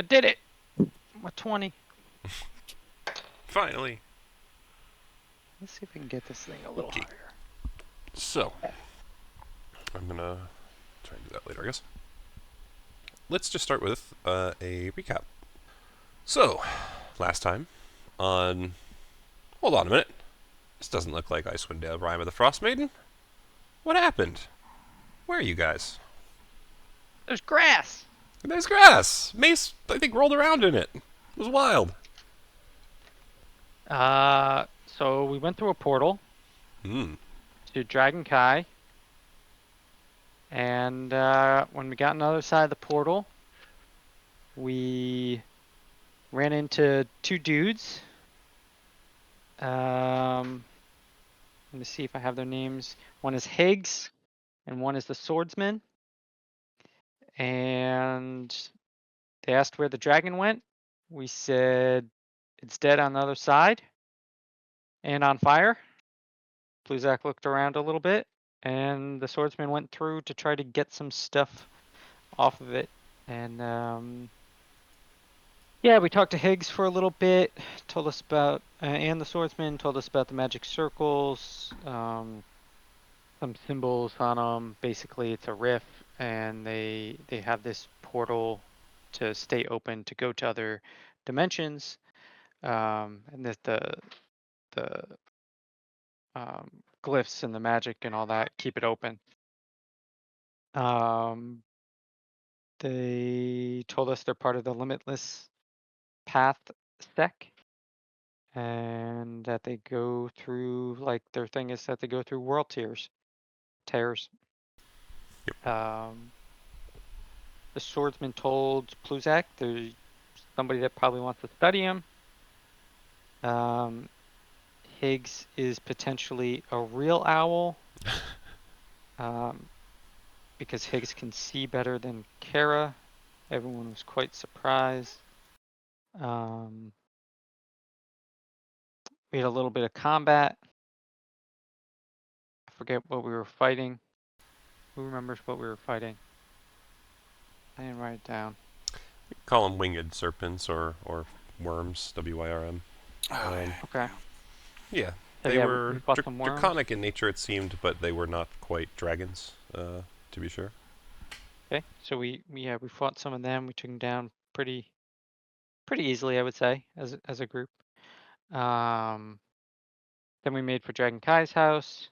I did it! I'm a 20. Finally. Let's see if we can get this thing a little Okay. higher. So, I'm gonna try and do that later, I guess. Let's just start with a recap. So, last time on. Hold on a minute. This doesn't look like Icewind Dale Rime of the Frostmaiden. What happened? Where are you guys? There's grass! There's grass! Mace, I think, rolled around in it. It was wild. So we went through a portal Hmm. to Dragon Kai, and when we got on the other side of the portal, we ran into two dudes. Um, Let me see if I have their names. One is Higgs, and one is the swordsman. And they asked where the dragon went. We said it's dead on the other side and on fire. Pluzak looked around a little bit, and the swordsman went through to try to get some stuff off of it. And yeah, we talked to Higgs for a little bit, told us about, and the swordsman told us about the magic circles, some symbols on them. Basically, it's a rift, and they have this portal to stay open to go to other dimensions, and that the glyphs and the magic and all that keep it open. Um, they told us they're part of the Limitless Path sec, and that they go through, like, their thing is that they go through world tears. Yep. Um, the swordsman told Pluzak there's somebody that probably wants to study him. Higgs is potentially a real owl, um, because Higgs can see better than Kara. Everyone was quite surprised. Um, we had a little bit of combat. I forget what we were fighting. Who remembers what we were fighting? I didn't write it down. Call them winged serpents or worms, WYRM. Oh, yeah. Okay. Yeah, So they yeah, we were fought some worms. draconic in nature, it seemed, but they were not quite dragons, to be sure. Okay. So we fought some of them. We took them down pretty easily, I would say, as a group. Um, then we made for Dragon Kai's house,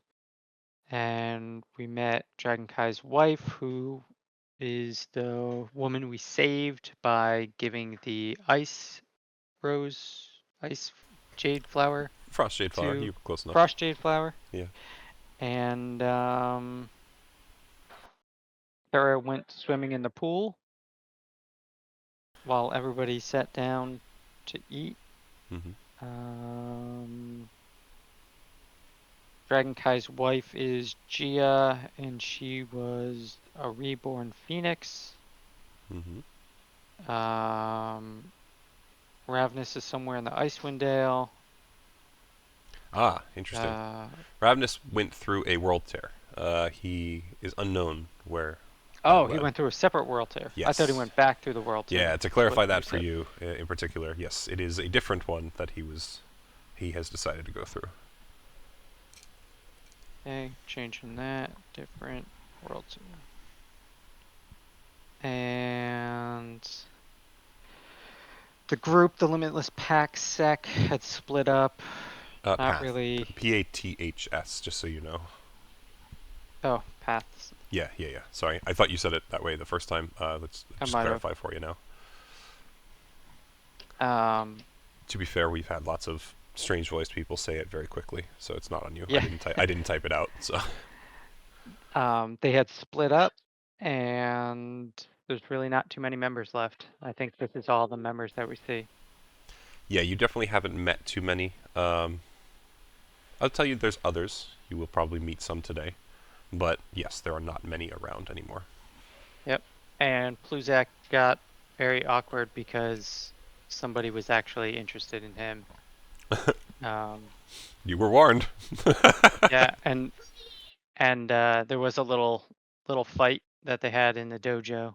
and we met Dragon Kai's wife, who is the woman we saved by giving the ice jade flower Frost Jade Flower, to you were close enough. frost jade flower. Yeah. And Kara went swimming in the pool while everybody sat down to eat. Mm-hmm. Um, Dragon Kai's wife is Gia, and she was a reborn phoenix. Mm-hmm. Ravnus is somewhere in the Icewind Dale. Ah, interesting. Ravnus went through a world tear. He is unknown where that Oh, he led. went through a separate world tear. I thought he Yes. went back through the world tear. Yeah, to That's clarify what that for said. you in particular, yes, it is a different one that he has decided to go through. Okay, changing that. Different world tear. And the group, the Limitless Pack Sec, had split up. Not Path. really. Paths, just so you know. Oh, paths. Yeah. Sorry, I thought you said it that way the first time. Let's I just might have. clarify for you now. Um, To be fair, we've had lots of strange-voiced people say it very quickly, so it's not on you. Yeah. I didn't type it out. So. They had split up, and there's really not too many members left. I think this is all the members that we see. Yeah, you definitely haven't met too many. I'll tell you, there's others. You will probably meet some today, but yes, there are not many around anymore. Yep. And Pluzak got very awkward because somebody was actually interested in him. You were warned. Yeah, and there was a little fight that they had in the dojo.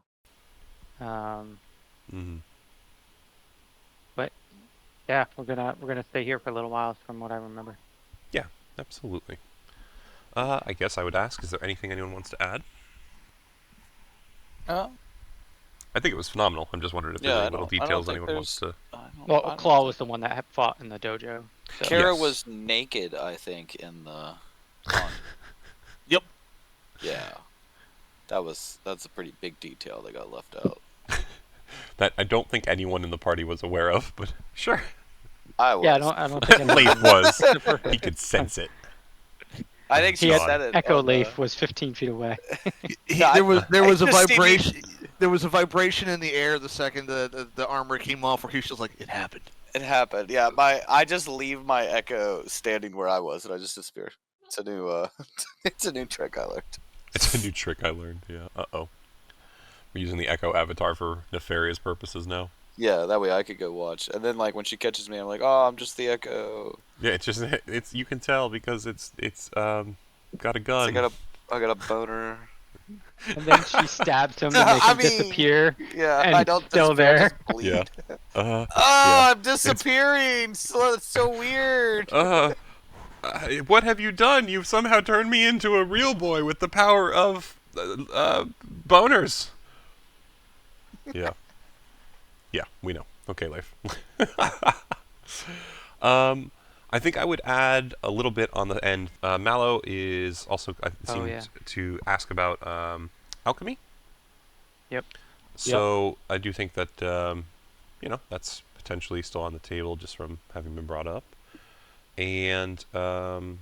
Mm-hmm. Yeah, we're gonna stay here for a little while, from what I remember. Yeah, absolutely. I guess I would ask, is there anything anyone wants to add? Uh, I think it was phenomenal. I'm just wondering if there's yeah, any little I don't details think anyone wants there's. to. Well, I don't Claw think. was the one that had fought in the dojo. So Kara Yes. was naked, I think, in the con. Yep. Yeah, that's a pretty big detail that got left out. That I don't think anyone in the party was aware of, but sure. I yeah, was. I don't think Leif anyone was. except for He could sense it. I think he she had said it. Echo On the... Leif was 15 feet away. No, There was a I just see me- vibration. There was a vibration in the air the second the armor came off, where he was just like, "It happened." It happened. Yeah, I just leave my Echo standing where I was, and I just disappear. It's a new it's a new trick I learned. It's a new trick I learned. Yeah. Uh-oh. We're using the Echo avatar for nefarious purposes now. Yeah, that way I could go watch. And then like when she catches me, I'm like, oh, I'm just the Echo. Yeah, it's just it's you can tell because it's got a gun. So I got a boner. And then she stabs him to make I him mean, disappear. Yeah, And I it's don't still disappear, I there. just bleed. Yeah. Oh, Yeah. I'm disappearing. It's so weird. What have you done? You've somehow turned me into a real boy with the power of boners. Yeah. Yeah, we know. Okay, Leif. I think I would add a little bit on the end. Mallow is also seemed to ask about alchemy. Yep. So I do think that that's potentially still on the table just from having been brought up. And no,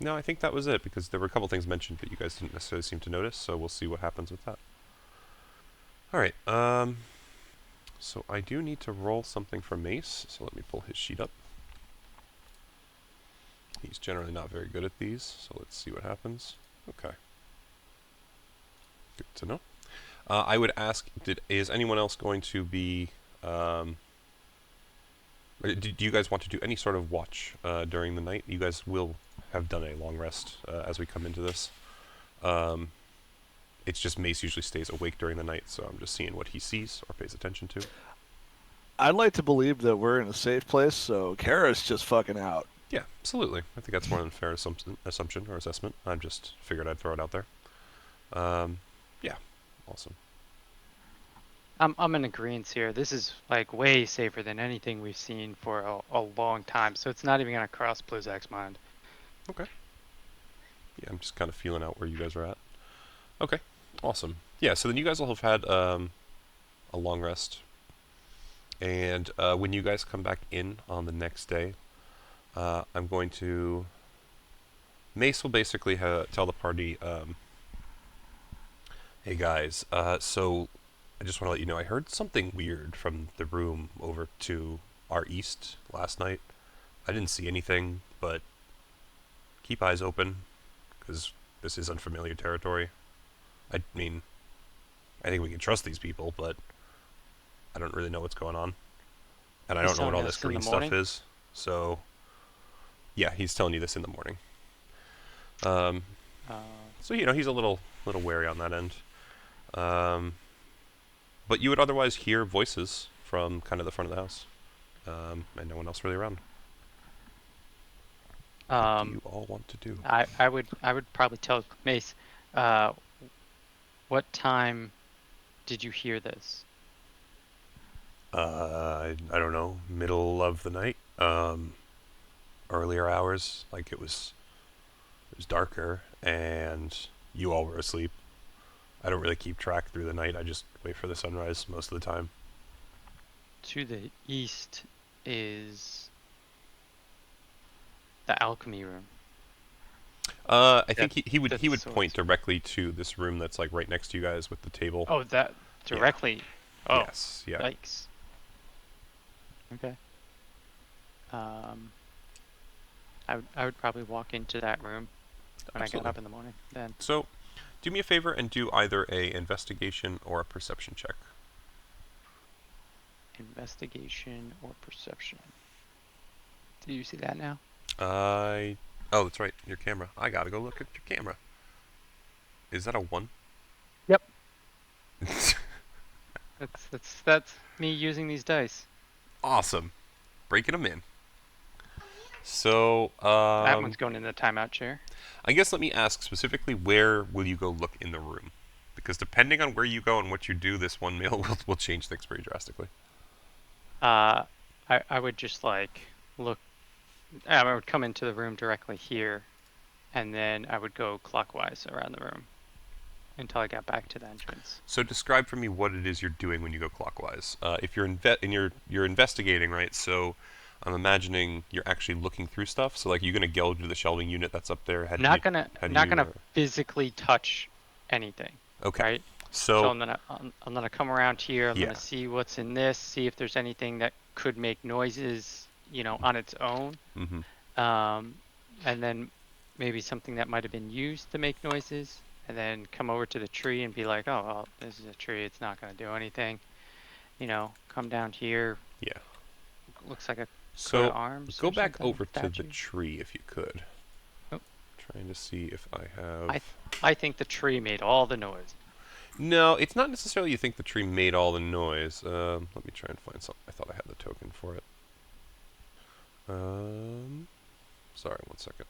I think that was it because there were a couple things mentioned, but you guys didn't necessarily seem to notice. So we'll see what happens with that. All right. So I do need to roll something for Mace. So let me pull his sheet up. He's generally not very good at these, so let's see what happens. Okay. Good to know. I would ask, is anyone else going to be... do you guys want to do any sort of watch during the night? You guys will have done a long rest as we come into this. It's just Mace usually stays awake during the night, so I'm just seeing what he sees or pays attention to. I'd like to believe that we're in a safe place, so Kara's just fucking out. Yeah, absolutely. I think that's more than a fair assumption or assessment. I just figured I'd throw it out there. Yeah, awesome. I'm in agreement here. This is like way safer than anything we've seen for a long time. So it's not even gonna cross Bluzak's mind. Okay. Yeah, I'm just kind of feeling out where you guys are at. Okay, awesome. Yeah, so then you guys will have had a long rest. And when you guys come back in on the next day, I'm going to... Mace will basically tell the party, hey guys, so I just want to let you know I heard something weird from the room over to our east last night. I didn't see anything, but keep eyes open, because this is unfamiliar territory. I mean, I think we can trust these people, but I don't really know what's going on. And I don't know what all this green stuff is, so... Yeah, he's telling you this in the morning. So, he's a little wary on that end. But you would otherwise hear voices from kind of the front of the house. And no one else really around. What do you all want to do? I would probably tell Mace, what time did you hear this? I don't know, middle of the night. Earlier hours, like it was darker, and you all were asleep. I don't really keep track through the night. I just wait for the sunrise most of the time. To the east is the alchemy room. I think he would that's point directly to this room that's like right next to you guys with the table. Oh, that directly. Oh, yes, yeah. Yikes. Okay. I would probably walk into that room when I get up in the morning. Then. So, do me a favor and do either a investigation or a perception check. Investigation or perception. Do you see that now? Oh, that's right. Your camera. I gotta go look at your camera. Is that a 1? Yep. That's me using these dice. Awesome. Breaking them in. So, That one's going in the timeout chair. I guess let me ask specifically, where will you go look in the room? Because depending on where you go and what you do, this one meal will change things pretty drastically. I would just like look. I would come into the room directly here, and then I would go clockwise around the room until I got back to the entrance. So describe for me what it is you're doing when you go clockwise. If you're investigating, right? So I'm imagining you're actually looking through stuff. So like, you're gonna go to the shelving unit that's up there. Not gonna physically touch anything. Okay. Right. So I'm gonna come around here. I'm gonna see what's in this. See if there's anything that could make noises, on its own. Mm-hmm. And then maybe something that might have been used to make noises. And then come over to the tree and be like, oh, well, this is a tree. It's not gonna do anything. Come down here. Yeah. Looks like a So coat of arms. go or back something, over to the statue. tree if you could. Oh. Trying to see if I have. I think the tree made all the noise. No, it's not necessarily you think the tree made all the noise. Let me try and find something. I thought I had the token for it. Sorry, 1 second.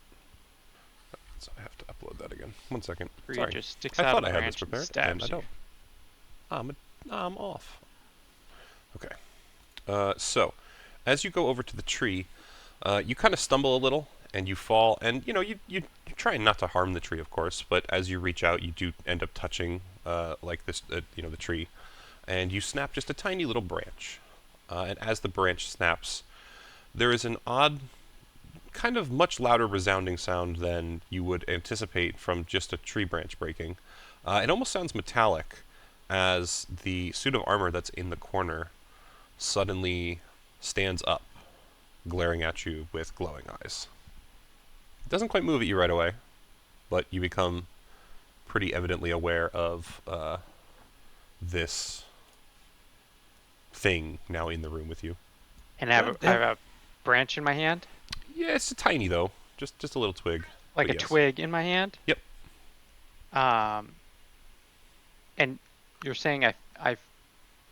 So I have to upload that again. 1 second. Tree Sorry. just sticks I out thought of I the had this branch and prepared, and stabs I you. don't. I'm off. Okay. So, as you go over to the tree, you kind of stumble a little, and you fall, and you try not to harm the tree, of course, but as you reach out, you do end up touching like this, the tree, and you snap just a tiny little branch. And as the branch snaps, there is an odd, kind of much louder resounding sound than you would anticipate from just a tree branch breaking. It almost sounds metallic, as the suit of armor that's in the corner suddenly stands up, glaring at you with glowing eyes. It doesn't quite move at you right away, but you become pretty evidently aware of this thing now in the room with you. And I have a branch in my hand, Yeah, it's tiny though, just a little twig. like but a yes. twig in my hand. Yep. And you're saying I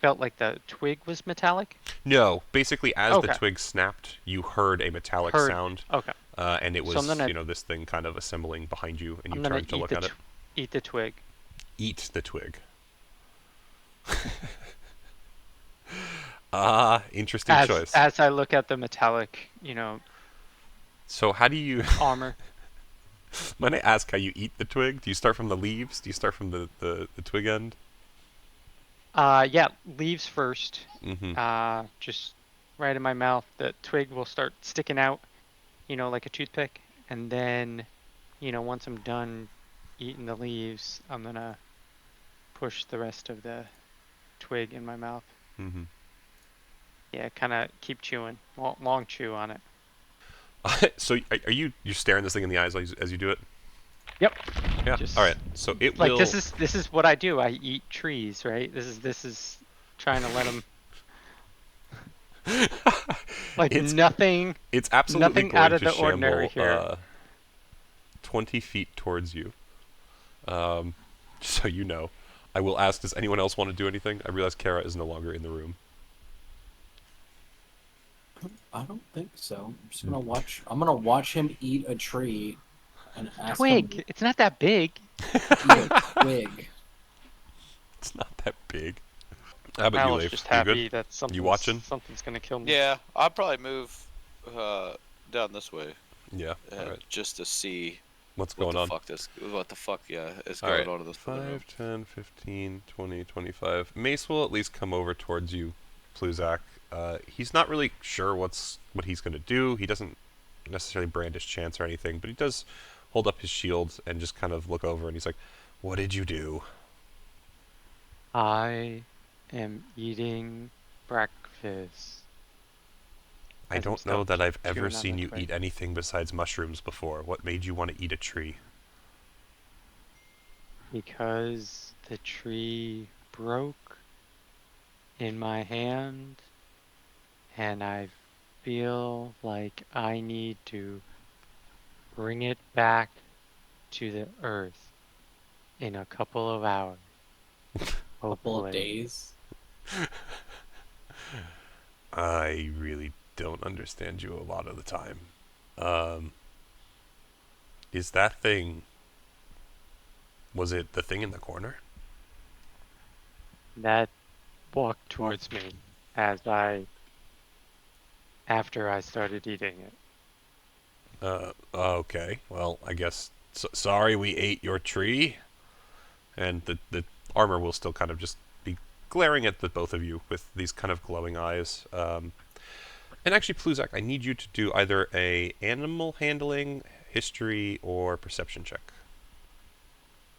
felt like the twig was metallic? No, basically, as the Okay. twig snapped, you heard a metallic Heard. sound, Okay. and it So was I'm gonna- this thing kind of assembling behind you, and you I'm gonna turned to eat look the at it. eat the twig. Eat the twig. Interesting choice. As I look at the metallic, So how do you? armor. When I ask how you eat the twig, do you start from the leaves? Do you start from the twig end? Yeah, leaves first. Mm-hmm. Just right in my mouth. The twig will start sticking out, like a toothpick. And then, once I'm done eating the leaves, I'm gonna push the rest of the twig in my mouth. Mm-hmm. Yeah, kind of keep chewing. Long chew on it. So are you're staring this thing in the eyes as you do it? Yep. Yeah. Just All right. So it like will. this is what I do. I eat trees, right? This is trying to let them like It's- nothing. It's absolutely nothing going out of to the shamble ordinary here. 20 feet towards you. So you know. I will ask, does anyone else want to do anything? I realize Kara is no longer in the room. I don't think so. I'm just gonna watch. I'm gonna watch him eat a tree and ask Twig. him It's not that big. to eat a twig. It's not that big. How about you, Alan's Leif? just You happy good? that something's, watching? something's gonna kill me. Yeah, I'll probably move down this way Yeah. All right. just to see What's what going the on? fuck is All going right. on in this room. 5, 10, 15, 20, 25. Mace will at least come over towards you, Pluzak. He's not really sure what he's going to do. He doesn't necessarily brandish chance or anything, but he does hold up his shield and just kind of look over, and he's like, "What did you do?" I am eating breakfast. I As I'm don't know still that I've ever chewing on seen the you twig. eat anything besides mushrooms before. What made you want to eat a tree? Because the tree broke in my hand, and I feel like I need to bring it back to the earth in a couple of hours. Couple of Hopefully. days. I really don't understand you a lot of the time. Um, is that thing... Was it the thing in the corner? That walked towards me after I started eating it. Okay. Well, I guess... sorry we ate your tree. And the armor will still kind of just be glaring at the both of you with these kind of glowing eyes. And actually, Pluzak, I need you to do either a animal handling, history, or perception check.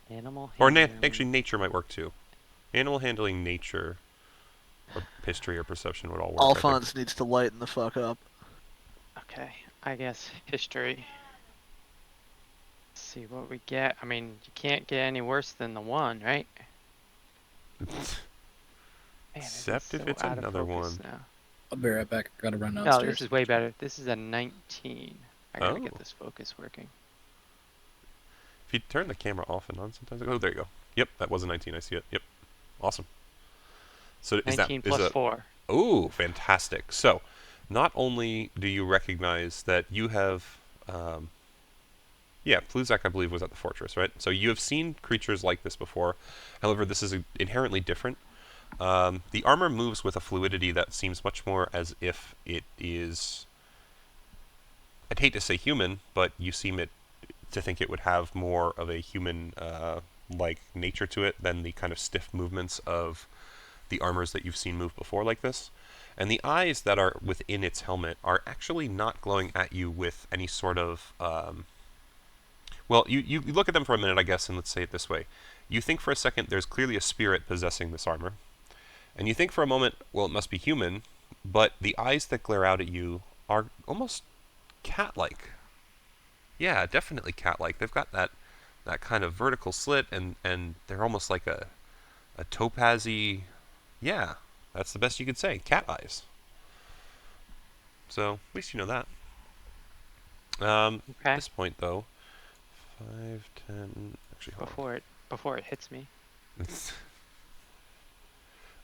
Animal Or handling. actually, nature might work too. Animal handling, nature, or history or perception would all work. Alphonse needs to lighten the fuck up. Okay, I guess history. Let's see what we get. I mean, you can't get any worse than the 1, right? Man, it is Except if so it's out of another focus one. now. I'll be right back. Gotta run No, downstairs. this is way better. This is a 19. I gotta Oh. get this focus working. If you turn the camera off and on sometimes... Oh, there you go. Yep, that was a 19. I see it. Yep. Awesome. So is 19 that... plus is 4. Oh, fantastic. So, not only do you recognize that you have... yeah, Pluzak, I believe, was at the fortress, right? So you have seen creatures like this before. However, this is inherently different. The armor moves with a fluidity that seems much more as if it is... I'd hate to say human, but you seem to think it would have more of a human like nature to it than the kind of stiff movements of the armors that you've seen move before like this. And the eyes that are within its helmet are actually not glowing at you with any sort of... well, you look at them for a minute, I guess, and let's say it this way. You think for a second there's clearly a spirit possessing this armor. And you think for a moment, well, it must be human, but the eyes that glare out at you are almost cat-like. Yeah, definitely cat-like. They've got that kind of vertical slit, and they're almost like a topaz-y... Yeah, that's the best you could say. Cat eyes. So, at least you know that. At Okay. this point, though, 5, 10... Actually, hold on. Before it hits me.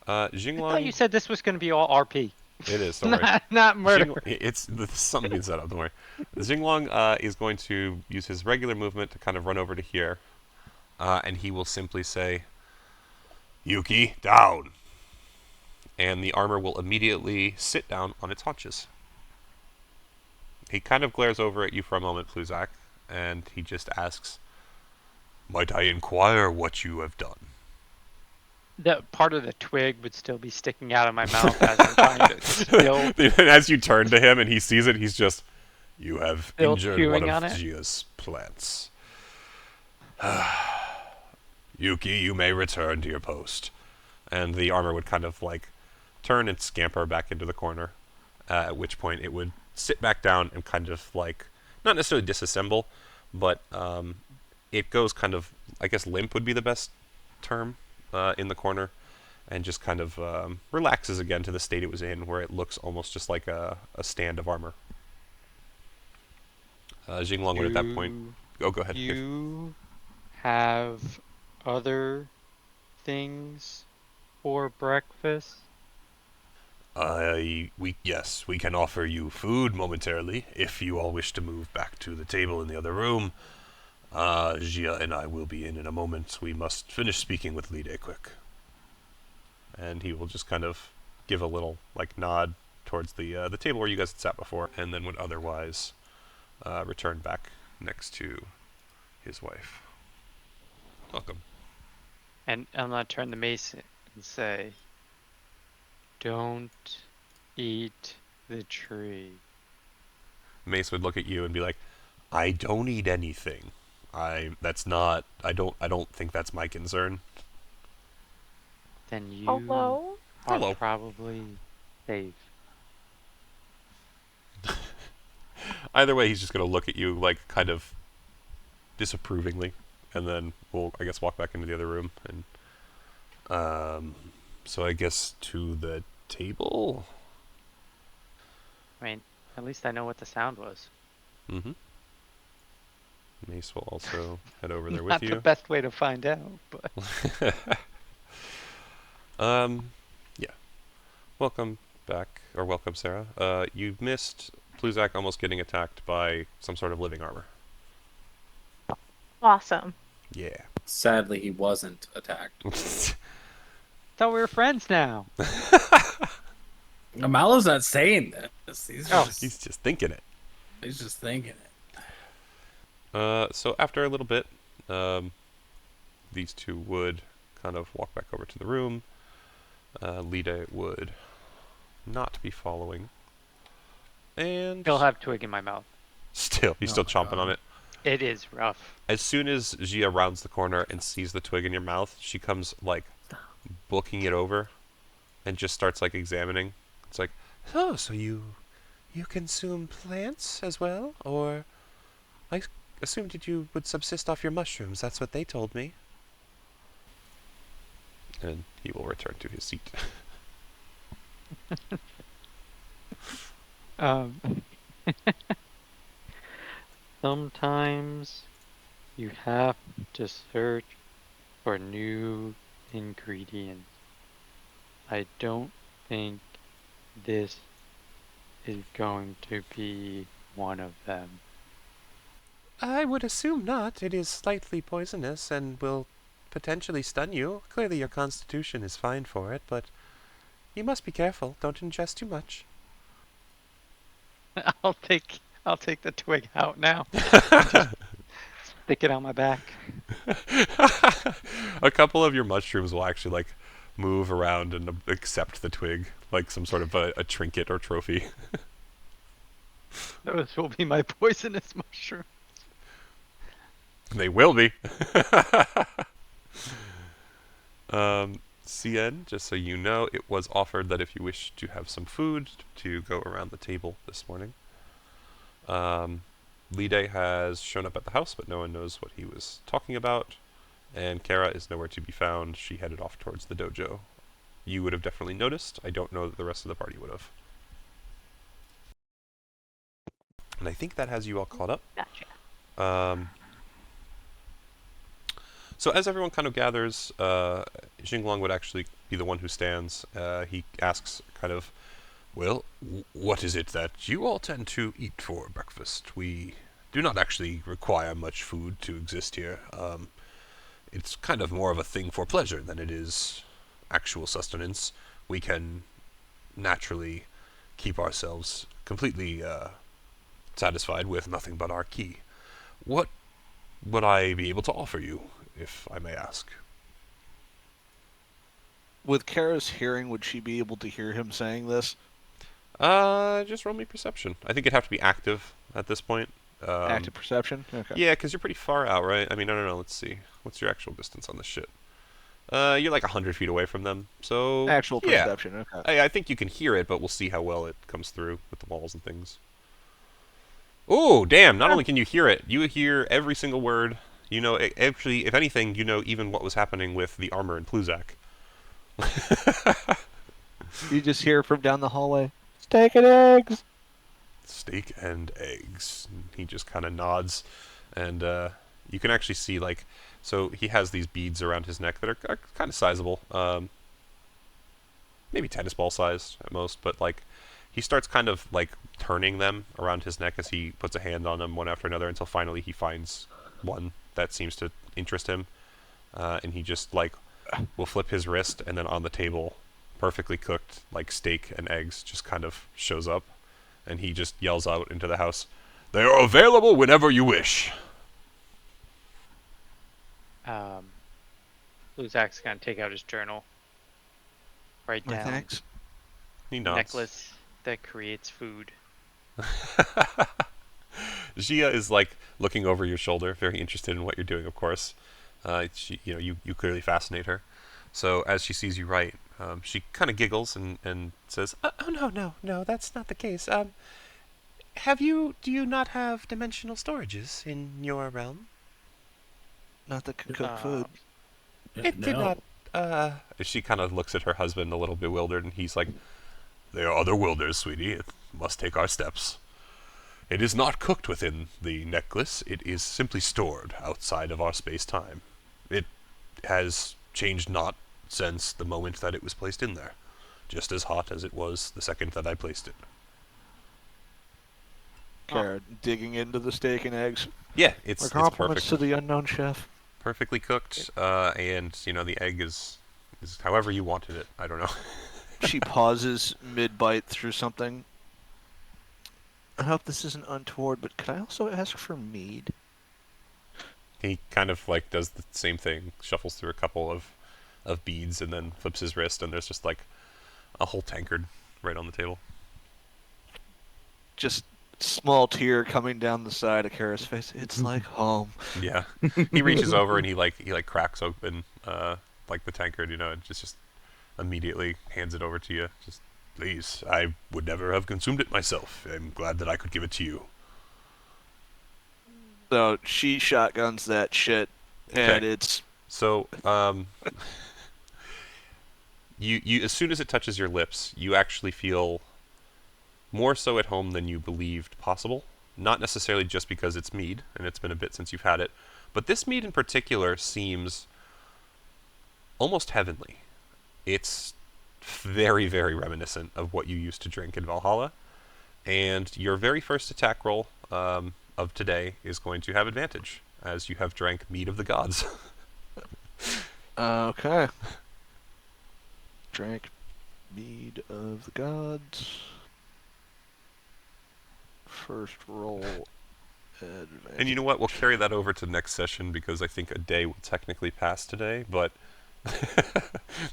I Jinglong... thought you said this was going to be all RP. It is, don't worry. Not murder. It's something being set up, don't worry. Jinglong is going to use his regular movement to kind of run over to here. And he will simply say, Yuki, down! And the armor will immediately sit down on its haunches. He kind of glares over at you for a moment, Pluzak, and he just asks, Might I inquire what you have done? The part of the twig would still be sticking out of my mouth as I'm trying to still As you turn to him and he sees it, he's just, You have Still injured chewing one on of it? Gia's plants. Yuki, you may return to your post. And the armor would kind of like turn and scamper back into the corner, at which point it would sit back down and kind of like, not necessarily disassemble, but it goes kind of, I guess limp would be the best term, in the corner, and just kind of relaxes again to the state it was in, where it looks almost just like a stand of armor. Jinglong would at that point... Oh, go ahead. You have other things for breakfast? Yes, we can offer you food momentarily, if you all wish to move back to the table in the other room. Gia and I will be in a moment. We must finish speaking with Lide quick. And he will just kind of give a little, like, nod towards the table where you guys had sat before, and then would otherwise return back next to his wife. Welcome. And I'm gonna turn to Mason and say, don't eat the tree. Mace would look at you and be like, I don't eat anything. I don't think that's my concern. Then you Hello? are Hello. probably safe. Either way, he's just going to look at you, like, kind of disapprovingly, and then we'll, I guess, walk back into the other room. And so I guess to the table? I mean, at least I know what the sound was. Mm-hmm. Mace will also head over there with Not you. the best way to find out, but Yeah. Welcome back, or welcome, Sarah. You missed Pluzak almost getting attacked by some sort of living armor. Awesome. Yeah. Sadly, he wasn't attacked. Thought we were friends now. Amalo's not saying this. He's just, He's just thinking it. he's just thinking it. So after a little bit, these two would kind of walk back over to the room. Lida would not be following. And Still have twig in my mouth. he's Oh still my chomping God. on it. It is rough. As soon as Gia rounds the corner and sees the twig in your mouth, she comes like booking it over and just starts like examining. It's like, oh, so you consume plants as well? Or I assumed that you would subsist off your mushrooms. That's what they told me. And he will return to his seat. Sometimes you have to search for new ingredients. I don't think this is going to be one of them. I would assume not. It is slightly poisonous and will potentially stun you. Clearly your constitution is fine for it, but you must be careful. Don't ingest too much. I'll take the twig out now. Stick it on my back. A couple of your mushrooms will actually like move around and accept the twig like some sort of a trinket or trophy. Those will be my poisonous mushrooms. They will be. CN, just so you know, it was offered that if you wish to have some food to go around the table this morning. Lide has shown up at the house, but no one knows what he was talking about. And Kara is nowhere to be found. She headed off towards the dojo. You would have definitely noticed. I don't know that the rest of the party would have. And I think that has you all caught up. Gotcha. So as everyone kind of gathers, Xinglong would actually be the one who stands. He asks kind of, well, what is it that you all tend to eat for breakfast? We do not actually require much food to exist here. It's kind of more of a thing for pleasure than it is actual sustenance. We can naturally keep ourselves completely satisfied with nothing but our ki. What would I be able to offer you, if I may ask? With Kara's hearing, would she be able to hear him saying this? Just roll me perception. I think it'd have to be active at this point. Active perception? Okay. Yeah, because you're pretty far out, right? I mean, I don't know. Let's see. What's your actual distance on this shit? You're like 100 feet away from them, so... Actual yeah. perception, okay. I think you can hear it, but we'll see how well it comes through with the walls and things. Oh, damn! Not only can you hear it, you hear every single word. You know, actually, if anything, you know even what was happening with the armor in Pluzak. You just hear from down the hallway, steak and eggs! Steak and eggs. And he just kind of nods, and you can actually see, like, so he has these beads around his neck that are kind of sizable. Maybe tennis ball sized at most, but like he starts kind of like turning them around his neck as he puts a hand on them one after another until finally he finds one that seems to interest him, and he just like will flip his wrist, and then on the table, perfectly cooked like steak and eggs just kind of shows up, and he just yells out into the house, "They are available whenever you wish." Luzak's gonna take out his journal. Write My down thanks. He nods. necklace that creates food. Gia is like looking over your shoulder, very interested in what you're doing, of course. She, you clearly fascinate her. So as she sees you write, she kind of giggles and says, "Oh no, that's not the case. Do you not have dimensional storages in your realm?" Not that can cook food. It did not. She kind of looks at her husband a little bewildered, and he's like, "There are other wilders, sweetie. It must take our steps. It is not cooked within the necklace. It is simply stored outside of our space-time. It has changed not since the moment that it was placed in there. just as hot as it was the second that I placed it. Kara digging into the steak and eggs. Yeah, My it's compliments perfect, to the unknown chef. perfectly cooked, and the egg is however you wanted it. I don't know. She pauses mid-bite through something. I hope this isn't untoward, but could I also ask for mead? He kind of like does the same thing, shuffles through a couple of beads, and then flips his wrist, and there's just like a whole tankard right on the table. Just small tear coming down the side of Kara's face. It's like home. Yeah, he reaches over and he cracks open like the tankard, and just immediately hands it over to you. Just, please, I would never have consumed it myself. I'm glad that I could give it to you. So she shotguns that shit, and Okay. it's So, you as soon as it touches your lips, you actually feel more so at home than you believed possible. Not necessarily just because it's mead, and it's been a bit since you've had it, but this mead in particular seems almost heavenly. It's very, very reminiscent of what you used to drink in Valhalla, and your very first attack roll of today is going to have advantage, as you have drank mead of the gods. okay. Drank mead of the gods. First roll advantage. And you know what? We'll carry that over to next session, because I think a day will technically pass today, but the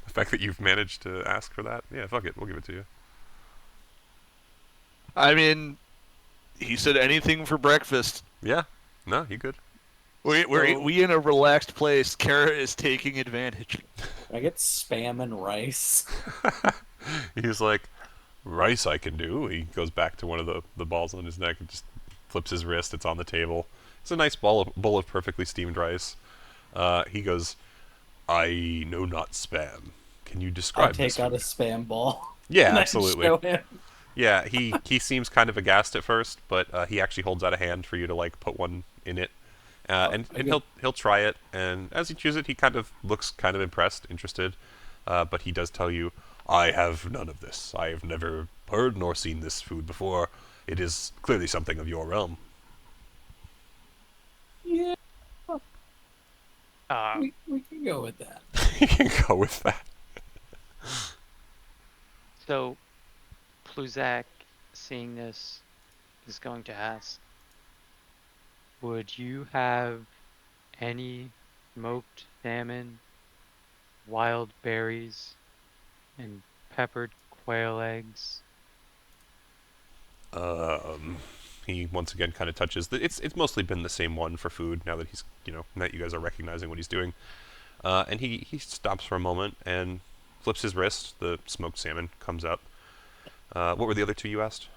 fact that you've managed to ask for that, yeah, fuck it, we'll give it to you. I mean, he said anything for breakfast. Yeah. No, you good. We in a relaxed place. Kara is taking advantage. I get spam and rice. He's like, rice I can do. He goes back to one of the balls on his neck and just flips his wrist. It's on the table. It's a nice bowl of perfectly steamed rice. He goes, I know not spam. Can you I describe this take out for a me? spam ball. Yeah, and I absolutely. show him. Yeah, he seems kind of aghast at first, but he actually holds out a hand for you to like put one in it, and Okay. he'll try it. And as he chews it, he kind of looks kind of impressed, interested, but he does tell you, "I have none of this. I have never heard nor seen this food before. It is clearly something of your realm." Yeah, Uh, we can go with that. You can go with that. so Pluzak, seeing this, is going to ask, would you have any smoked salmon, wild berries, and peppered quail eggs? He once again kind of touches it's mostly been the same one for food now that he's that you guys are recognizing what he's doing, and he stops for a moment and flips his wrist. The smoked salmon comes up. What were the other two you asked?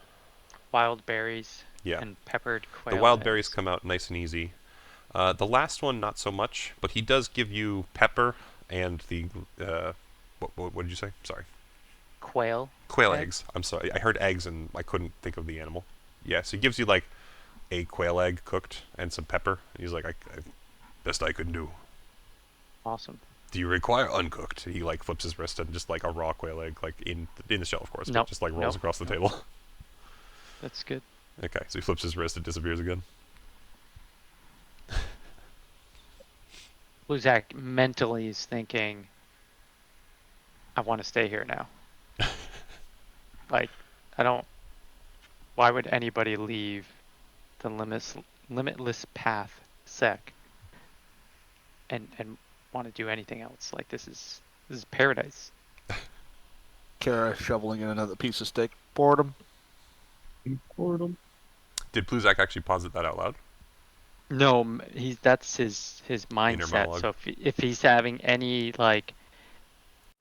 Wild berries Yeah, and peppered quail the wild eggs. berries come out nice and easy. The last one not so much, but he does give you pepper and the what did you say? Sorry. Quail. Quail Egg? eggs. I'm sorry. I heard eggs and I couldn't think of the animal. Yeah, so he gives you like a quail egg cooked and some pepper. And he's like, I best I can do. Awesome. Do you require uncooked? He like flips his wrist and just like a raw quail egg, like in the shell, of course, but Nope, just like rolls nope, across the nope. table. That's good. Okay, so he flips his wrist, it disappears again. Pluzak mentally is thinking, I want to stay here now. Like, I don't. Why would anybody leave the limitless path sec and want to do anything else? Like, this is paradise. Kara shoveling in another piece of steak. Boredom. Boredom. Did Pluzak actually posit that out loud? No, that's his mindset. monologue. So if he's having any like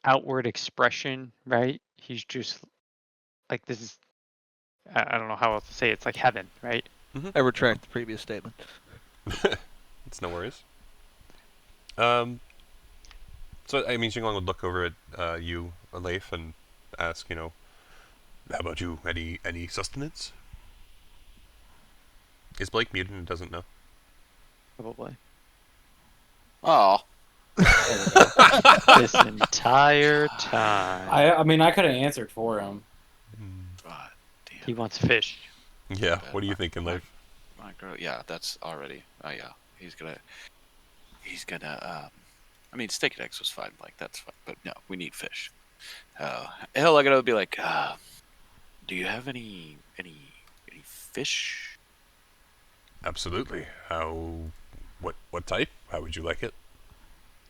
outward expression, right? He's just like, this is, I don't know how else to say it. It's like heaven, right? I retract the previous statement. It's no worries. So I mean, Xinglong would look over at you, Leif, and ask, how about you? Any sustenance? Is Blake muted and doesn't know? Probably. Oh, There we go. This entire time. I mean, I could have answered for him. God damn. He wants fish. Yeah, Bad what are you mi- thinking, mi- Leif? Micro, yeah, that's already. Oh yeah, he's gonna. I mean, steak and eggs was fine, like that's fine, but no, we need fish. He'll look at it and be like, "Do you have any fish?" Absolutely. What type? How would you like it?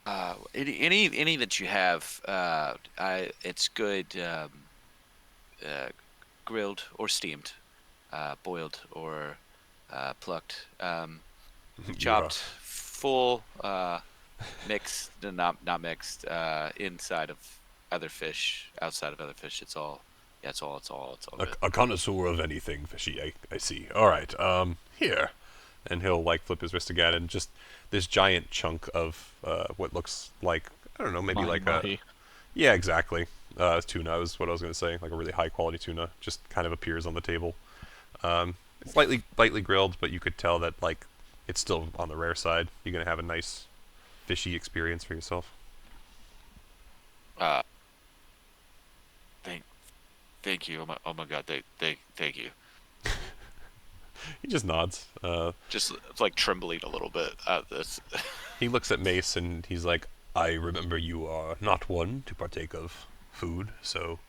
Any that you have. It's good. Grilled or steamed, boiled or plucked, chopped, full, mixed, not mixed, inside of other fish, outside of other fish. It's all. Yeah, it's all good. A connoisseur of anything fishy, I see. Alright, here. And he'll, like, flip his wrist again, and just this giant chunk of, what looks like, I don't know, maybe like a... Mahi. Yeah, exactly. Tuna is what I was going to say. Like a really high-quality tuna just kind of appears on the table. It's lightly grilled, but you could tell that, like, it's still on the rare side. You're going to have a nice fishy experience for yourself. Uh, thank you. Oh my God, thank you. He just nods. Just like trembling a little bit at this. He looks at Mace and he's like, I remember you are not one to partake of food, so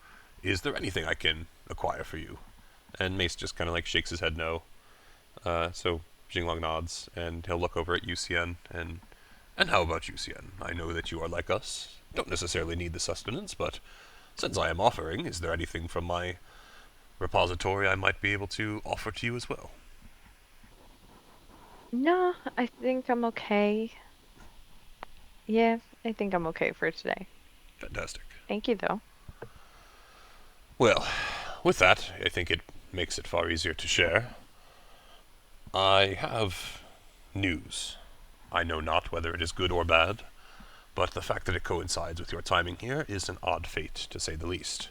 is there anything I can acquire for you? And Mace just kind of like shakes his head no. So Jinglong nods and he'll look over at Yusian and how about Yusian? I know that you are like us. Don't necessarily need the sustenance, but since I am offering, is there anything from my repository I might be able to offer to you as well? No, I think I'm okay. Yeah, I think I'm okay for today. Fantastic. Thank you, though. Well, with that, I think it makes it far easier to share. I have news. I know not whether it is good or bad, but the fact that it coincides with your timing here is an odd fate, to say the least.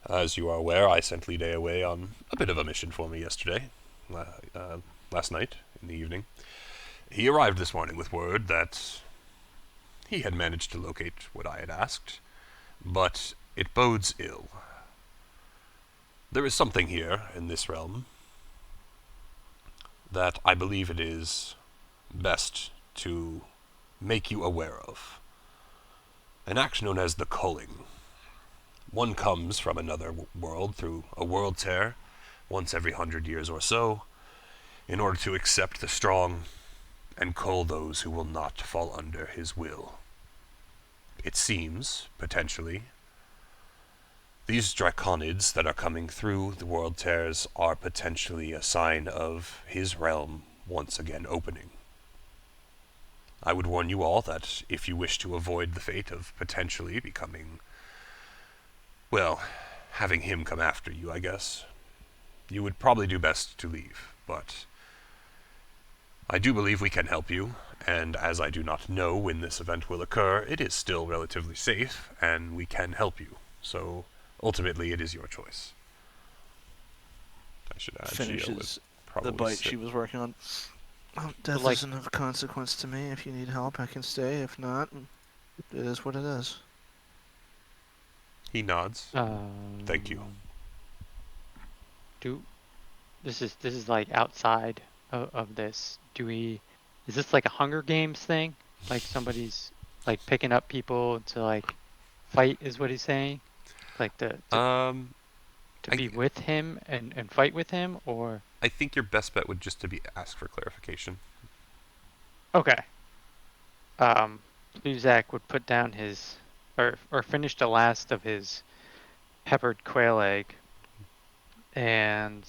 As you are aware, I sent Lide away on a bit of a mission for me yesterday, last night, in the evening. He arrived this morning with word that he had managed to locate what I had asked, but it bodes ill. There is something here in this realm that I believe it is best to make you aware of. An act known as the culling. One comes from another world through a world tear, once every 100 years or so, in order to accept the strong and cull those who will not fall under his will. It seems, potentially, these draconids that are coming through the world tears are potentially a sign of his realm once again opening. I would warn you all that if you wish to avoid the fate of potentially becoming, well, having him come after you, I guess, you would probably do best to leave, but I do believe we can help you, and as I do not know when this event will occur, it is still relatively safe, and we can help you. So, ultimately, it is your choice. I should add Gia would Finishes probably the bite sit. she was working on. Oh, death like- isn't of consequence to me. If you need help, I can stay. If not, it is what it is. He nods. Thank you. This is like outside of this. Is this like a Hunger Games thing? Like somebody's like picking up people to like fight is what he's saying? Like to I- be with him and fight with him, or I think your best bet would just to be ask for clarification. okay. Luzak would put down his or finish the last of his peppered quail egg, and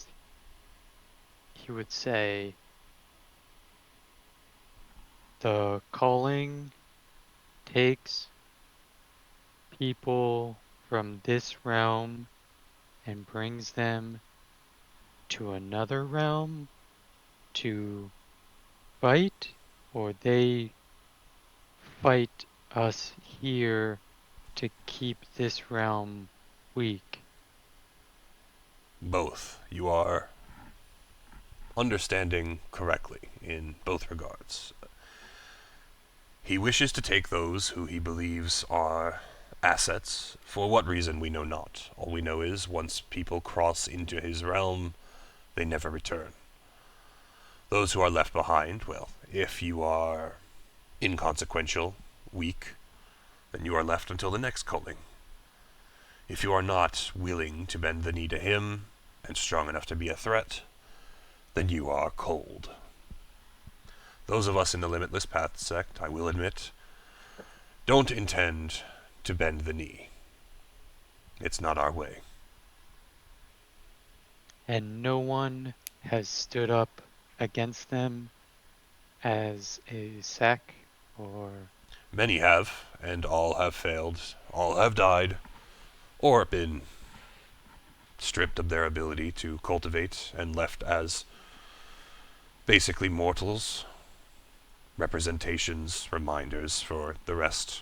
he would say, "The calling takes people from this realm and brings them to another realm to fight, or they fight us here to keep this realm weak." Both. You are understanding correctly in both regards. He wishes to take those who he believes are assets. For what reason we know not. All we know is once people cross into his realm, they never return. Those who are left behind, well, if you are inconsequential, weak, then you are left until the next culling. If you are not willing to bend the knee to him, and strong enough to be a threat, then you are cold. Those of us in the Limitless Path sect, I will admit, don't intend to bend the knee. It's not our way. And no one has stood up against them as a sec or... Many have, and all have failed. All have died, or been stripped of their ability to cultivate and left as basically mortals, representations, reminders for the rest.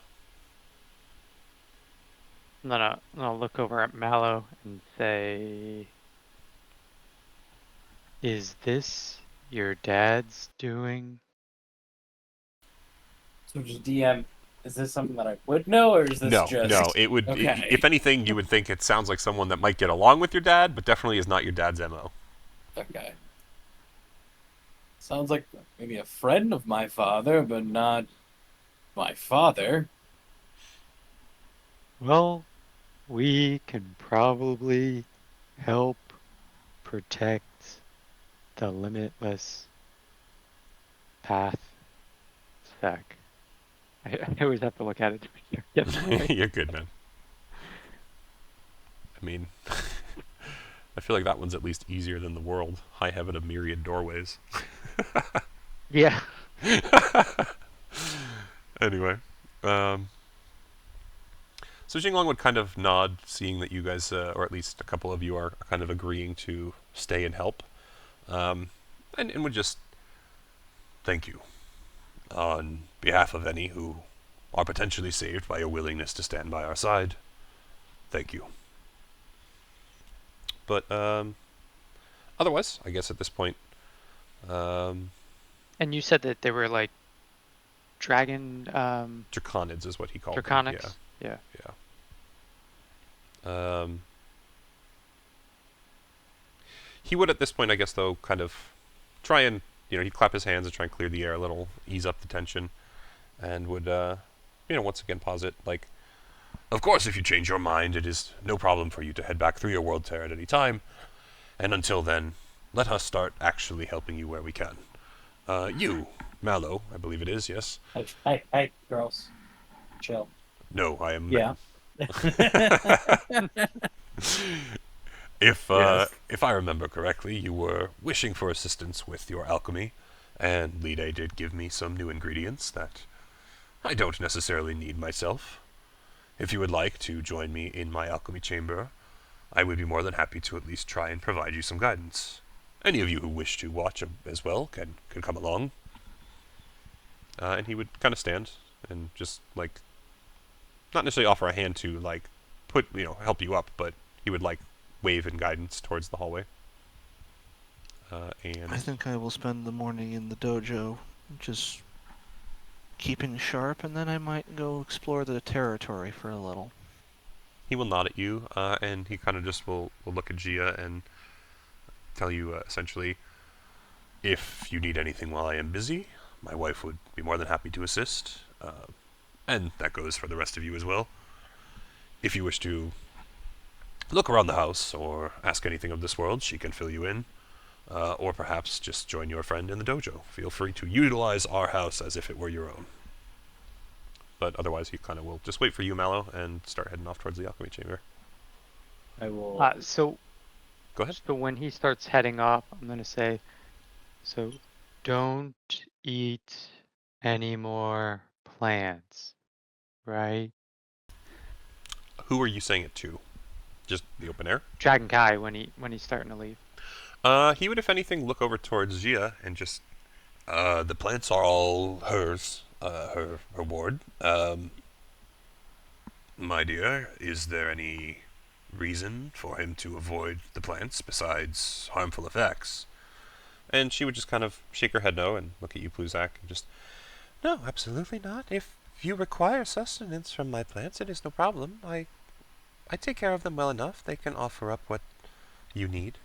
I'm gonna look over at Mallow and say, is this your dad's doing? So just DM. Is this something that I would know, or is this No, just no, it would, okay? if anything, you would think it sounds like someone that might get along with your dad, but definitely is not your dad's MO. Okay. Sounds like maybe a friend of my father, but not my father. Well, we can probably help protect the limitless path sec. I always have to look at it to make sure I get it right. You're good, man. I mean, I feel like that one's at least easier than the world. High heaven of myriad doorways. Yeah. Anyway, so Jinglong would kind of nod, seeing that you guys, or at least a couple of you, are kind of agreeing to stay and help, and would just thank you on behalf of any who are potentially saved by your willingness to stand by our side. Thank you. But otherwise, I guess at this point, And you said that they were like dragon Draconids is what he called them. draconics. Yeah. He would at this point, I guess, though, kind of try and, he'd clap his hands and try and clear the air a little, ease up the tension, and would, once again posit, like, of course, if you change your mind, it is no problem for you to head back through your world tear at any time, and until then, let us start actually helping you where we can. You, Mallow, I believe it is, yes? Hey, girls. Chill. No, I am... Yeah. If Yes. if I remember correctly, you were wishing for assistance with your alchemy, and Lide did give me some new ingredients that I don't necessarily need myself. If you would like to join me in my alchemy chamber, I would be more than happy to at least try and provide you some guidance. Any of you who wish to watch as well can come along. And he would kind of stand and just, like, not necessarily offer a hand to, like, help you up, but he would, like, wave in guidance towards the hallway. And I think I will spend the morning in the dojo, just keeping sharp, and then I might go explore the territory for a little. he will nod at you, and he kind of just will look at Gia and tell you, essentially, if you need anything while I am busy, my wife would be more than happy to assist. And that goes for the rest of you as well. If you wish to look around the house or ask anything of this world, she can fill you in. Or perhaps just join your friend in the dojo. Feel free to utilize our house as if it were your own. But otherwise, he kind of will just wait for you, Mallow, and start heading off towards the alchemy chamber. I will. So Go ahead. So when he starts heading off, I'm gonna say, so don't eat any more plants, right? Who are you saying it to? Just the open air? Dragon Kai when he's starting to leave. He would, if anything, look over towards Gia and just, the plants are all hers, her ward. My dear, is there any reason for him to avoid the plants besides harmful effects? And she would just kind of shake her head no and look at you, Pluzak, and just, No, absolutely not. If you require sustenance from my plants, it is no problem. I take care of them well enough. They can offer up what you need.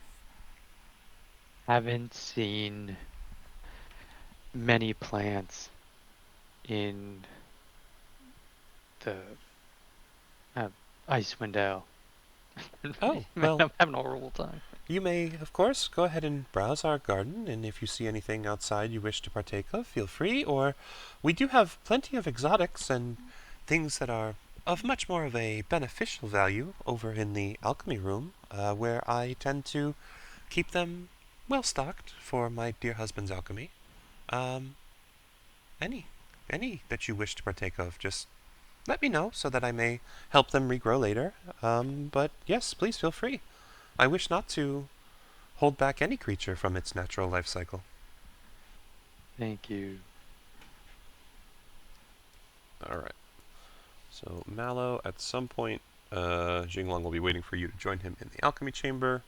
Haven't seen many plants in the uh, Icewind Dale. Oh, Man, well, I'm having a horrible time. you may, of course, go ahead and browse our garden, and if you see anything outside you wish to partake of, feel free, or we do have plenty of exotics and things that are of much more of a beneficial value over in the alchemy room, where I tend to keep them well stocked for my dear husband's alchemy. Um, any, any that you wish to partake of, just let me know so that I may help them regrow later. But yes, please feel free. I wish not to hold back any creature from its natural life cycle. Thank you. All right. So Mallow, at some point, Jinglong will be waiting for you to join him in the alchemy chamber.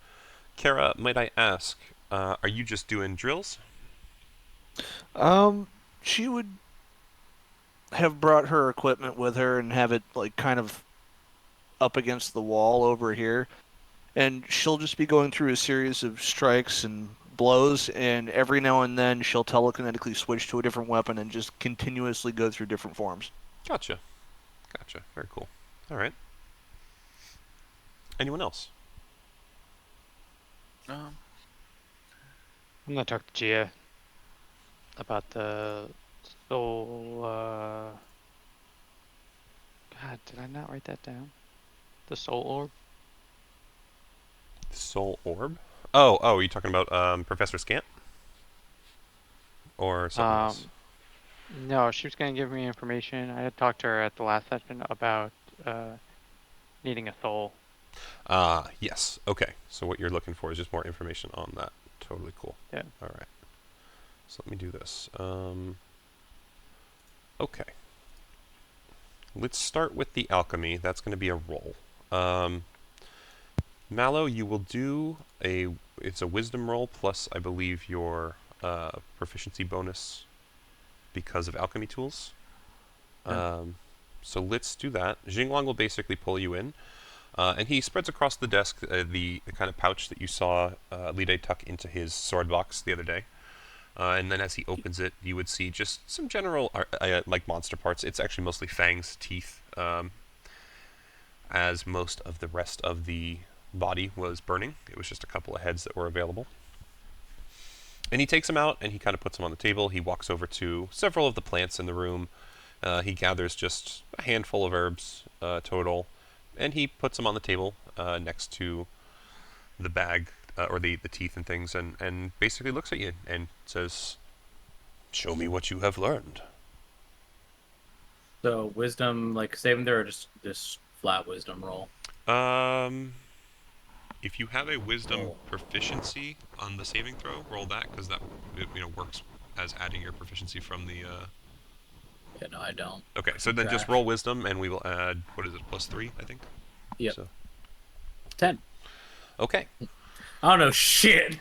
Kara, might I ask, are you just doing drills? She would have brought her equipment with her and have it like kind of up against the wall over here, and she'll just be going through a series of strikes and blows, and every now and then she'll telekinetically switch to a different weapon and just continuously go through different forms. Gotcha. Gotcha. Very cool. All right. Anyone else? Um, I'm gonna talk to Gia about the soul. God, did I not write that down? The soul orb. Soul orb? Oh, are you talking about Professor Scant? Or something else? No, she was gonna give me information. I had talked to her at the last session about needing a soul. Yes. Okay. So what you're looking for is just more information on that. Totally cool. Yeah. All right. So let me do this. Okay. Let's start with the alchemy. That's going to be a roll. Mallow, you will do it's a wisdom roll plus, I believe, your proficiency bonus because of alchemy tools. Yeah. So let's do that. Jinglong will basically pull you in, and he spreads across the desk the kind of pouch that you saw Lide tuck into his sword box the other day. And then as he opens it, you would see just some general, like monster parts. It's actually mostly fangs, teeth, as most of the rest of the body was burning. It was just a couple of heads that were available. And he takes them out and he kind of puts them on the table. He walks over to several of the plants in the room. He gathers just a handful of herbs total, and he puts them on the table next to the bag or the teeth and things, and basically looks at you and says, "Show me what you have learned." So wisdom, like saving there, or just flat wisdom roll. If you have a wisdom Roll. proficiency on the saving throw, roll that because that works as adding your proficiency from the. Yeah, no, I don't. Okay, so then just Trash. roll wisdom, and we will add what is it, +3, I think. Yep. So, 10. okay. I don't know shit.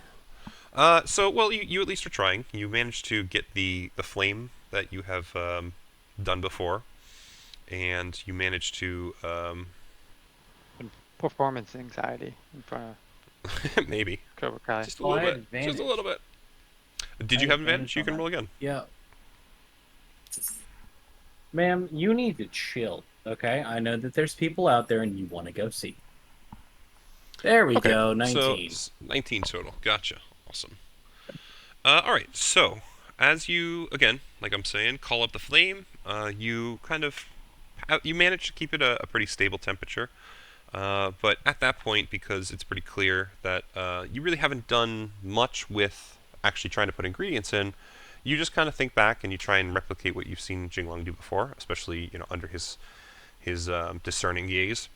So well, you at least are trying. You managed to get the flame that you have done before, and you managed to Performance anxiety in front maybe of Cobra Kai. just a Oh, I little had bit, just a advantage. little bit. Did I you had have advantage? You on can that. roll again. Yeah. Ma'am, you need to chill, okay? I know that there's people out there and you want to go see. There we Okay, go, so 19. 19 total. Gotcha. Awesome. All right. So as you again, like I'm saying, call up the flame, you kind of you manage to keep it a pretty stable temperature. But at that point, because it's pretty clear that you really haven't done much with actually trying to put ingredients in, you just kind of think back and you try and replicate what you've seen Jinglong do before, especially under his discerning gaze.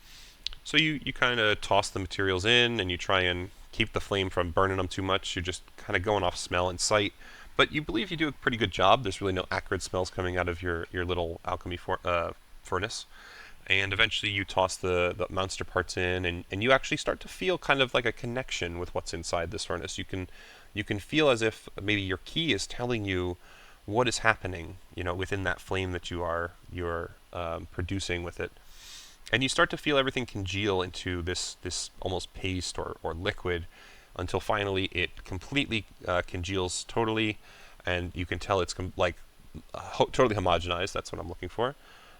So you kind of toss the materials in and you try and keep the flame from burning them too much. You're just kind of going off smell and sight. But you believe you do a pretty good job. There's really no acrid smells coming out of your little alchemy furnace. And eventually you toss the monster parts in, and you actually start to feel kind of like a connection with what's inside this furnace. You can feel as if maybe your key is telling you what is happening, within that flame that you're producing with it. And you start to feel everything congeal into this almost paste or liquid until finally it completely congeals totally, and you can tell it's totally homogenized. That's what I'm looking for.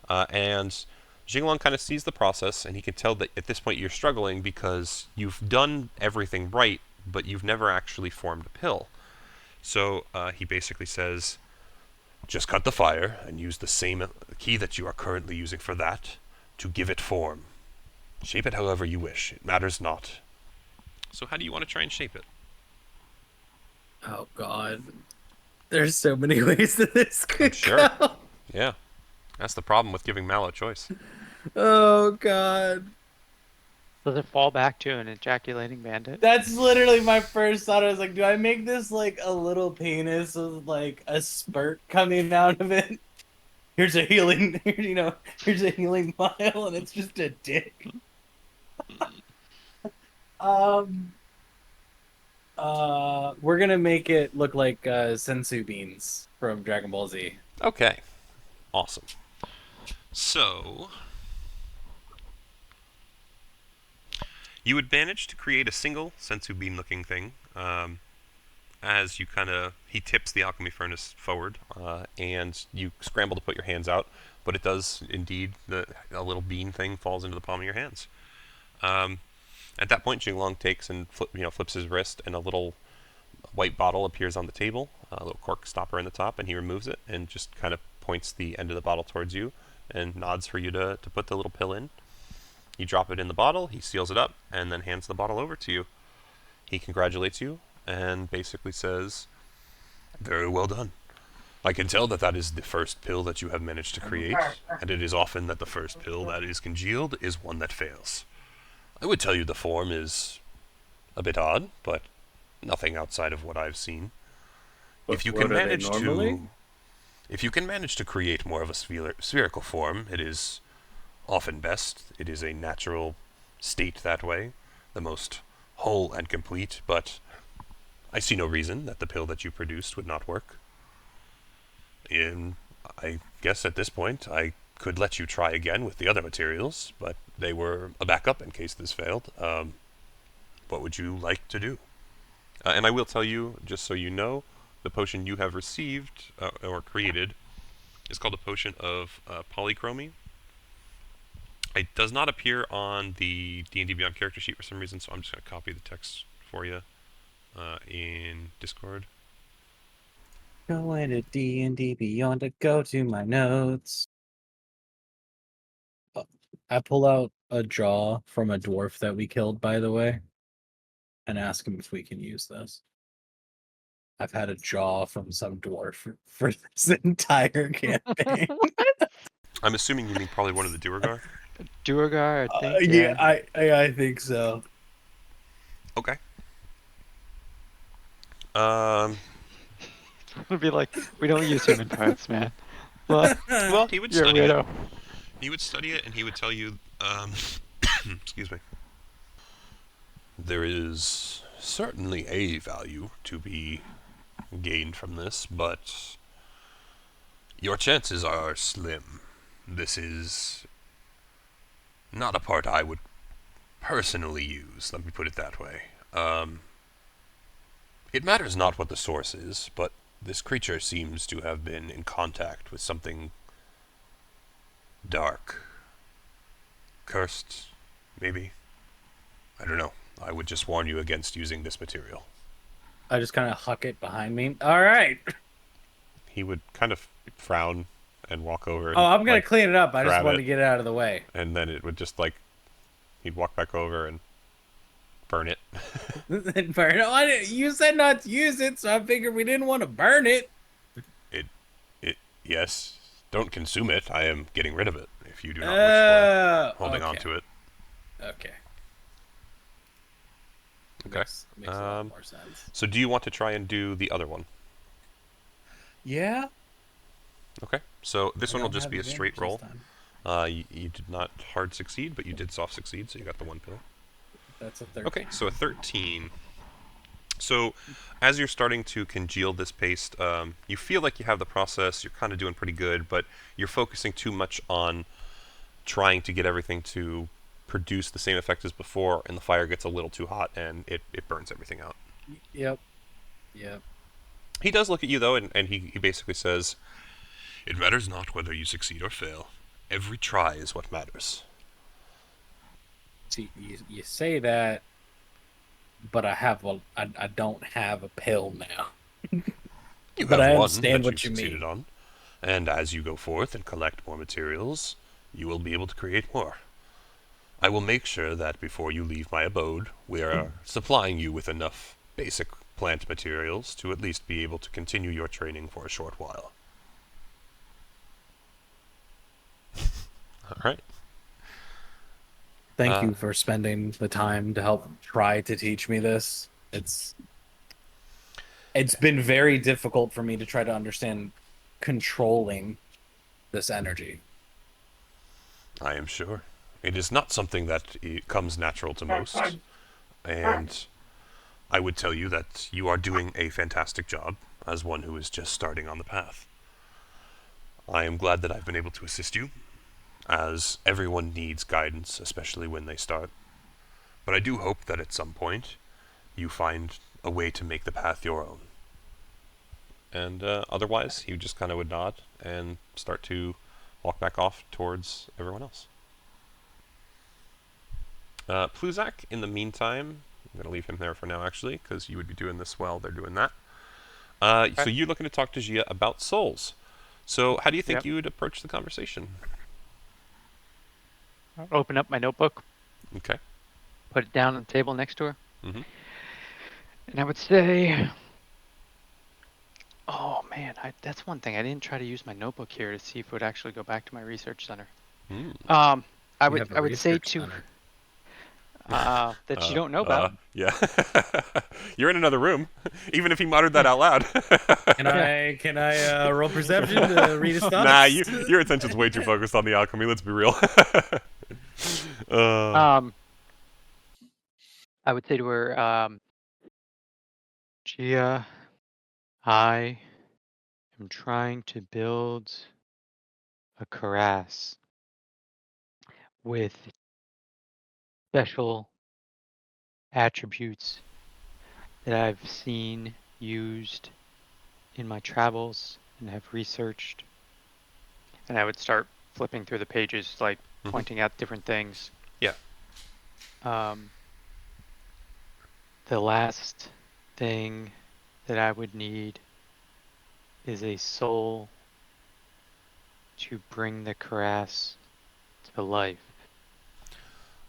And Jinglong kind of sees the process, and he can tell that at this point you're struggling because you've done everything right, but you've never actually formed a pill. So he basically says, just cut the fire and use the same key that you are currently using for that to give it form. Shape it however you wish. It matters not. So how do you want to try and shape it? Oh God, there's so many ways that this could Sure. go. Yeah. That's the problem with giving Mal a choice. Oh God, Does it fall back to an ejaculating bandit? that's literally my first thought. I was like, do I make this like a little penis with like a spurt coming out of it? Here's a healing, here's a healing vial, and it's just a dick. We're gonna make it look like sensu beans from Dragon Ball Z. Okay. Awesome. So you would manage to create a single sensu bean looking thing. As you he tips the alchemy furnace forward, and you scramble to put your hands out, but it does indeed, a little bean thing falls into the palm of your hands. At that point, Jinglong takes and flips his wrist, and a little white bottle appears on the table, a little cork stopper in the top, and he removes it and just kind of points the end of the bottle towards you and nods for you to put the little pill in. You drop it in the bottle, he seals it up, and then hands the bottle over to you. He congratulates you and basically says, very well done. I can tell that is the first pill that you have managed to create, and it is often that the first pill that is congealed is one that fails. I would tell you the form is a bit odd, but nothing outside of what I've seen. If you can manage to create more of a spherical form, it is often best. It is a natural state that way, the most whole and complete, but I see no reason that the pill that you produced would not work. And I guess at this point I could let you try again with the other materials, but they were a backup in case this failed. What would you like to do? And I will tell you, just so you know, the potion you have received or created is called a potion of polychromy. It does not appear on the D&D Beyond character sheet for some reason, so I'm just going to copy the text for you in Discord. Go into D&D Beyond to go to my notes. I pull out a jaw from a dwarf that we killed, by the way, and ask him if we can use this. I've had a jaw from some dwarf for this entire campaign. I'm assuming you mean probably one of the Duergar? Duergar, I think. Yeah, I think so. Okay. It'd be like, we don't use human parts, man. Well, he would You're a study it. widow. He would study it, and he would tell you, excuse me. There is certainly a value to be gained from this, but your chances are slim. This is not a part I would personally use, let me put it that way. It matters not what the source is, but this creature seems to have been in contact with something dark. Cursed, maybe? I don't know. I would just warn you against using this material. I just kind of huck it behind me. All right. He would kind of frown and walk over. Oh, I'm going to clean it up. I just grab wanted it. to get it out of the way. And then it would just he'd walk back over and burn it. Burn it? You said not to use it, so I figured we didn't want to burn it. Yes. Don't consume it. I am getting rid of it if you do not wish for holding on to it. Okay. Okay. Makes a lot more sense. So do you want to try and do the other one? Yeah. Okay. So this I one will don't just have be a straight advantage roll. this time. You did not hard succeed, but you did soft succeed, so you got the one pill. That's a 13. Okay, so a 13. So, as you're starting to congeal this paste, you feel like you have the process. You're kind of doing pretty good, but you're focusing too much on trying to get everything to produce the same effect as before, and the fire gets a little too hot, and it burns everything out. Yep. Yep. He does look at you, though, and he basically says, "It matters not whether you succeed or fail. Every try is what matters." See, you say that, but I don't have a pill now. You But have I one understand that you've what you succeeded mean. on, and as you go forth and collect more materials, you will be able to create more. I will make sure that before you leave my abode, we are supplying you with enough basic plant materials to at least be able to continue your training for a short while. All right. Thank Uh, you for spending the time to help try to teach me this. It's been very difficult for me to try to understand controlling this energy. I am sure. It is not something that comes natural to most, and I would tell you that you are doing a fantastic job as one who is just starting on the path. I am glad that I've been able to assist you, as everyone needs guidance, especially when they start. But I do hope that at some point you find a way to make the path your own. And otherwise, he just kind of would nod and start to walk back off towards everyone else. Pluzak, in the meantime, I'm going to leave him there for now, actually, because you would be doing this while they're doing that. So Okay. you're looking to talk to Gia about souls. So how do you think Yep. you would approach the conversation? I'll open up my notebook, Okay. put it down on the table next to her, Mm-hmm. and I would say, oh man, that's one thing. I didn't try to use my notebook here to see if it would actually go back to my research center. Mm. Um, I You would have a I would say research to center. that you don't know about. Yeah. You're in another room, even if he muttered that out loud. Can I roll perception to read his Nah, thoughts? your attention's way too focused on the alchemy, let's be real. Um, I would say to her, Gia, I am trying to build a cuirass with special attributes that I've seen used in my travels and have researched. And I would start flipping through the pages, like Mhm. pointing out different things. Yeah. Um, the last thing that I would need is a soul to bring the cuirass to life.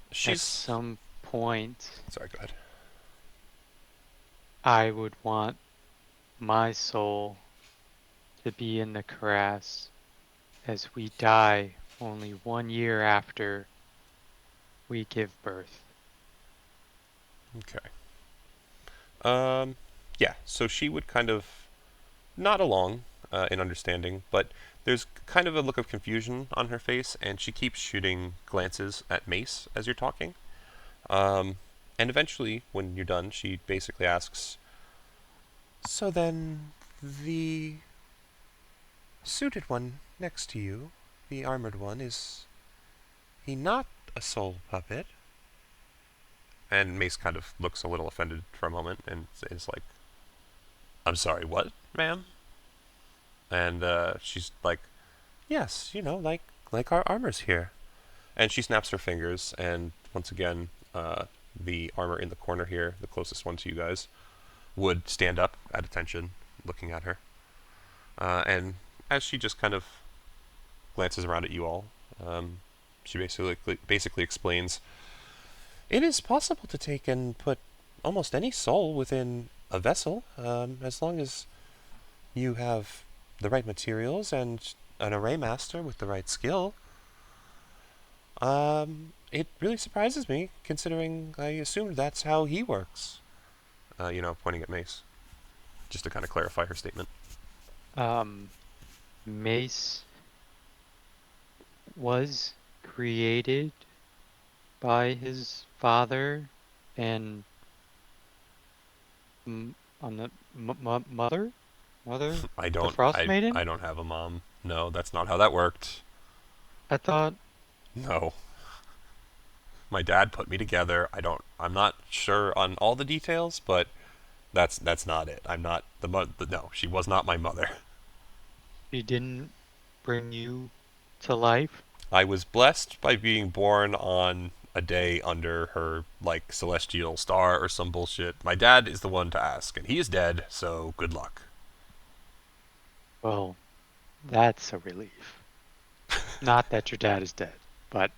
At She's... some point, Sorry, go ahead. I would want my soul to be in the cuirass as we die only 1 year after we give birth. Okay. Yeah, so she would kind of nod along in understanding, but there's kind of a look of confusion on her face, and she keeps shooting glances at Mace as you're talking. Um, and eventually, when you're done, she basically asks, "So then, the suited one next to you, the armored one, is he not a soul puppet?" And Mace kind of looks a little offended for a moment and is like, "I'm sorry, what, ma'am?" And she's like, "Yes, like our armor's here." And she snaps her fingers, and once again, the armor in the corner here, the closest one to you guys, would stand up at attention, looking at her. And as she just kind of glances around at you all, she basically explains, "It is possible to take and put almost any soul within a vessel, as long as you have the right materials and an array master with the right skill. It really surprises me, considering I assumed that's how he works." Pointing at Mace, just to kind of clarify her statement. Um, Mace was created by his father and On the mother? Mother? I The don't. Frost I. Maiden? I don't have a mom. No, that's not how that worked. I thought. No. My dad put me together. I'm not sure on all the details, but that's not it. I'm not the mother. No, she was not my mother. She didn't bring you to life? I was blessed by being born on a day under her like celestial star or some bullshit. My dad is the one to ask, and he is dead, so good luck. Well, that's a relief. Not that your dad is dead, but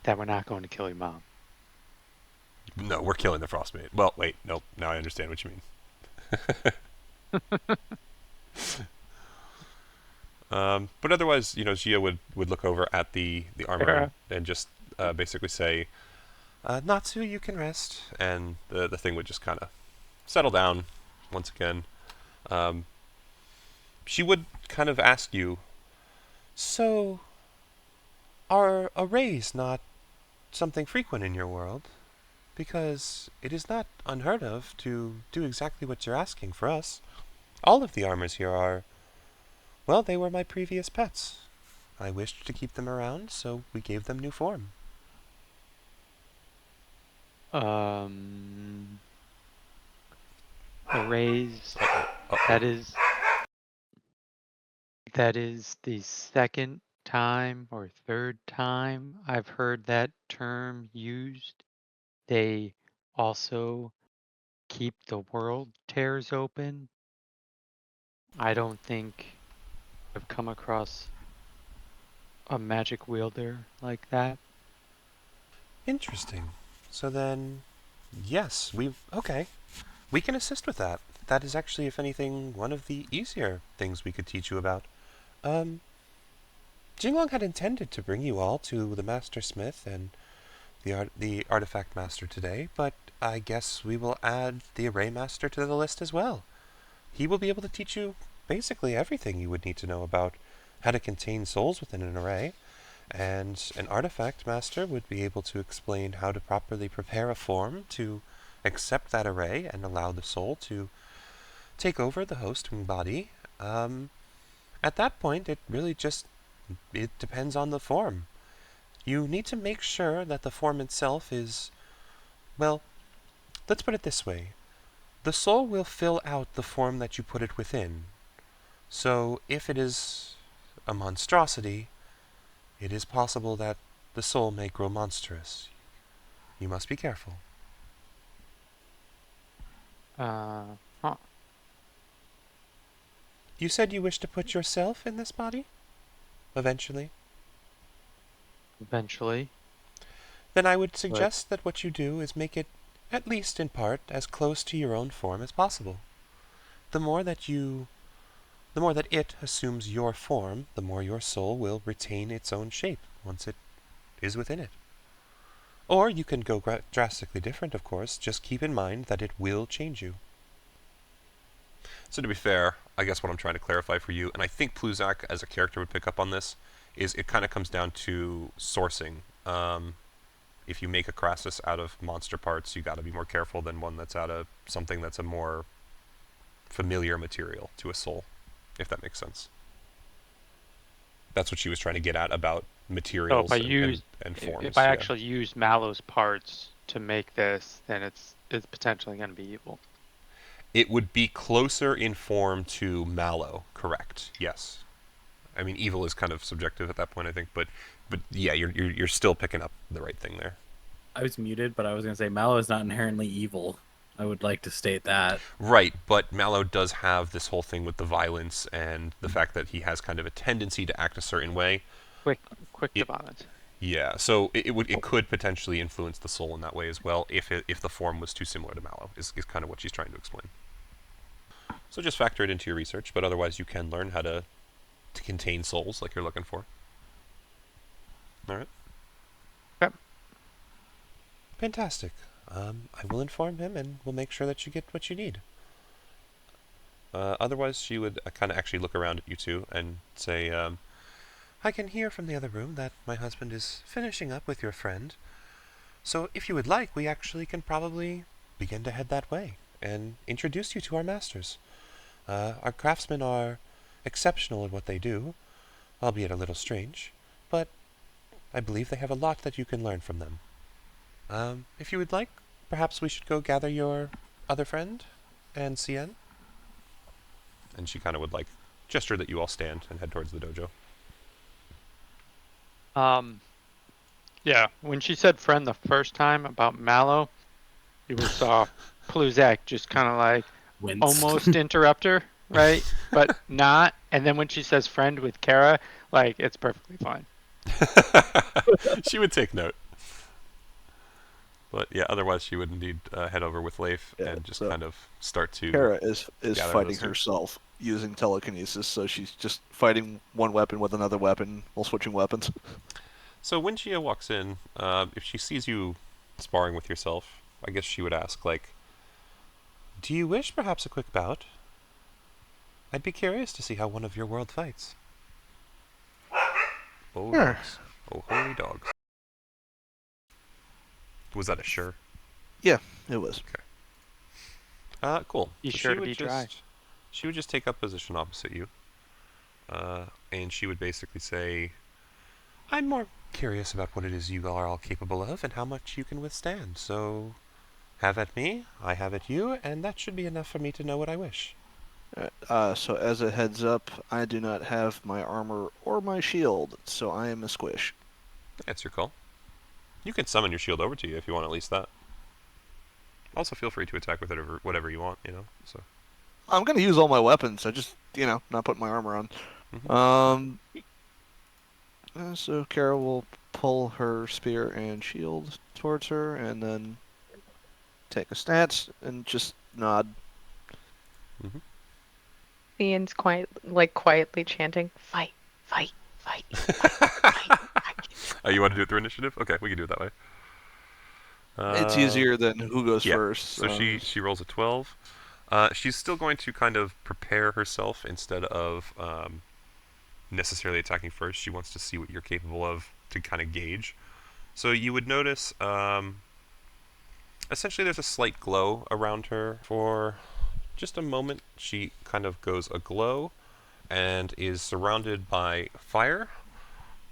that we're not going to kill your mom. No, we're killing the Frostmaiden. Well, wait, nope. Now I understand what you mean. But otherwise, Gia would look over at the armor Sarah. and just basically say, Natsu, you can rest. And the thing would just kind of settle down once again. Um, she would kind of ask you, so, are arrays not something frequent in your world? Because it is not unheard of to do exactly what you're asking for us. All of the armors here are, well, they were my previous pets. I wished to keep them around, so we gave them new form. Um, Arrays. Uh-oh. That is the second time or third time I've heard that term used. They also keep the world tears open. I don't think I've come across a magic wielder like that. Interesting. So then, yes, okay. We can assist with that. That is actually, if anything, one of the easier things we could teach you about. Um, Jinglong had intended to bring you all to the Master Smith and the Artifact Master today, but I guess we will add the Array Master to the list as well. He will be able to teach you basically everything you would need to know about how to contain souls within an array, and an Artifact Master would be able to explain how to properly prepare a form to accept that array and allow the soul to take over the hosting body. At that point, it depends on the form. You need to make sure that the form itself is, well, let's put it this way. The soul will fill out the form that you put it within. So if it is a monstrosity, it is possible that the soul may grow monstrous. You must be careful. Huh. You said you wish to put yourself in this body? Eventually. Eventually. Then I would suggest that what you do is make it, at least in part, as close to your own form as possible. The more that it assumes your form, the more your soul will retain its own shape once it is within it. Or you can go drastically different, of course. Just keep in mind that it will change you. So to be fair, I guess what I'm trying to clarify for you, and I think Pluzak as a character would pick up on this, is it kind of comes down to sourcing. If you make a Crassus out of monster parts, you got to be more careful than one that's out of something that's a more familiar material to a soul, if that makes sense. That's what she was trying to get at about materials and forms. If I actually use Mallow's parts to make this, then it's potentially going to be evil. It would be closer in form to Mallow, correct? Yes. I mean, evil is kind of subjective at that point, I think, but yeah, you're still picking up the right thing there. I was muted, but I was going to say Mallow is not inherently evil. I would like to state that. Right, but Mallow does have this whole thing with the violence and the fact that he has kind of a tendency to act a certain way. Quick to violence. Yeah, so it could potentially influence the soul in that way as well if the form was too similar to Mallow, is kind of what she's trying to explain. So just factor it into your research, but otherwise you can learn how to contain souls like you're looking for. Alright. Yep. Fantastic. I will inform him and we'll make sure that you get what you need. Otherwise, she would kind of actually look around at you two and say, I can hear from the other room that my husband is finishing up with your friend. So if you would like, we actually can probably begin to head that way. and introduce you to our masters. Our craftsmen are exceptional at what they do, albeit a little strange, but I believe they have a lot that you can learn from them. If you would like, perhaps we should go gather your other friend and Cien. And she kind of would like gesture that you all stand and head towards the dojo. Yeah, when she said friend the first time about Mallow, you would saw Pluzak just kind of like Winced. almost interrupt her, right? But not. And then when she says friend with Kara, like it's perfectly fine. She would take note. But yeah, otherwise she would indeed head over with Leif Yeah, and just so kind of start to... Kara is gather fighting those two. herself using telekinesis, so she's just fighting one weapon with another weapon while switching weapons. So when Gia walks in, if she sees you sparring with yourself, I guess she would ask, like, do you wish perhaps a quick bout? I'd be curious to see how one of your world fights. Oh, Sure. dogs. Oh, holy dogs. Was that a sure? It was. Cool. Be So sure she to would be dry. She would just take up position opposite you. And she would basically say, I'm more curious about what it is you are all capable of and how much you can withstand, so have at me, I have at you, and that should be enough for me to know what I wish. So as a heads up, I do not have my armor or my shield, so I am a squish. That's your call. You can summon your shield over to you if you want at least that. Also feel free to attack with whatever you want, you know, so... I'm gonna use all my weapons. I just, not put my armor on. Mhm. So Kara will pull her spear and shield towards her, and then take a stance and just nod. Ian's quietly chanting, fight, fight, fight, fight, fight, fight. Oh, you want to do it through initiative? Okay, we can do it that way. It's easier than who goes yeah. first. So she rolls a 12. She's still going to kind of prepare herself instead of necessarily attacking first. She wants to see what you're capable of to kind of gauge. So you would notice, essentially there's a slight glow around her. For just a moment, she kind of goes aglow and is surrounded by fire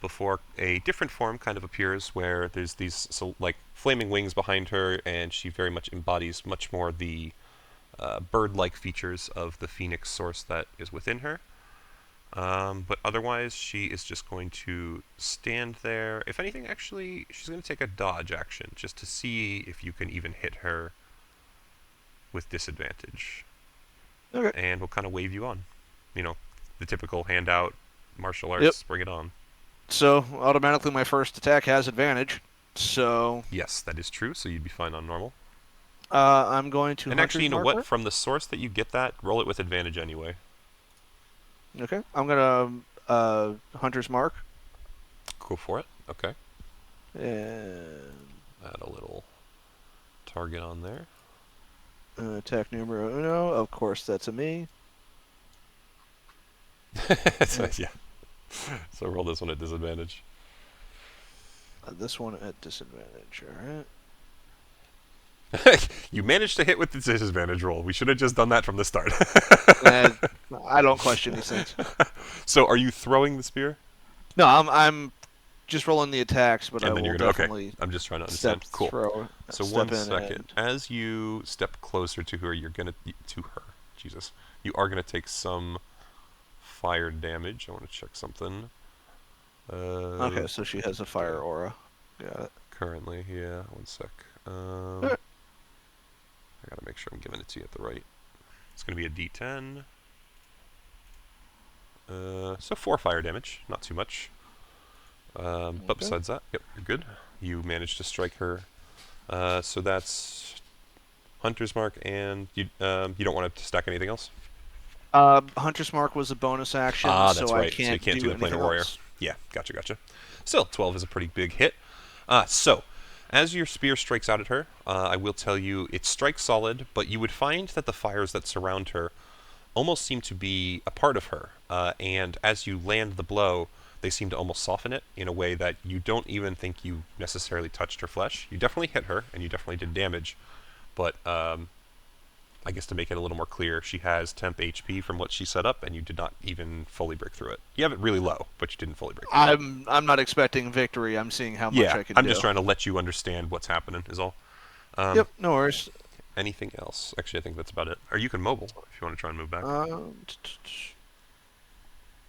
before a different form kind of appears where there's these like flaming wings behind her, and she very much embodies much more the bird-like features of the phoenix source that is within her. But otherwise, she is just going to stand there. If anything, actually, she's going to take a dodge action just to see if you can even hit her with disadvantage. Okay. And we'll kind of wave you on. You know, the typical handout, martial arts, bring it on. So automatically my first attack has advantage. So Yes, that is true, so you'd be fine on normal. I'm going to. And actually, you know Hunter's what? Mark From the source that you get that, roll it with advantage anyway. her. Okay. I'm gonna Hunter's Mark. Go for it. Okay. And Add a little target on there. attack numero uno. Of course, that's a me. So, yeah. So roll this one at disadvantage. This one at disadvantage. All right. You managed to hit with the disadvantage roll. We should have just done that from the start. I don't question these things. So, are you throwing the spear? No, I'm just rolling the attacks, but And I then will you're gonna. definitely Okay. I'm just trying to understand. Cool. So step 1 in second. and- As you step closer to her, you're gonna Jesus. You are gonna take some fire damage. I want to check something. Okay, so she has a fire aura. Got it. Currently, yeah. 1 sec. I gotta make sure I'm giving it to you at the right. It's gonna be a D10. So 4 fire damage, not too much. But besides that, yep, you're good. You managed to strike her. So that's Hunter's Mark, and you don't want to stack anything else? Hunter's Mark was a bonus action, Ah, that's so right. I can't So you can't do the anything Planar Warrior. else. Yeah, gotcha. Still, 12 is a pretty big hit. So, as your spear strikes out at her, I will tell you it strikes solid, but you would find that the fires that surround her almost seem to be a part of her. And as you land the blow, they seem to almost soften it in a way that you don't even think you necessarily touched her flesh. You definitely hit her, and you definitely did damage, but I guess to make it a little more clear, she has temp HP from what she set up, and you did not even fully break through it. You have it really low, but you didn't fully break through it. I'm not expecting victory. I'm seeing how much Yeah, I can I'm do. just trying to let you understand what's happening, is all. Yep, no worries. Anything else? Actually, I think that's about it. Or you can mobile if you want to try and move back.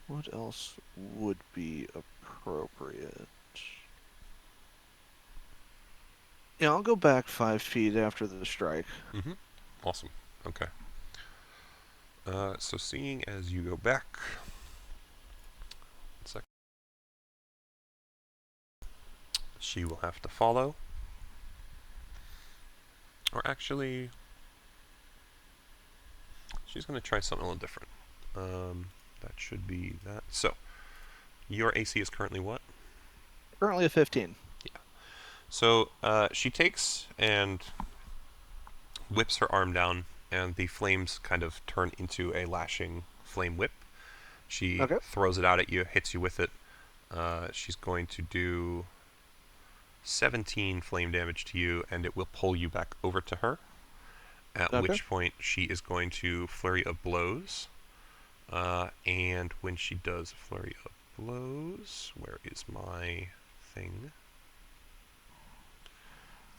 What else would be appropriate? Yeah, I'll go back 5 feet after the strike. Mm-hmm. Awesome. Okay. So seeing as you go back... One sec. She will have to follow. Or actually... She's going to try something a little different. That should be that. So, your AC is currently what? Currently a 15. Yeah. So, she takes and whips her arm down, and the flames kind of turn into a lashing flame whip. She throws it out at you, hits you with it. She's going to do 17 flame damage to you, and it will pull you back over to her. At which point, she is going to flurry of blows. And when she does flurry of blows, where is my thing?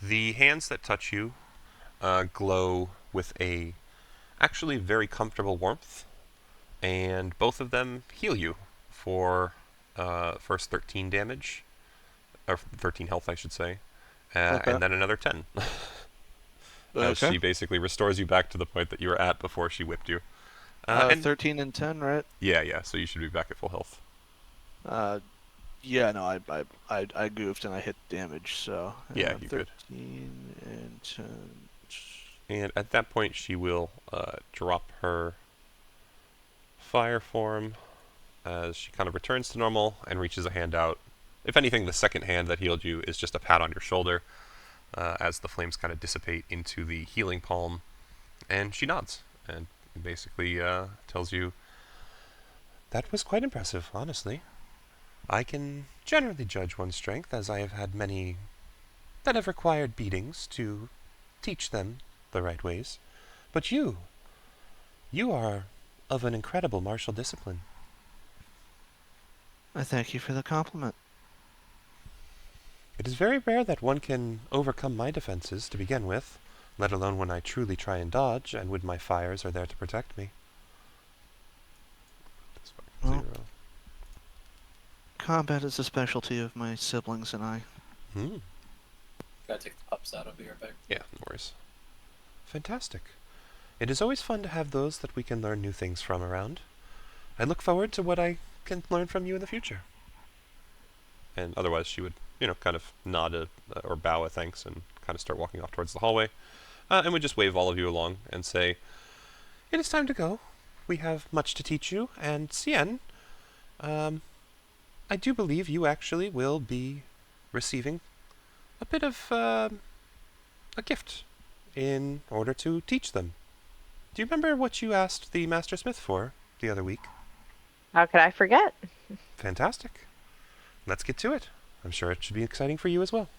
The hands that touch you glow with a actually very comfortable warmth, and both of them heal you for first 13 damage, or 13 health, I should say, and then another 10. As she basically restores you back to the point that you were at before she whipped you. And 13 and 10, right? Yeah, so you should be back at full health. Yeah, no, I goofed and I hit damage, so... Yeah, you 13 could. and 10... And at that point, she will drop her fire form as she kind of returns to normal and reaches a hand out. If anything, the second hand that healed you is just a pat on your shoulder as the flames kind of dissipate into the healing palm. And she nods and basically tells you, "That was quite impressive, honestly. I can generally judge one's strength, as I have had many that have required beatings to teach them the right ways. But you are of an incredible martial discipline." I thank you for the compliment. "It is very rare that one can overcome my defenses to begin with, let alone when I truly try and dodge, and when my fires are there to protect me." Well, combat is a specialty of my siblings and I. Gotta take the pups out of here, back. Yeah, no worries. Fantastic. It is always fun to have those that we can learn new things from around. I look forward to what I can learn from you in the future. And otherwise she would, kind of nod or bow a thanks and kind of start walking off towards the hallway. And would just wave all of you along and say, "It is time to go. We have much to teach you, and Cien, I do believe you actually will be receiving a bit of a gift in order to teach them. Do you remember what you asked the Master Smith for the other week?" How could I forget? Fantastic. Let's get to it. I'm sure it should be exciting for you as well.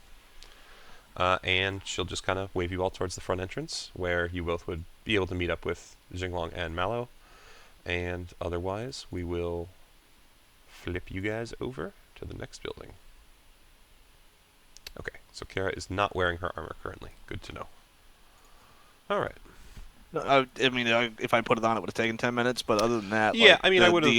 And she'll just kind of wave you all towards the front entrance, where you both would be able to meet up with Jinglong and Mallow. And otherwise, we will flip you guys over to the next building. Okay, so Kara is not wearing her armor currently. Good to know. Alright. I mean, if I put it on, it would have taken 10 minutes, but other than that, Yeah, I mean, I would have...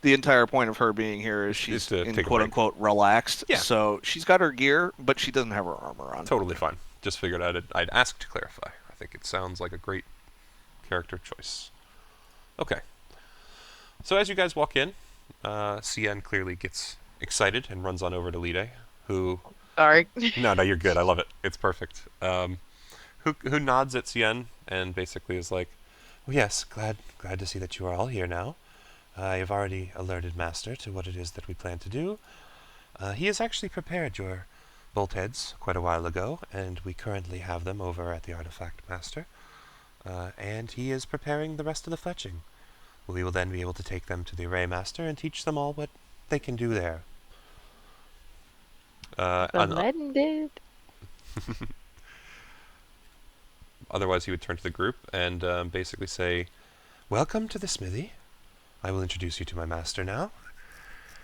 The entire point of her being here is she's in quote-unquote relaxed. Yeah. So she's got her gear, but she doesn't have her armor on. Totally fine. Just figured I'd ask to clarify. I think it sounds like a great character choice. Okay. So as you guys walk in, Cien clearly gets excited and runs on over to Lide, who... Sorry. No, you're good. I love it. It's perfect. Who nods at Cien and basically is like, "Well, yes, glad to see that you are all here now. I have already alerted Master to what it is that we plan to do. He has actually prepared your bolt heads quite a while ago, and we currently have them over at the Artifact Master. And he is preparing the rest of the fletching. We will then be able to take them to the Array Master and teach them all what they can do there." Splendid. Otherwise, he would turn to the group and basically say, "Welcome to the smithy. I will introduce you to my master now.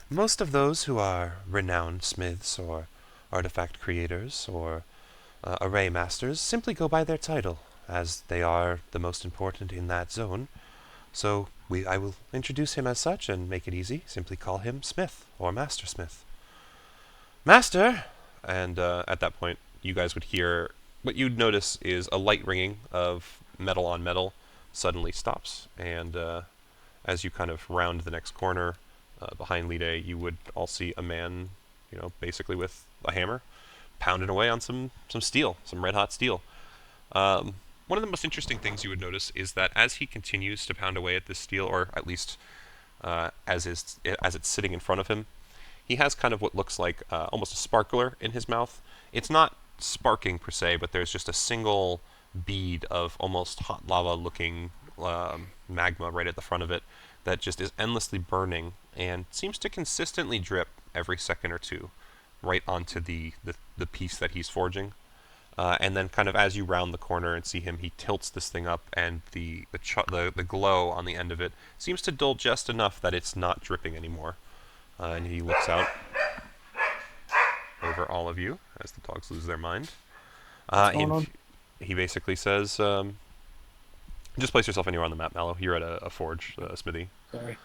Most of those who are renowned smiths or artifact creators or array masters simply go by their title, as they are the most important in that zone. So I will introduce him as such and make it easy. Simply call him Smith or Master Smith. Master!" And at that point, you guys would hear what you'd notice is a light ringing of metal on metal suddenly stops, and as you kind of round the next corner behind Lide, you would all see a man, basically with a hammer, pounding away on some steel, some red hot steel. One of the most interesting things you would notice is that as he continues to pound away at this steel, or at least as it's sitting in front of him, he has kind of what looks like almost a sparkler in his mouth. It's not sparking per se, but there's just a single bead of almost hot lava-looking magma right at the front of it that just is endlessly burning and seems to consistently drip every second or two right onto the piece that he's forging. And then kind of as you round the corner and see him, he tilts this thing up, and the glow on the end of it seems to dull just enough that it's not dripping anymore. And he looks out over all of you as the dogs lose their mind. He basically says, just place yourself anywhere on the map, Mallow. You're at a forge, smithy. Sorry.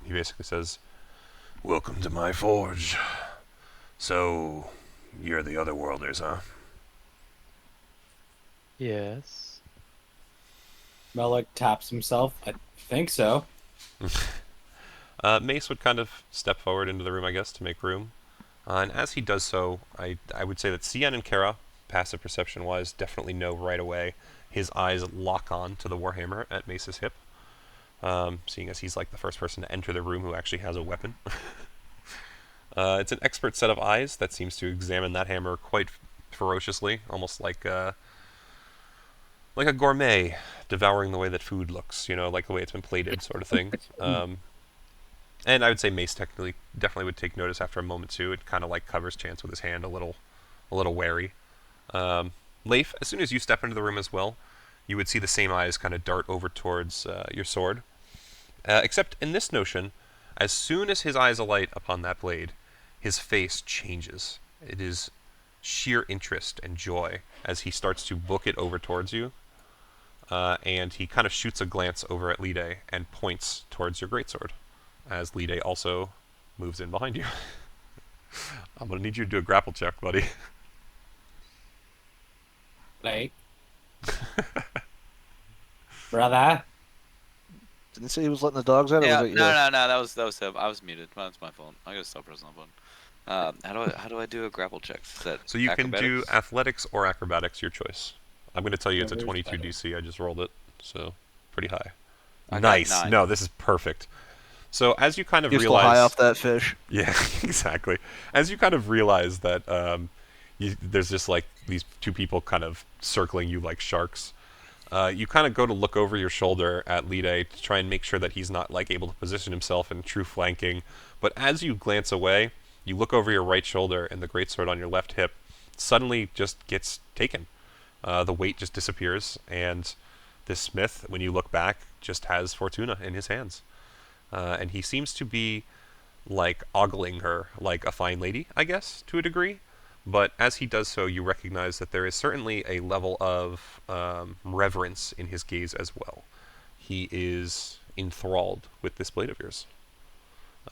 He basically says, "Welcome to my forge. So, you're the other worlders, huh?" Yes. Melek taps himself. I think so. Mace would kind of step forward into the room, I guess, to make room. And as he does so, I would say that Cian and Kara, passive perception-wise, definitely know right away. His eyes lock on to the warhammer at Mace's hip, seeing as he's like the first person to enter the room who actually has a weapon. It's an expert set of eyes that seems to examine that hammer quite ferociously, almost like a gourmet devouring the way that food looks, like the way it's been plated, sort of thing. And I would say Mace definitely would take notice after a moment too. It kind of like covers Chance with his hand, a little wary. Leif, as soon as you step into the room as well, you would see the same eyes kind of dart over towards your sword. Except in this notion, as soon as his eyes alight upon that blade, his face changes. It is sheer interest and joy as he starts to book it over towards you. And he kind of shoots a glance over at Lide and points towards your greatsword, as Lide also moves in behind you. I'm going to need you to do a grapple check, buddy. Like, brother. Didn't he say he was letting the dogs out? Yeah, Or was no, it you? that was him. I was muted. That's my fault. I gotta stop pressing that button. How do I do a grapple check? Is that So you can do acrobatics? athletics or acrobatics, your choice. I'm going to tell you it's a Whatever's 22 better. DC. I just rolled it, so pretty high. I got Nice. 9. No, this is perfect. So as you kind of You're still realize, high off that fish. yeah, exactly. As you kind of realize that there's just like these two people kind of circling you like sharks. You kind of go to look over your shoulder at Lide to try and make sure that he's not like able to position himself in true flanking. But as you glance away, you look over your right shoulder, and the greatsword on your left hip suddenly just gets taken. The weight just disappears, and this smith, when you look back, just has Fortuna in his hands. And he seems to be like ogling her like a fine lady, I guess, to a degree. But as he does so, you recognize that there is certainly a level of reverence in his gaze as well. He is enthralled with this blade of yours.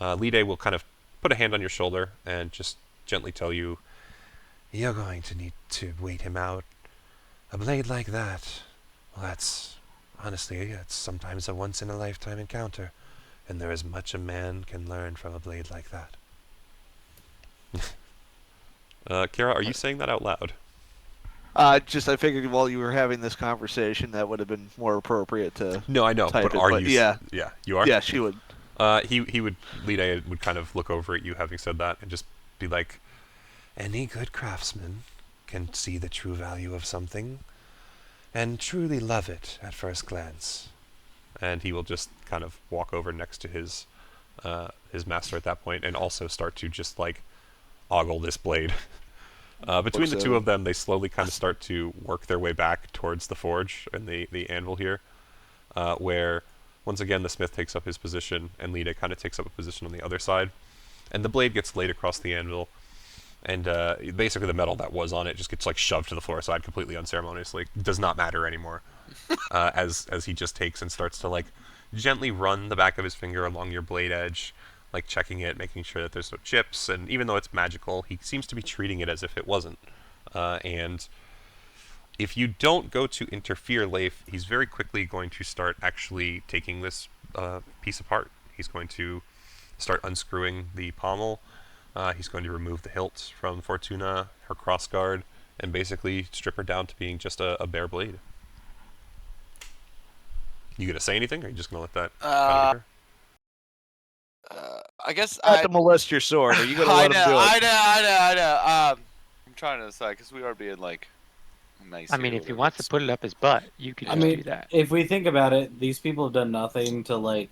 Lide will kind of put a hand on your shoulder and just gently tell you, "You're going to need to wait him out. A blade like that, well, honestly, it's sometimes a once-in-a-lifetime encounter, and there is much a man can learn from a blade like that." Kara, are you saying that out loud? I figured while you were having this conversation, that would have been more appropriate to. No, I know, Type but it, are but you? yeah. Yeah, you are? Yeah, she would. Lide would kind of look over at you having said that and just be like, "Any good craftsman can see the true value of something and truly love it at first glance." And he will just kind of walk over next to his master at that point and also start to just like ogle this blade. Between the Looks two at of them, they slowly kind of start to work their way back towards the forge and the anvil here, where once again the smith takes up his position and Lita kind of takes up a position on the other side, and the blade gets laid across the anvil, and basically the metal that was on it just gets like shoved to the floor side completely unceremoniously. Does not matter anymore. As he just takes and starts to like gently run the back of his finger along your blade edge, like checking it, making sure that there's no chips, and even though it's magical, he seems to be treating it as if it wasn't. And if you don't go to interfere Leif, he's very quickly going to start actually taking this piece apart. He's going to start unscrewing the pommel. He's going to remove the hilt from Fortuna, her crossguard, and basically strip her down to being just a bare blade. You gonna say anything, or are you just gonna let that kind of be I guess Not to molest your sword. Are you gonna let him do it? I know. I'm trying to decide because we are being like nice. I mean, here if he with wants to it. put it up his butt, you could I just mean, do that. if we think about it, these people have done nothing to like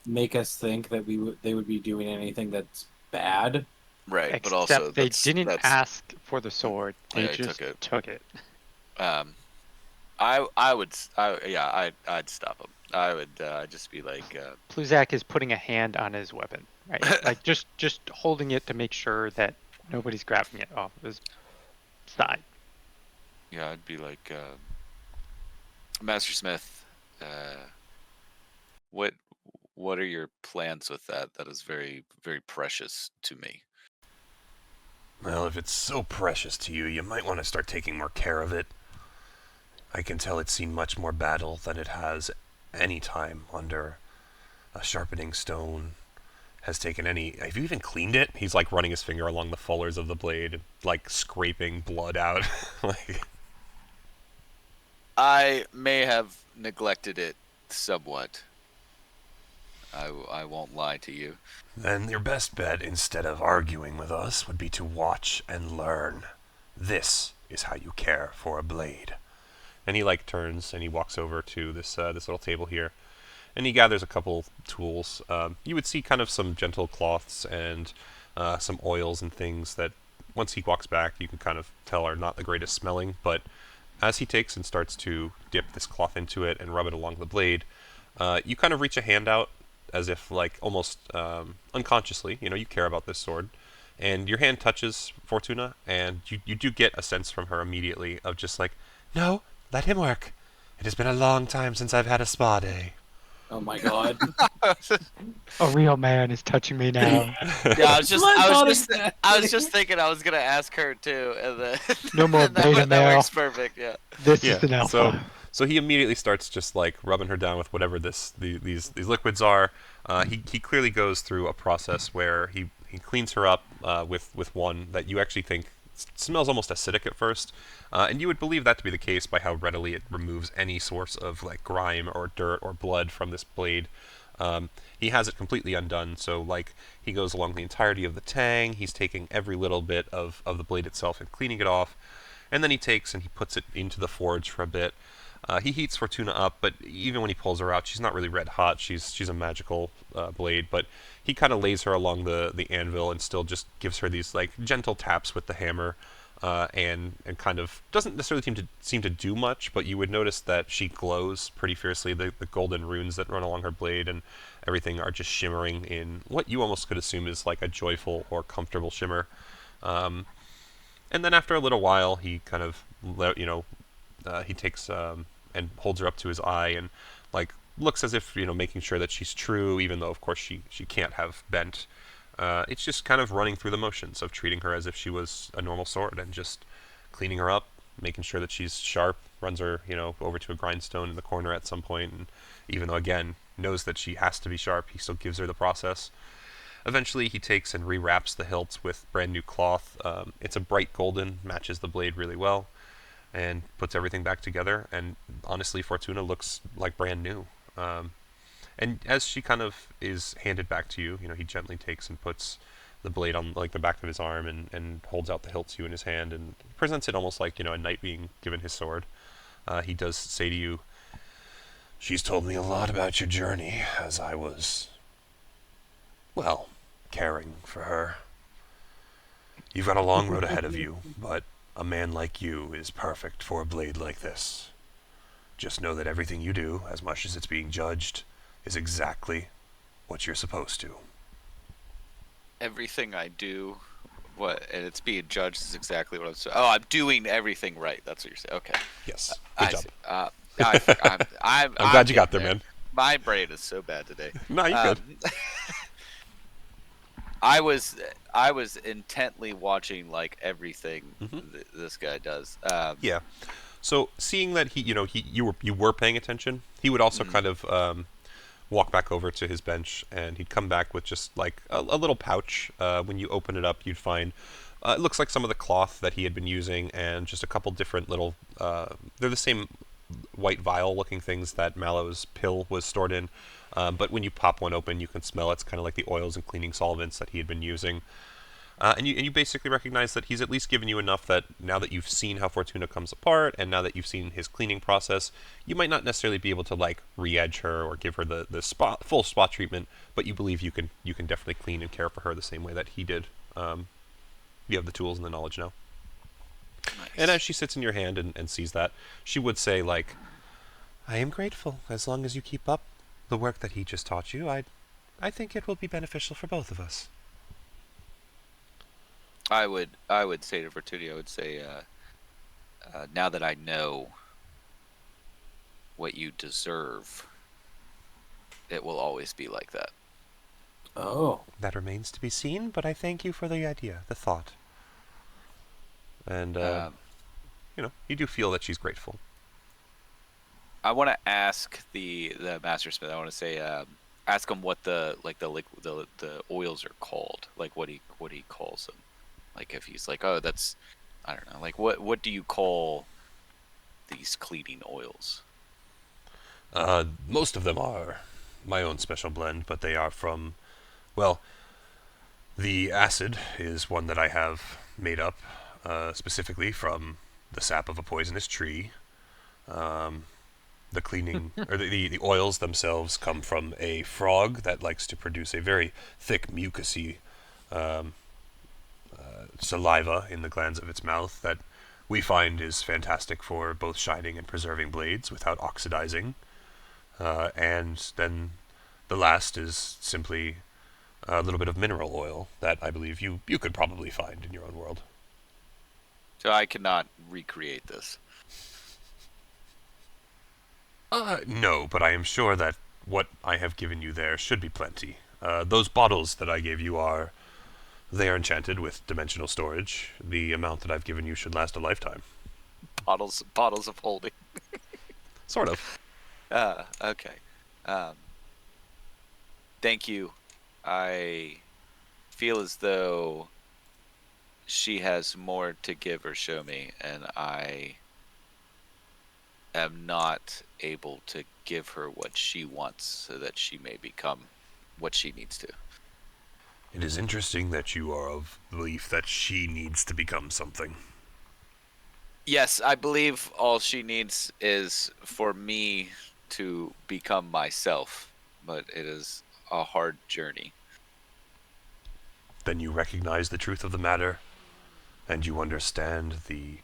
make us think that they would be doing anything that's bad. Right, Except but also they that's didn't that's ask for the sword; they Yeah, just took it. took it. I'd stop him. I would just be like, Pluzak is putting a hand on his weapon, right? Like just holding it to make sure that nobody's grabbing it off of his side. yeah, I'd be like, Master Smith, what what are your plans with that? That is very, very precious to me. Well, if it's so precious to you, you might want to start taking more care of it. I can tell it's seen much more battle than it has any time under a sharpening stone. Has taken any. Have you even cleaned it? He's like running his finger along the fullers of the blade, like scraping blood out. Like, I may have neglected it somewhat. I won't lie to you. then your best bet, instead of arguing with us, would be to watch and learn. This is how you care for a blade. And he like turns and he walks over to this little table here, and he gathers a couple tools. You would see kind of some gentle cloths and some oils and things that once he walks back you can kind of tell are not the greatest smelling, but as he takes and starts to dip this cloth into it and rub it along the blade, you kind of reach a hand out as if like almost unconsciously, you care about this sword, and your hand touches Fortuna, and you do get a sense from her immediately of just like, no, let him work. It has been a long time since I've had a spa day. Oh my god! A real man is touching me now. Yeah, I was Exactly. just thinking I was gonna ask her too, and then No more and beta that male. works perfect. Yeah. This Yeah, is an alpha. so he immediately starts just like rubbing her down with whatever these liquids are. He clearly goes through a process where he cleans her up with one that you actually think smells almost acidic at first, and you would believe that to be the case by how readily it removes any source of like grime or dirt or blood from this blade. He has it completely undone, so like he goes along the entirety of the tang. He's taking every little bit of the blade itself and cleaning it off, and then he takes and he puts it into the forge for a bit. He heats Fortuna up, but even when he pulls her out, she's not really red hot. She's a magical blade, but he kind of lays her along the anvil and still just gives her these like gentle taps with the hammer, and kind of doesn't necessarily seem to do much, but you would notice that she glows pretty fiercely. The golden runes that run along her blade and everything are just shimmering in what you almost could assume is like a joyful or comfortable shimmer. And then after a little while, he kind of he takes and holds her up to his eye and like looks as if making sure that she's true, even though of course she can't have bent. It's just kind of running through the motions of treating her as if she was a normal sword and just cleaning her up, making sure that she's sharp. Runs her over to a grindstone in the corner at some point, and even though again knows that she has to be sharp, he still gives her the process. Eventually, he takes and rewraps the hilts with brand new cloth. It's a bright golden, matches the blade really well, and puts everything back together. And honestly, Fortuna looks like brand new. And as she kind of is handed back to you, he gently takes and puts the blade on like the back of his arm and holds out the hilt to you in his hand and presents it almost like a knight being given his sword. He does say to you, "She's told me a lot about your journey as I was, well, caring for her. You've got a long road ahead of you, but a man like you is perfect for a blade like this. Just know that everything you do, as much as it's being judged, is exactly what you're supposed to. Everything I do, and it's being judged is exactly what I'm saying. Oh, I'm doing everything right. That's what you're saying. Okay. Yes. Good I job. see. I'm glad you got getting there, man. My brain is so bad today. No, you good. I was intently watching like everything this guy does. Yeah. So seeing that you were paying attention, he would also kind of walk back over to his bench, and he'd come back with just like a little pouch. When you open it up, you'd find it looks like some of the cloth that he had been using, and just a couple different little. They're the same white vial-looking things that Mallow's pill was stored in, but when you pop one open, you can smell it's kind of like the oils and cleaning solvents that he had been using. And you basically recognize that he's at least given you enough that now that you've seen how Fortuna comes apart, and now that you've seen his cleaning process, you might not necessarily be able to like re-edge her or give her the full spot treatment, but you believe you can definitely clean and care for her the same way that he did. You have the tools and the knowledge now. Nice. And as she sits in your hand and sees that, she would say like, "I am grateful. As long as you keep up the work that he just taught you, I think it will be beneficial for both of us." I would say to Fortuny, I would say, now that I know what you deserve, it will always be like that. Oh. That remains to be seen, but I thank you for the idea, the thought. And, you do feel that she's grateful. I want to ask the Master Smith. I want to say, ask him what the oils are called, like what he calls them. Like if he's like, oh, that's, I don't know, like what do you call these cleaning oils? Most of them are my own special blend, but they are from, well, the acid is one that I have made up specifically from the sap of a poisonous tree. The cleaning, or the oils themselves come from a frog that likes to produce a very thick, mucousy saliva in the glands of its mouth that we find is fantastic for both shining and preserving blades without oxidizing. And then the last is simply a little bit of mineral oil that I believe you could probably find in your own world. So I cannot recreate this. No, but I am sure that what I have given you there should be plenty. Those bottles that I gave you they are enchanted with dimensional storage. The amount that I've given you should last a lifetime. Bottles of holding. Sort of. Okay. Thank you. I feel as though she has more to give or show me, and I am not able to give her what she wants so that she may become what she needs to. It is interesting that you are of the belief that she needs to become something. Yes, I believe all she needs is for me to become myself, but it is a hard journey. Then you recognize the truth of the matter, and you understand the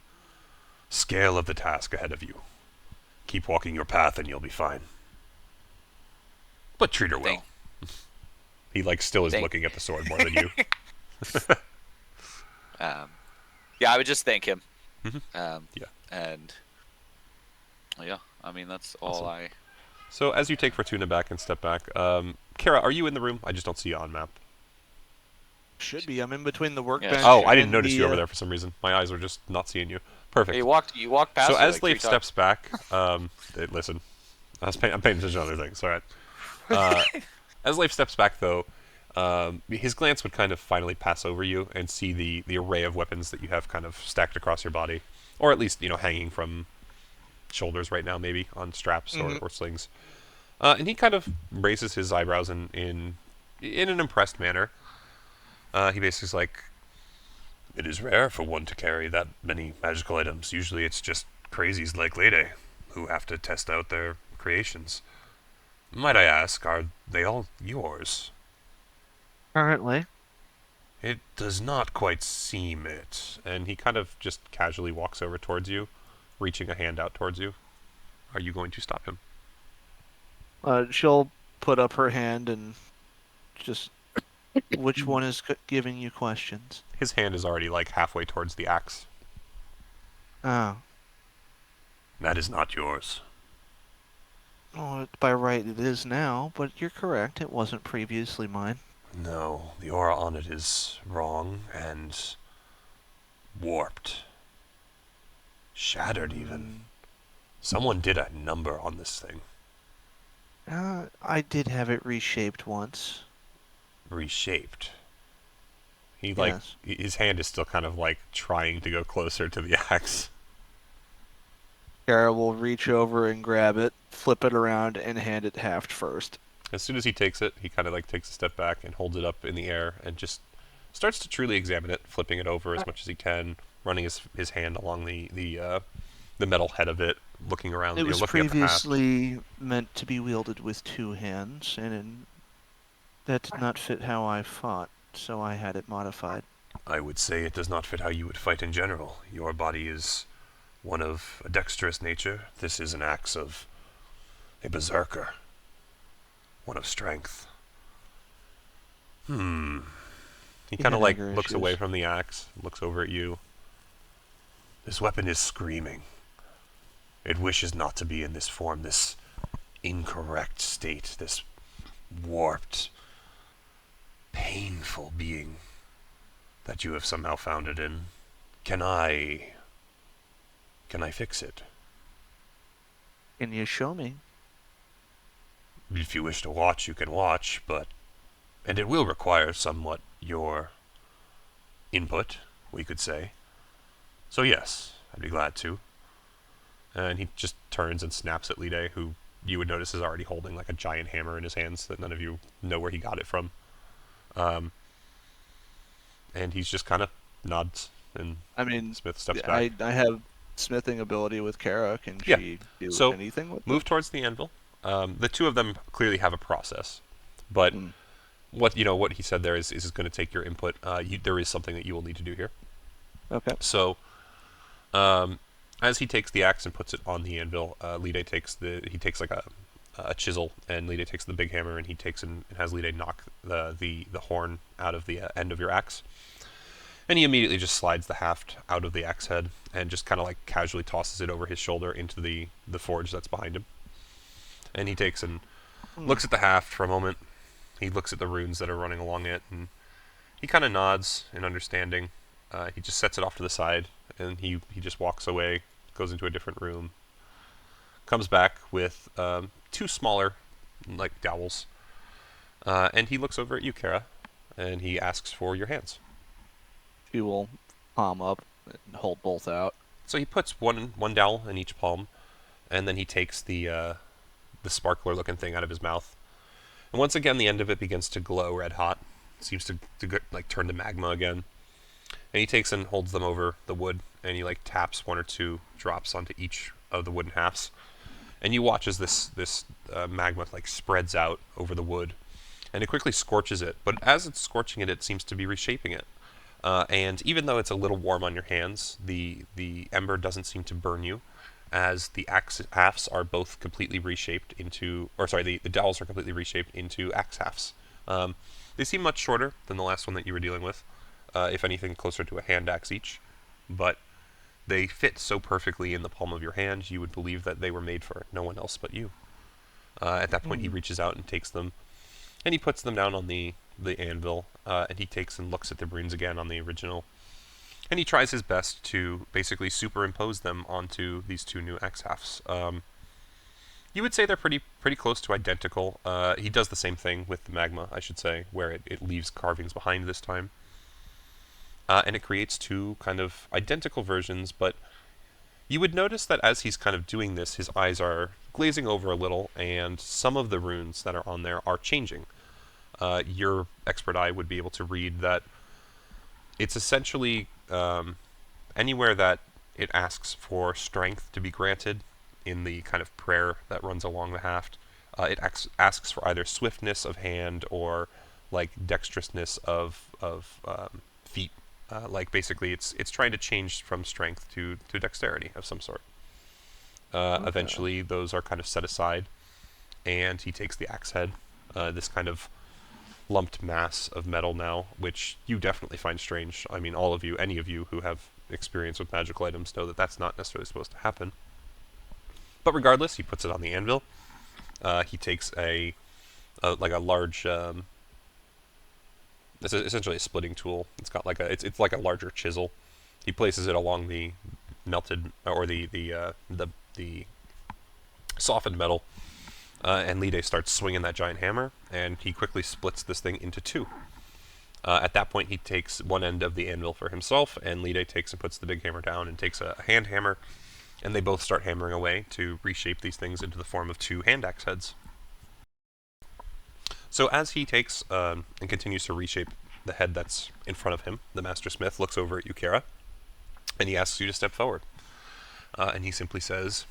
scale of the task ahead of you. Keep walking your path and you'll be fine. But treat her well. He still is looking at the sword more than you. Yeah, I would just thank him. Yeah. And yeah, I mean that's all Awesome. I. So as you take Fortuna back and step back, Kara, are you in the room? I just don't see you on map. Should be. I'm in between the workbench. Oh, I didn't and notice the, you over there for some reason. My eyes were just not seeing you. Perfect. You walked past. So me as like Leif 3 steps times. back, listen, I'm paying attention to other things. All right. As Leif steps back, though, his glance would kind of finally pass over you and see the array of weapons that you have kind of stacked across your body, or at least hanging from shoulders right now, maybe on straps or slings. And he kind of raises his eyebrows in an impressed manner. He basically is like, "It is rare for one to carry that many magical items. Usually it's just crazies like Lede who have to test out their creations. Might I ask, are they all yours?" Currently. It does not quite seem it. And he kind of just casually walks over towards you, reaching a hand out towards you. Are you going to stop him? She'll put up her hand and just. Which one is giving you questions? His hand is already like halfway towards the axe. Oh. That is not yours. Oh, by right it is now, but you're correct. It wasn't previously mine. No, the aura on it is wrong and warped. Shattered, even. Someone did a number on this thing. I did have it reshaped once. Reshaped. He, Yes. his hand is still kind of, trying to go closer to the axe. Kara will reach over and grab it, flip it around, and hand it halved first. As soon as he takes it, he kind of, takes a step back and holds it up in the air and just starts to truly examine it, flipping it over as much as he can, running his hand along the metal head of it, looking around, It was looking at the haft. previously meant to be wielded with 2 hands, and that did not fit how I fought, so I had it modified. I would say it does not fit how you would fight in general. Your body is one of a dexterous nature. This is an axe of a berserker. One of strength. He kind had of anger looks away issues. from the axe, looks over at you. This weapon is screaming. It wishes not to be in this form, this incorrect state, this warped, painful being that you have somehow found it in. Can I fix it? Can you show me? If you wish to watch, you can watch, and it will require somewhat your input, we could say. So yes, I'd be glad to. And he just turns and snaps at Lide, who you would notice is already holding like a giant hammer in his hands that none of you know where he got it from. And he's just kind of nods, and I mean, Smith steps back. I have smithing ability with Kara. Can Yeah. she do So, anything with Move towards the anvil. The two of them clearly have a process, but what he said there is going to take your input. There is something that you will need to do here. Okay. So, as he takes the axe and puts it on the anvil, Lide takes like a chisel, and Lide takes the big hammer, and he takes and has Lide knock the horn out of the end of your axe. And he immediately just slides the haft out of the axe head and just kind of like casually tosses it over his shoulder into the forge that's behind him. And he takes and looks at the haft for a moment. He looks at the runes that are running along it, and he kind of nods in understanding. He just sets it off to the side, and he just walks away, goes into a different room, comes back with 2 smaller, like, dowels, and he looks over at you, Kara, and he asks for your hands. She will palm up and hold both out. So he puts one dowel in each palm, and then he takes the sparkler-looking thing out of his mouth. And once again, the end of it begins to glow red hot. It seems to turn to magma again. And he takes and holds them over the wood, and he taps 1 or 2 drops onto each of the wooden halves. And you watch as this magma spreads out over the wood, and it quickly scorches it. But as it's scorching it, it seems to be reshaping it. And even though it's a little warm on your hands, the ember doesn't seem to burn you, as the axe halves are both completely reshaped into, the dowels are completely reshaped into axe halves. They seem much shorter than the last one that you were dealing with, if anything closer to a hand axe each, but they fit so perfectly in the palm of your hand, you would believe that they were made for no one else but you. At that point, he reaches out and takes them, and he puts them down on the anvil, and he takes and looks at the runes again on the original, and he tries his best to basically superimpose them onto these 2 new axe halves. You would say they're pretty close to identical. He does the same thing with the magma, I should say, where it leaves carvings behind this time. And it creates 2 kind of identical versions, but you would notice that as he's kind of doing this, his eyes are glazing over a little, and some of the runes that are on there are changing. Your expert eye would be able to read that it's essentially anywhere that it asks for strength to be granted in the kind of prayer that runs along the haft, it asks for either swiftness of hand or like dexterousness of feet. Like basically, it's trying to change from strength to dexterity of some sort. Okay. Eventually, those are kind of set aside, and he takes the axe head, this kind of lumped mass of metal now, which you definitely find strange. I mean, all of you, any of you who have experience with magical items know that that's not necessarily supposed to happen. But regardless, he puts it on the anvil. He takes like a large, it's essentially a splitting tool. It's got like it's like a larger chisel. He places it along the melted or the softened metal, and Lide starts swinging that giant hammer, and he quickly splits this thing into two. At that point, he takes one end of the anvil for himself, and Lide takes and puts the big hammer down and takes a hand hammer, and they both start hammering away to reshape these things into the form of two hand axe heads. So as he takes and continues to reshape the head that's in front of him, the Master Smith looks over at you, Kara, and he asks you to step forward. And he simply says,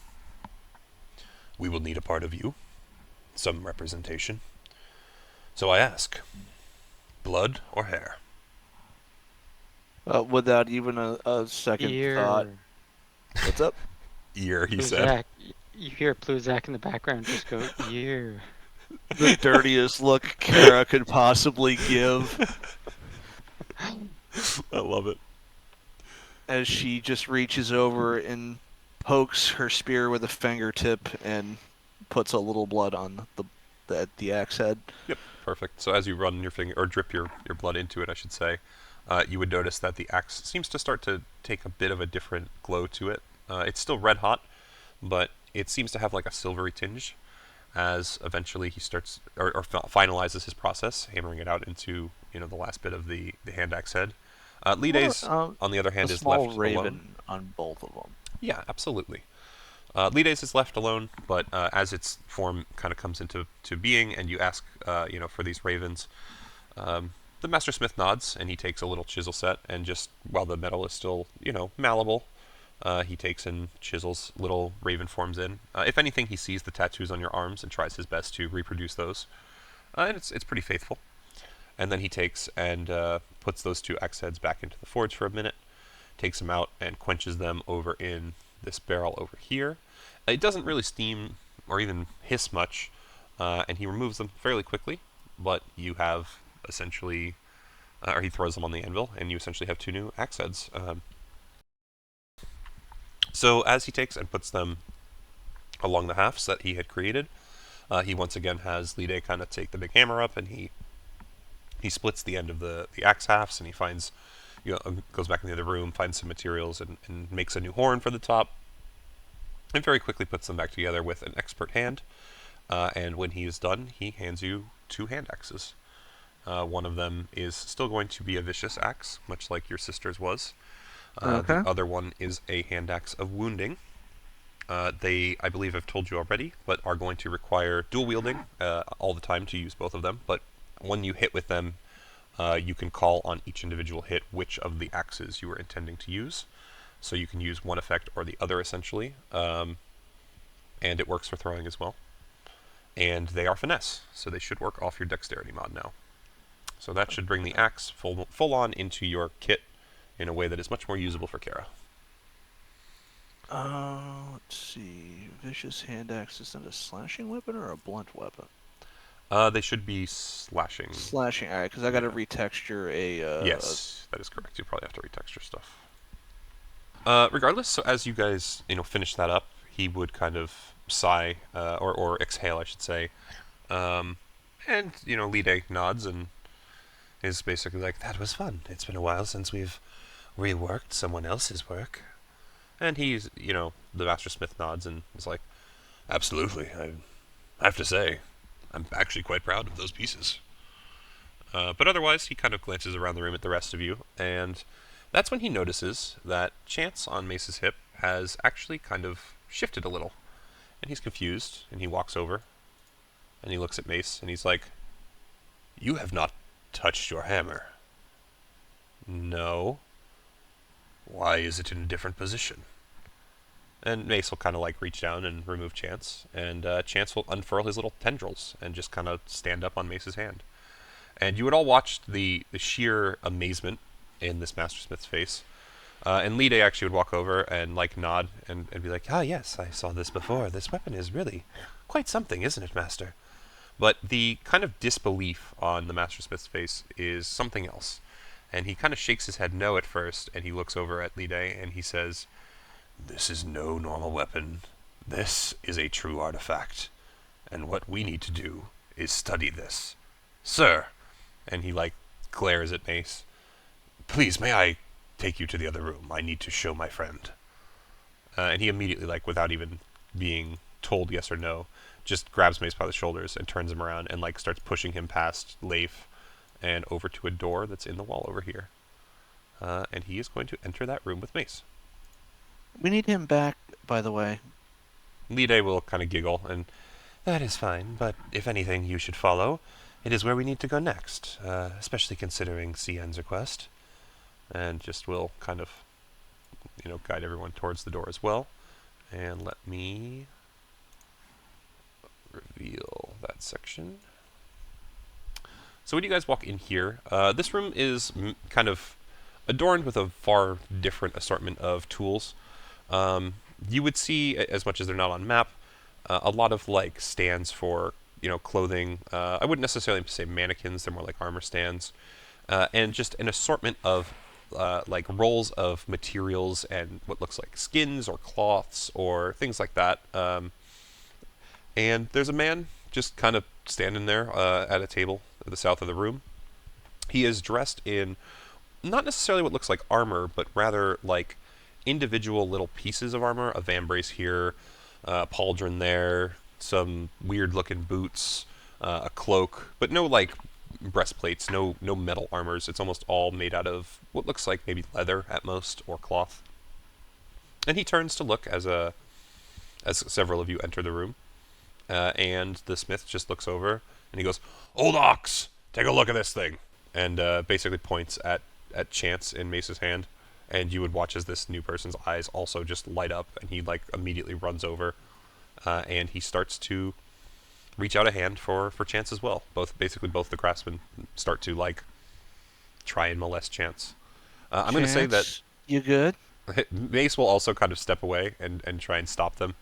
"We will need a part of you, some representation. So I ask, blood or hair?" Without even a second thought. Ear. What's up? Ear, he said. Pluzak. You hear Pluzak in the background just go, ear. The dirtiest look Kara could possibly give I love it. as she just reaches over and pokes her spear with a fingertip and puts a little blood on the axe head. Yep, perfect. So as you run your finger, or drip your blood into it, I should say, you would notice that the axe seems to start to take a bit of a different glow to it. It's still red hot, but it seems to have like a silvery tinge as eventually he starts, or finalizes his process, hammering it out into, the last bit of the hand axe head. Lide's, on the other hand, a is small left raven alone. on both of them. Yeah, absolutely. Lides is left alone, but as its form kind of comes into being, and you ask, for these ravens, the Master Smith nods, and he takes a little chisel set, and just while the metal is still, malleable, he takes and chisels little raven forms in. If anything, he sees the tattoos on your arms and tries his best to reproduce those, and it's pretty faithful. And then he takes and puts those two axe heads back into the forge for a minute, takes them out and quenches them over in this barrel over here. It doesn't really steam or even hiss much, and he removes them fairly quickly, but you have essentially, or he throws them on the anvil, and you essentially have two new axe heads. So as he takes and puts them along the halves that he had created, he once again has Lide kind of take the big hammer up, and he splits the end of the axe halves, and he finds, goes back in the other room, finds some materials, and makes a new horn for the top, and very quickly puts them back together with an expert hand. And when he is done, he hands you two hand axes. One of them is still going to be a vicious axe, much like your sister's was. Okay. The other one is a hand axe of wounding. They, I believe, have told you already, but are going to require dual wielding all the time to use both of them. But when you hit with them, you can call on each individual hit which of the axes you were intending to use. So you can use one effect or the other, essentially. And it works for throwing as well. And they are finesse, so they should work off your dexterity mod now. So that should bring the axe full on into your kit in a way that is much more usable for Kara. Let's see. Vicious hand axe, is that a slashing weapon or a blunt weapon? They should be slashing. Slashing, alright, because I gotta retexture a... Yes, that is correct. You probably have to retexture stuff. Regardless, so as you guys, finish that up, he would kind of sigh, or exhale, I should say. And, Lide nods and is basically like, "That was fun. It's been a while since we've reworked someone else's work." And he's, the Master Smith nods and is like, "Absolutely. I have to say, I'm actually quite proud of those pieces." But otherwise, he kind of glances around the room at the rest of you, and that's when he notices that Chance on Mace's hip has actually kind of shifted a little. And he's confused, and he walks over, and he looks at Mace, and he's like, "You have not touched your hammer." "No." "Why is it in a different position?" And Mace will kind of reach down and remove Chance, and Chance will unfurl his little tendrils and just kind of stand up on Mace's hand. And you would all watch the sheer amazement in this Mastersmith's face. And Lide actually would walk over and like nod and be like, "Ah, yes, I saw this before. This weapon is really quite something, isn't it, Master?" But the kind of disbelief on the Mastersmith's face is something else. And he kind of shakes his head no at first, and he looks over at Lide and he says, "This is no normal weapon. This is a true artifact. And what we need to do is study this. Sir," and he like glares at Mace, "please, may I take you to the other room? I need to show my friend." And he immediately, like, without even being told yes or no, just grabs Mace by the shoulders and turns him around and like starts pushing him past Leif and over to a door that's in the wall over here. And he is going to enter that room with Mace. We need him back, by the way. Lide will kind of giggle and, "That is fine, but if anything you should follow, it is where we need to go next, especially considering Cian's request." And just will kind of, guide everyone towards the door as well. And let me reveal that section. So when you guys walk in here, this room is kind of adorned with a far different assortment of tools. You would see, as much as they're not on map, a lot of like stands for clothing. I wouldn't necessarily say mannequins; they're more like armor stands, and just an assortment of like rolls of materials and what looks like skins or cloths or things like that. And there's a man just kind of standing there at a table at the south of the room. He is dressed in not necessarily what looks like armor, but rather like individual little pieces of armor. A vambrace here, a pauldron there, some weird-looking boots, a cloak, but no like breastplates, no metal armors. It's almost all made out of what looks like maybe leather at most or cloth. And he turns to look as several of you enter the room. And the smith just looks over and he goes, "Old Ox, take a look at this thing," and basically points at Chance in Mace's hand. And you would watch as this new person's eyes also just light up, and he like immediately runs over, and he starts to reach out a hand for Chance as well. Both the craftsmen start to like try and molest Chance. I'm going to say that Chance, you good? Mace will also kind of step away and try and stop them.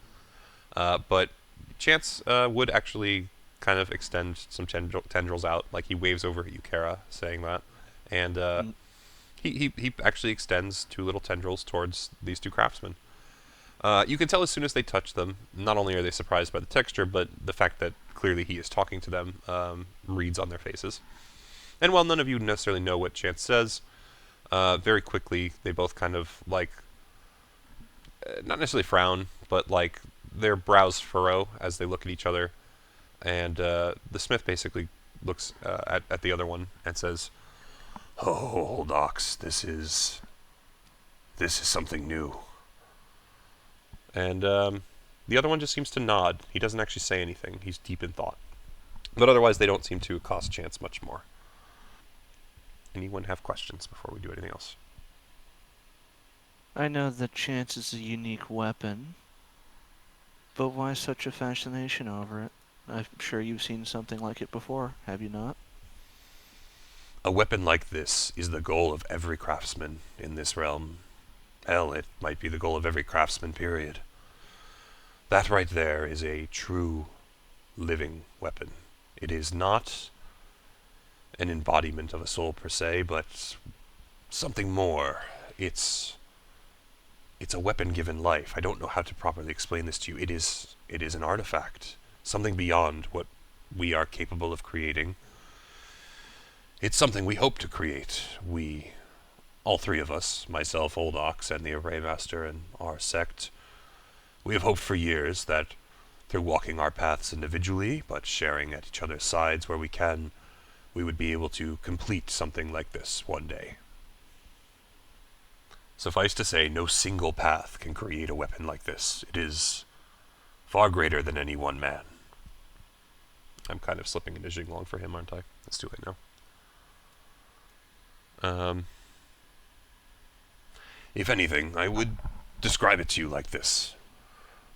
But Chance would actually kind of extend some tendrils out, like he waves over at Yukara, saying that, and he actually extends 2 little tendrils towards these 2 craftsmen. You can tell as soon as they touch them, not only are they surprised by the texture, but the fact that clearly he is talking to them reads on their faces. And while none of you necessarily know what Chance says, very quickly they both kind of like, not necessarily frown, but like their brows furrow as they look at each other. And the smith basically looks at the other one and says, "Oh, Old Ox, this is something new." And the other one just seems to nod. He doesn't actually say anything. He's deep in thought. But otherwise, they don't seem to cost Chance much more. Anyone have questions before we do anything else? I know that Chance is a unique weapon, but why such a fascination over it? I'm sure you've seen something like it before, have you not? A weapon like this is the goal of every craftsman in this realm. Hell, it might be the goal of every craftsman, period. That right there is a true living weapon. It is not an embodiment of a soul per se, but something more. It's a weapon given life. I don't know how to properly explain this to you. It is an artifact, something beyond what we are capable of creating. It's something we hope to create. We, all 3 of us, myself, Old Ox, and the Array Master, and our sect, we have hoped for years that through walking our paths individually, but sharing at each other's sides where we can, we would be able to complete something like this one day. Suffice to say, no single path can create a weapon like this. It is far greater than any one man. I'm kind of slipping into Jinglong for him, aren't I? It's too late now. If anything, I would describe it to you like this.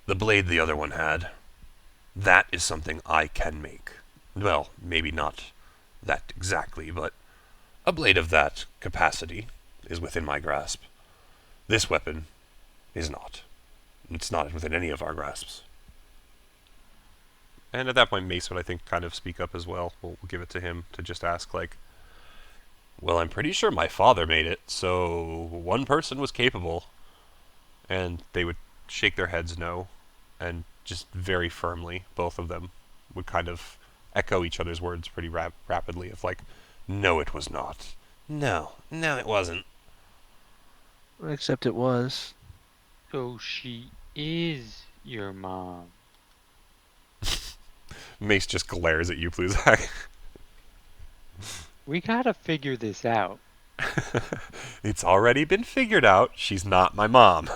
The blade the other one had, that is something I can make. Well, maybe not that exactly, but a blade of that capacity is within my grasp. This weapon is not. It's not within any of our grasps. And at that point, Mace would, I think, kind of speak up as well. We'll give it to him to just ask, like, well, I'm pretty sure my father made it, so one person was capable. And they would shake their heads no, and just very firmly, both of them would kind of echo each other's words pretty rapidly of like, no, it was not. No, it wasn't. Except it was. So she is your mom. Mace just glares at you, Pluzak. We gotta figure this out. It's already been figured out. She's not my mom.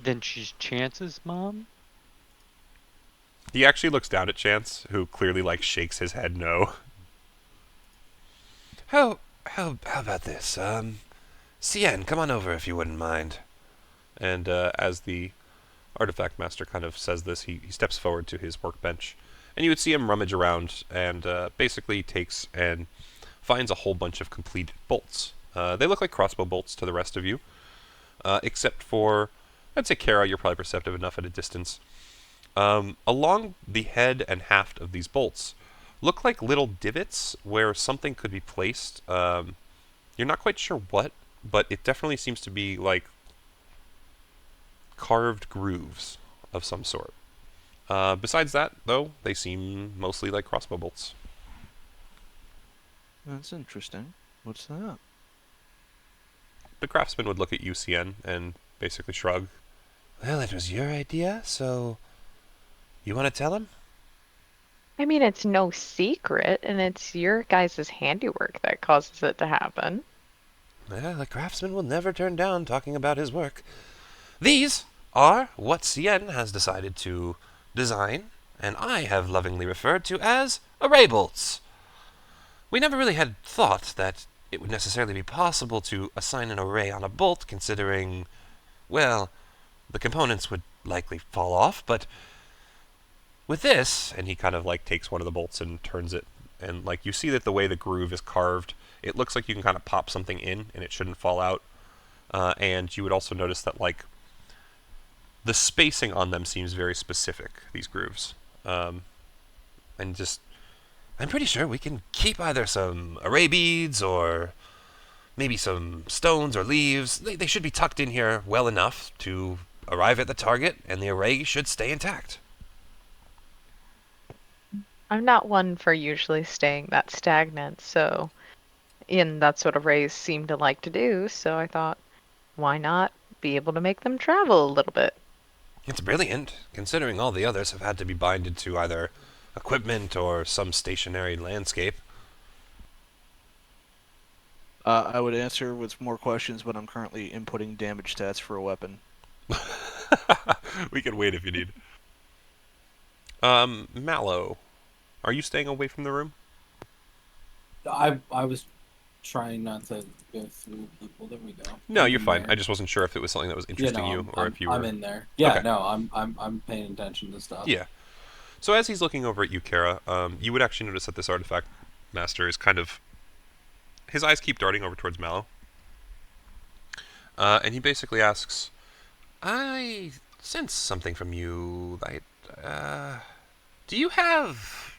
Then she's Chance's mom? He actually looks down at Chance, who clearly like shakes his head no. How about this? Cien, come on over if you wouldn't mind. And as the artifact master kind of says this, he steps forward to his workbench, and you would see him rummage around and basically takes and finds a whole bunch of completed bolts. They look like crossbow bolts to the rest of you, except for, I'd say Kara, you're probably perceptive enough at a distance. Along the head and haft of these bolts look like little divots where something could be placed. You're not quite sure what, but it definitely seems to be like carved grooves of some sort. Besides that, though, they seem mostly like crossbow bolts. That's interesting. What's that? The craftsman would look at you, Cien, and basically shrug. Well, it was your idea, so you want to tell him? I mean, it's no secret, and it's your guys' handiwork that causes it to happen. Well, the craftsman will never turn down talking about his work. These are what Cien has decided to design, and I have lovingly referred to as array bolts. We never really had thought that it would necessarily be possible to assign an array on a bolt, considering, well, the components would likely fall off, but with this, and he kind of like takes one of the bolts and turns it, and like you see that the way the groove is carved, it looks like you can kind of pop something in and it shouldn't fall out. And you would also notice that like the spacing on them seems very specific, these grooves. And just, I'm pretty sure we can keep either some array beads or maybe some stones or leaves. They should be tucked in here well enough to arrive at the target, and the array should stay intact. I'm not one for usually staying that stagnant, so and that's what arrays seem to like to do, so I thought, why not be able to make them travel a little bit? It's brilliant, considering all the others have had to be binded to either equipment or some stationary landscape. I would answer with more questions, but I'm currently inputting damage stats for a weapon. We can wait if you need. Mallow, are you staying away from the room? I was trying not to go through people. There we go. No, I'm you're in fine. there. I just wasn't sure if it was something that was interesting you, or if you were. I'm in there. Yeah, Okay. no, I'm paying attention to stuff. Yeah. So as he's looking over at you, Kara, you would actually notice that this artifact master is kind of, his eyes keep darting over towards Mallow. And he basically asks, I sense something from you. Do you have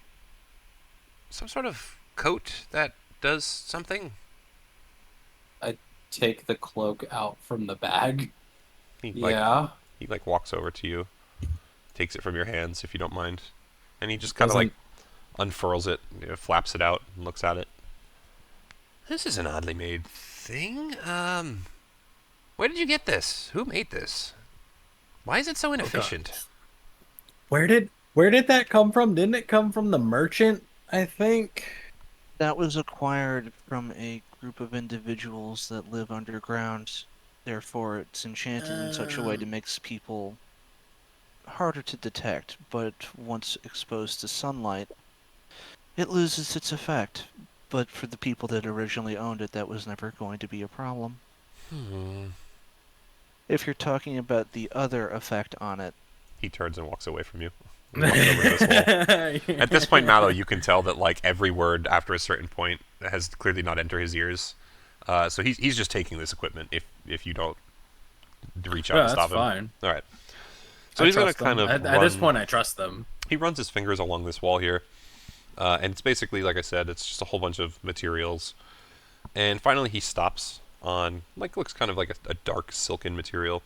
some sort of coat that does something? Take the cloak out from the bag. He walks over to you, takes it from your hands, if you don't mind, and he just kind of like unfurls it, flaps it out, and looks at it. This is an oddly made thing. Where did you get this? Who made this? Why is it so inefficient? Where did that come from? Didn't it come from the merchant, I think? That was acquired from a group of individuals that live underground. Therefore, it's enchanted in such a way that makes people harder to detect, but once exposed to sunlight, it loses its effect. But for the people that originally owned it, that was never going to be a problem. If you're talking about the other effect on it, He turns and walks away from you. walking over to this wall. At this point, Mallow, you can tell that like every word after a certain point has clearly not entered his ears. So he's just taking this equipment if you don't reach out Yeah, to that's stop him. fine. All right. So I he's gonna trust kind them. of At this run. point, I trust them. He runs his fingers along this wall here, and it's basically like I said, it's just a whole bunch of materials. And finally, he stops on like looks kind of like a dark silken material.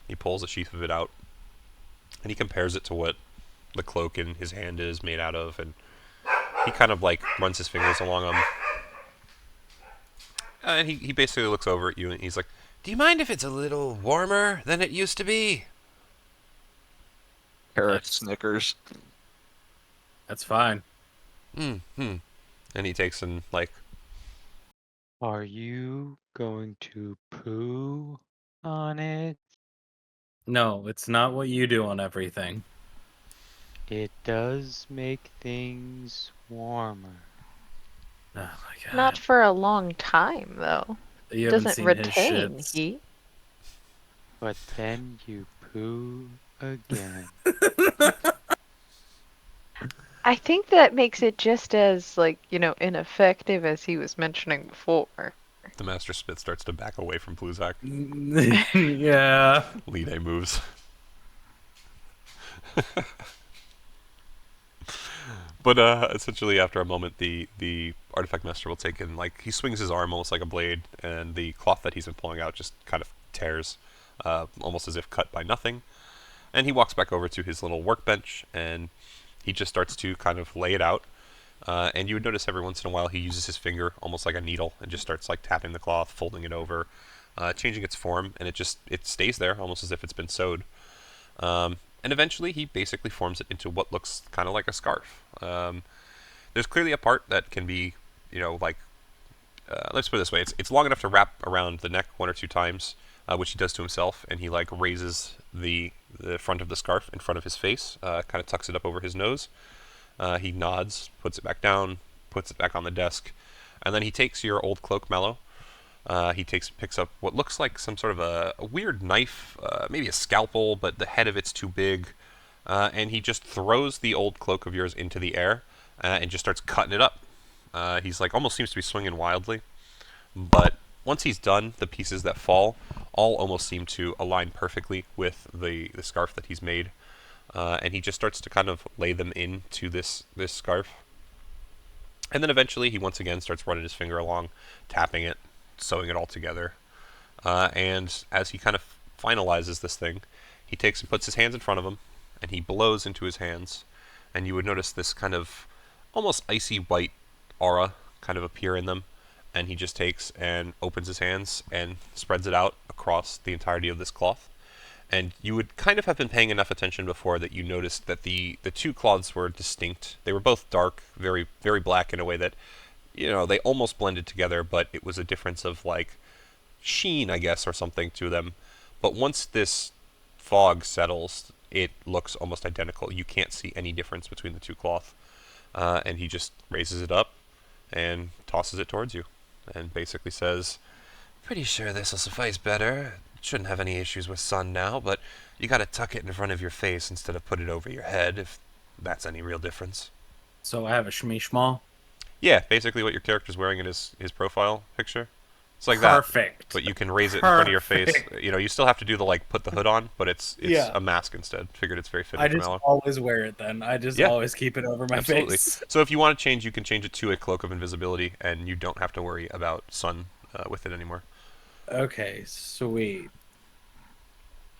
He pulls a sheath of it out, and he compares it to what the cloak in his hand is made out of, and he kind of like runs his fingers along them. And he basically looks over at you, and he's like, "Do you mind if it's a little warmer than it used to be?" Carrot That's- Snickers. That's fine. Hmm. And he takes and like, Are you going to poo on it? No, it's not what you do on everything. It does make things warmer. Oh my god. Not for a long time, though. You haven't Doesn't seen his retain shits. heat. But then you poo again. I think that makes it just as, like, ineffective as he was mentioning before. the Master Smith starts to back away from Pluzak. Yeah. Lide moves. But essentially, after a moment, the artifact master will take in, like, he swings his arm almost like a blade, and the cloth that he's been pulling out just kind of tears, almost as if cut by nothing. And he walks back over to his little workbench, and he just starts to kind of lay it out. And you would notice every once in a while he uses his finger almost like a needle and just starts like tapping the cloth, folding it over, changing its form, and it stays there almost as if it's been sewed. And eventually he basically forms it into what looks kind of like a scarf. There's clearly a part that can be, let's put it this way, it's long enough to wrap around the neck one or two times, which he does to himself, and he like raises the front of the scarf in front of his face, kind of tucks it up over his nose. He nods, puts it back down, puts it back on the desk, and then he takes your old cloak, Mallow. He picks up what looks like some sort of a weird knife, maybe a scalpel, but the head of it's too big, and he just throws the old cloak of yours into the air and just starts cutting it up. He's like almost seems to be swinging wildly, but once he's done, the pieces that fall all almost seem to align perfectly with the scarf that he's made. And he just starts to kind of lay them into this scarf. And then eventually he once again starts running his finger along, tapping it, sewing it all together. And as he kind of finalizes this thing, he takes and puts his hands in front of him, and he blows into his hands. And you would notice this kind of almost icy white aura kind of appear in them. And he just takes and opens his hands and spreads it out across the entirety of this cloth. And you would kind of have been paying enough attention before that you noticed that the two cloths were distinct. They were both dark, very, very black in a way that, they almost blended together, but it was a difference of, like, sheen, I guess, or something to them. But once this fog settles, it looks almost identical. You can't see any difference between the two cloth. And he just raises it up and tosses it towards you and basically says, "Pretty sure this'll suffice better. Shouldn't have any issues with sun now, but you gotta tuck it in front of your face instead of put it over your head, if that's any real difference." So I have a shmee-shmaw? Yeah, basically what your character's wearing in his profile picture. It's like that. Perfect. But you can raise it in front of your face. Perfect. You still have to do the, like, put the hood on, but it's Yeah. a mask instead. Figured it's very fitting I for just Mallow. always wear it then. I just Yeah. always keep it over my Absolutely. face. So if you want to change, you can change it to a cloak of invisibility, and you don't have to worry about sun with it anymore. Okay, sweet.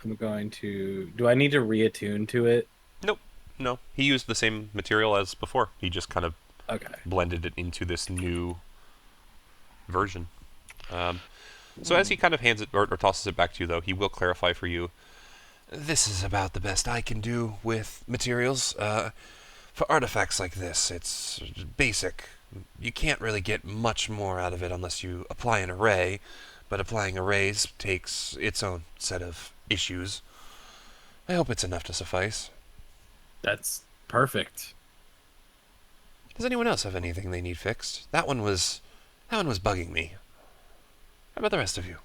I'm going to... Do I need to reattune to it? No, he used the same material as before. He just kind of Okay. blended it into this new version. So as he kind of hands it or tosses it back to you, though, he will clarify for you, "This is about the best I can do with materials. For artifacts like this, it's basic. You can't really get much more out of it unless you apply an array, but applying arrays takes its own set of issues. I hope it's enough to suffice. That's perfect. Does anyone else have anything they need fixed? That one was bugging me. How about the rest of you?"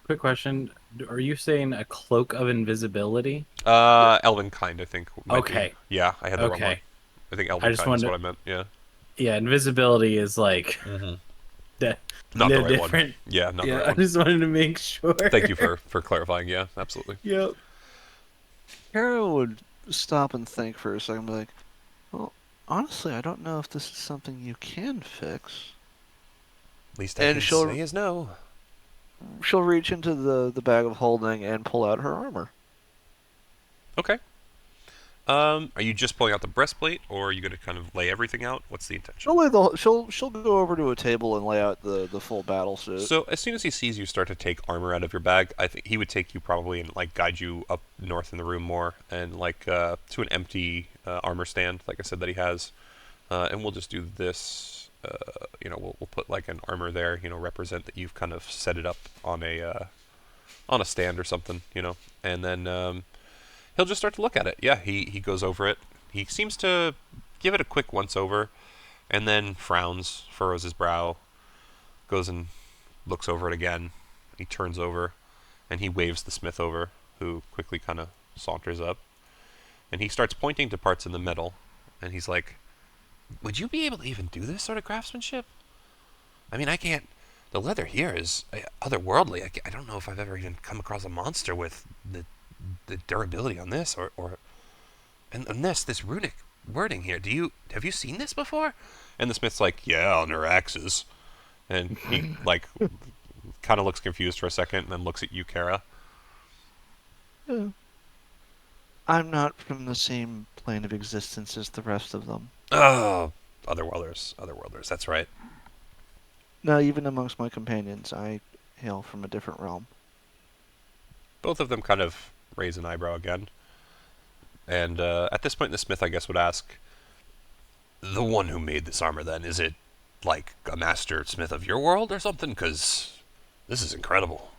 Quick question. Are you saying a cloak of invisibility? Elven kind, I think might be. Okay. Yeah, I had the wrong one. Okay. I think I Elven just kind is wanted. what I meant. Yeah. Yeah, invisibility is like Mm-hmm. a Not the little right one. different. Yeah, not the right Yeah, I one. just wanted to make sure. Thank you for clarifying. Yeah, absolutely. Yep. Kara would stop and think for a second, and be like, "Well, honestly, I don't know if this is something you can fix." Least I And can she'll say is no. she'll reach into the bag of holding and pull out her armor. Okay. Are you just pulling out the breastplate, or are you going to kind of lay everything out? What's the intention? She'll go over to a table and lay out the full battle suit. So as soon as he sees you start to take armor out of your bag, I think he would take you probably and like guide you up north in the room more, and like to an empty armor stand, like I said that he has, and we'll just do this. We'll put like an armor there, represent that you've kind of set it up on a stand or something, and then he'll just start to look at it. Yeah, he goes over it. He seems to give it a quick once over, and then frowns, furrows his brow, goes and looks over it again. He turns over, and he waves the smith over, who quickly kind of saunters up, and he starts pointing to parts in the metal, and he's like, "Would you be able to even do this sort of craftsmanship? I mean, I can't. The leather here is otherworldly. I don't know if I've ever even come across a monster with the durability on this, and this runic wording here. Have you seen this before?" And the smith's like, "Yeah, on her axes." And he like kind of looks confused for a second, and then looks at you, Kara. Yeah. I'm not from the same plane of existence as the rest of them. Oh, otherworlders. That's right. No, even amongst my companions, I hail from a different realm. Both of them kind of raise an eyebrow again. And at this point, the smith, I guess, would ask, "The one who made this armor, then, is it like a master smith of your world or something? Because this is incredible."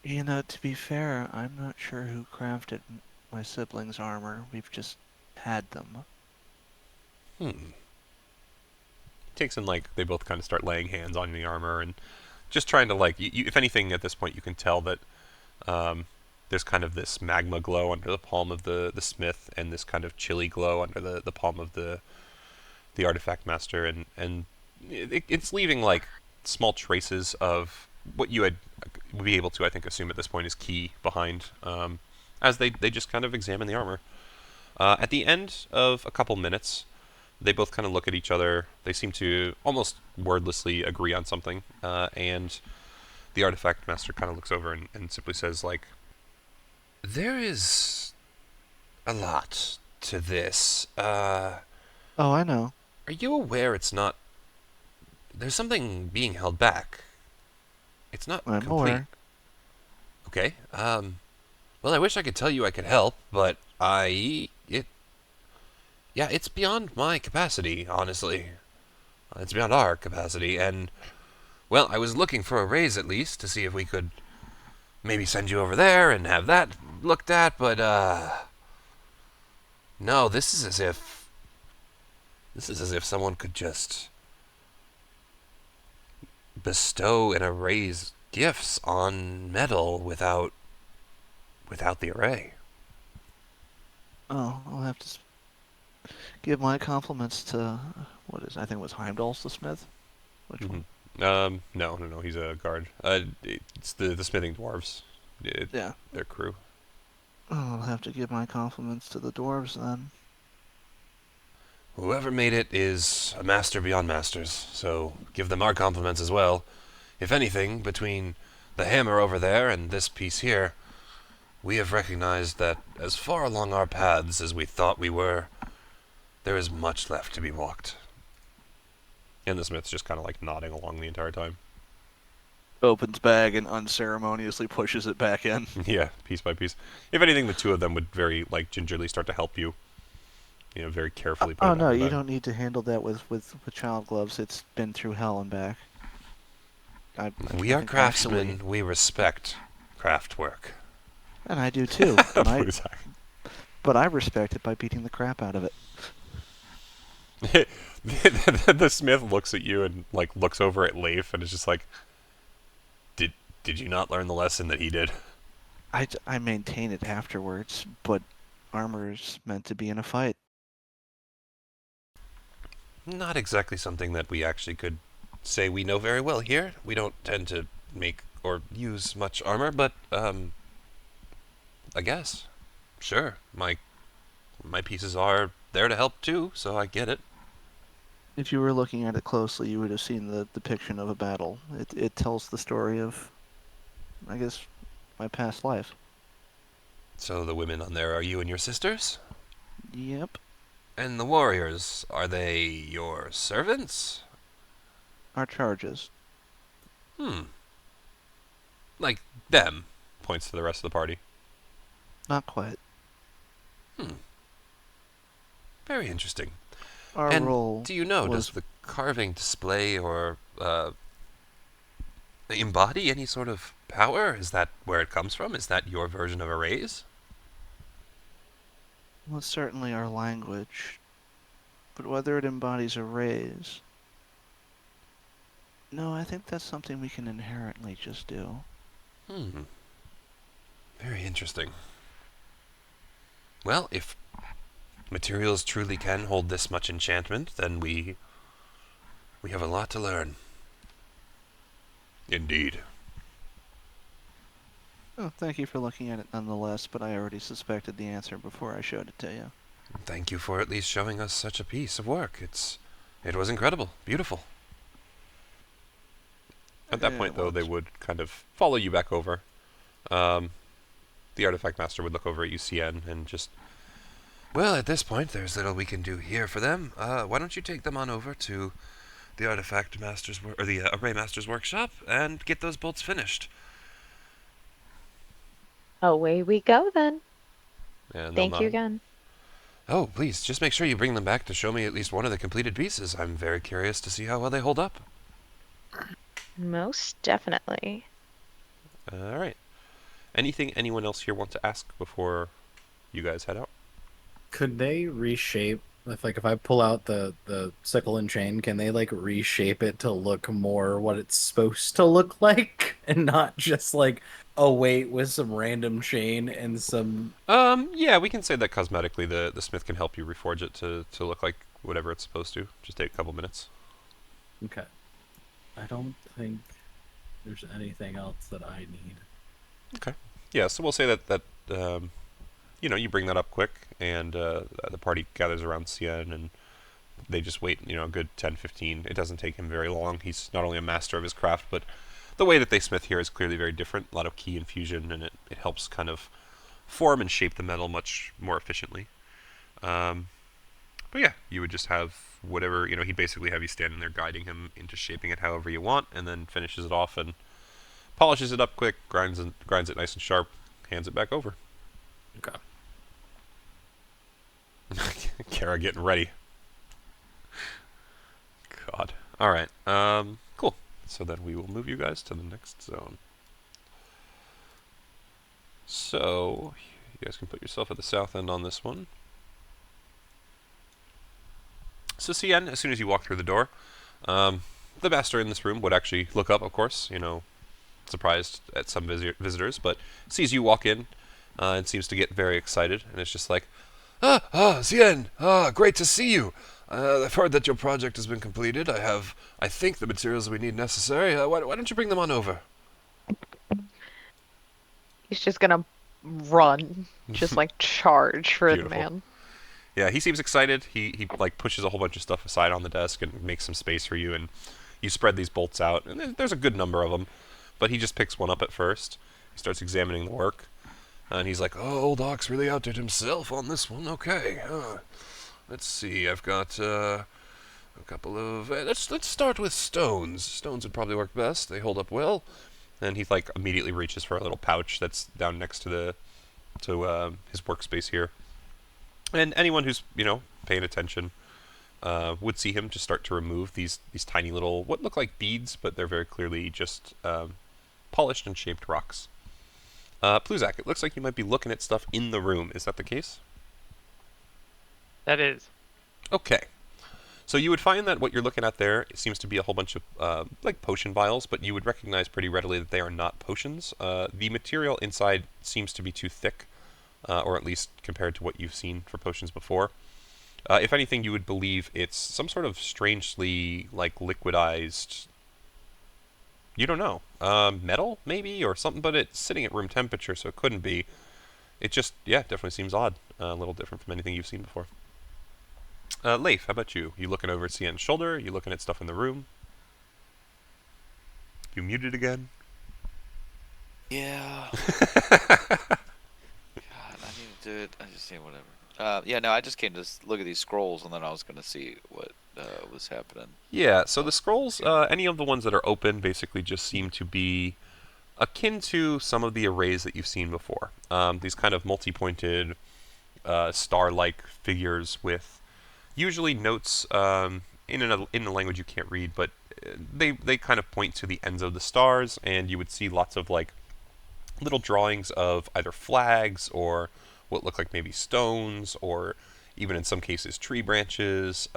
To be fair, I'm not sure who crafted my siblings' armor. We've just had them. Takes in, like, they both kind of start laying hands on the armor and just trying to, like, if anything, at this point, you can tell that there's kind of this magma glow under the palm of the smith, and this kind of chilly glow under the palm of the artifact master, and it's leaving like small traces of what you would be able to, I think, assume at this point is key behind, as they just kind of examine the armor. At the end of a couple minutes, they both kind of look at each other. They seem to almost wordlessly agree on something, and the artifact master kind of looks over and simply says, like, "There is a lot to this. Oh, I know. Are you aware it's not... There's something being held back. It's not I'm complete." aware. Okay. Well, I wish I could tell you I could help, but it's beyond my capacity, honestly. It's beyond our capacity, and, well, I was looking for a raise at least to see if we could maybe send you over there and have that looked at, but, no, this is as if someone could just bestow and erase gifts on metal without the array. Oh, I'll have to give my compliments to I think it was Heimdall's the smith. Which one? No, he's a guard. It's the smithing dwarves. Yeah. Their crew. Oh, I'll have to give my compliments to the dwarves then. Whoever made it is a master beyond masters, so give them our compliments as well. If anything, between the hammer over there and this piece here, we have recognized that as far along our paths as we thought we were, there is much left to be walked. And the smith's just kind of like nodding along the entire time. Opens bag and unceremoniously pushes it back in. Yeah, piece by piece. If anything, the two of them would very like gingerly start to help you. Very carefully put it Oh on no, your you bag. don't need to handle that with child gloves. It's been through hell and back. We I are think craftsmen. actually- We respect craft work. And I do too. But I respect it by beating the crap out of it. The smith looks at you and like looks over at Leif and is just like, Did you not learn the lesson that he did? I maintain it afterwards, but armor's meant to be in a fight. Not exactly something that we actually could say we know very well here. We don't tend to make or use much armor, but, I guess. Sure, my pieces are there to help too, so I get it. If you were looking at it closely, you would have seen the depiction of a battle. It tells the story of, I guess, my past life. So the women on there are you and your sisters? Yep. And the warriors, are they your servants? Our charges. Like them, points to the rest of the party. Not quite. Very interesting. Our And role do you know, was does the carving display or embody any sort of power? Is that where it comes from? Is that your version of a raise? was certainly our language, but whether it embodies a raise... No, I think that's something we can inherently just do. Very interesting. Well, if materials truly can hold this much enchantment, then we have a lot to learn. Indeed. Oh, thank you for looking at it nonetheless, but I already suspected the answer before I showed it to you. Thank you for at least showing us such a piece of work. It was incredible, beautiful. At that point, though, they would kind of follow you back over. The artifact master would look over at UCN and just, well, at this point, there's little we can do here for them. Why don't you take them on over to the artifact master's or the array master's workshop and get those bolts finished. Away we go then. And Thank you again. Oh, please, just make sure you bring them back to show me at least one of the completed pieces. I'm very curious to see how well they hold up. Most definitely. All right. Anything anyone else here want to ask before you guys head out? Could they reshape if I pull out the sickle and chain, can they like reshape it to look more what it's supposed to look like and not just like a weight with some random chain and some Yeah, we can say that cosmetically the smith can help you reforge it to look like whatever it's supposed to. Just take a couple minutes. Okay. I don't think there's anything else that I need. Okay. Yeah, so we'll say that you bring that up quick, and the party gathers around Cien, and they just wait, a good 10, 15. It doesn't take him very long. He's not only a master of his craft, but the way that they smith here is clearly very different. A lot of key infusion, and it helps kind of form and shape the metal much more efficiently. But yeah, you would just have whatever, he'd basically have you standing there guiding him into shaping it however you want, and then finishes it off and polishes it up quick, grinds it nice and sharp, hands it back over. Okay. Kara getting ready. God. Alright. Cool. So then we will move you guys to the next zone. So, you guys can put yourself at the south end on this one. So Cien, as soon as you walk through the door, the master in this room would actually look up, of course, surprised at some visitors, but sees you walk in and seems to get very excited, and it's just like, Cien, great to see you. I've heard that your project has been completed. I think, the materials we need necessary. Why don't you bring them on over? He's just gonna run, just like charge for Beautiful. the man. Yeah, he seems excited. He like pushes a whole bunch of stuff aside on the desk and makes some space for you, and you spread these bolts out, and there's a good number of them, but he just picks one up at first. He starts examining the work, and he's like, "Oh, old Ox really outdid himself on this one. Okay, let's see. I've got a couple of. Let's start with stones. Stones would probably work best. They hold up well." And he like immediately reaches for a little pouch that's down next to his workspace here. And anyone who's paying attention would see him just start to remove these tiny little what look like beads, but they're very clearly just polished and shaped rocks. Pluzak, it looks like you might be looking at stuff in the room. Is that the case? That is. Okay. So you would find that what you're looking at there seems to be a whole bunch of like potion vials, but you would recognize pretty readily that they are not potions. The material inside seems to be too thick, or at least compared to what you've seen for potions before. If anything, you would believe it's some sort of strangely like liquidized. You don't know, metal maybe or something, but it's sitting at room temperature, so it couldn't be. It just, yeah, definitely seems odd, a little different from anything you've seen before. Leif, how about you? You looking over at Cien's shoulder? You looking at stuff in the room? You muted again? Yeah. God, I need to do it. I just need whatever. Yeah, no, I just came to look at these scrolls, and then I was going to see what was happening. Yeah, so the scrolls, any of the ones that are open, basically just seem to be akin to some of the arrays that you've seen before. These kind of multi-pointed, star-like figures with usually notes in a language you can't read, but they kind of point to the ends of the stars, and you would see lots of like little drawings of either flags or what look like maybe stones, or even in some cases tree branches.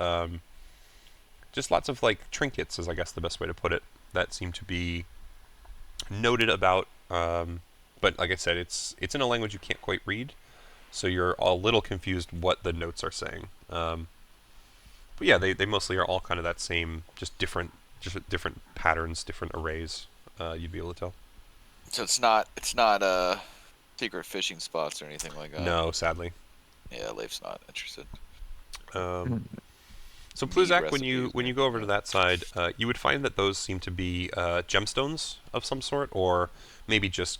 Just lots of like trinkets is I guess the best way to put it, that seem to be noted about. But like I said, it's in a language you can't quite read, so you're a little confused what the notes are saying. But yeah, they mostly are all kind of that same, just different patterns, different arrays. You'd be able to tell. So it's not secret fishing spots or anything like that. No, sadly. Yeah, Leif's not interested. So Meat Pluzak, when recipes, you go over to that side, you would find that those seem to be gemstones of some sort, or maybe just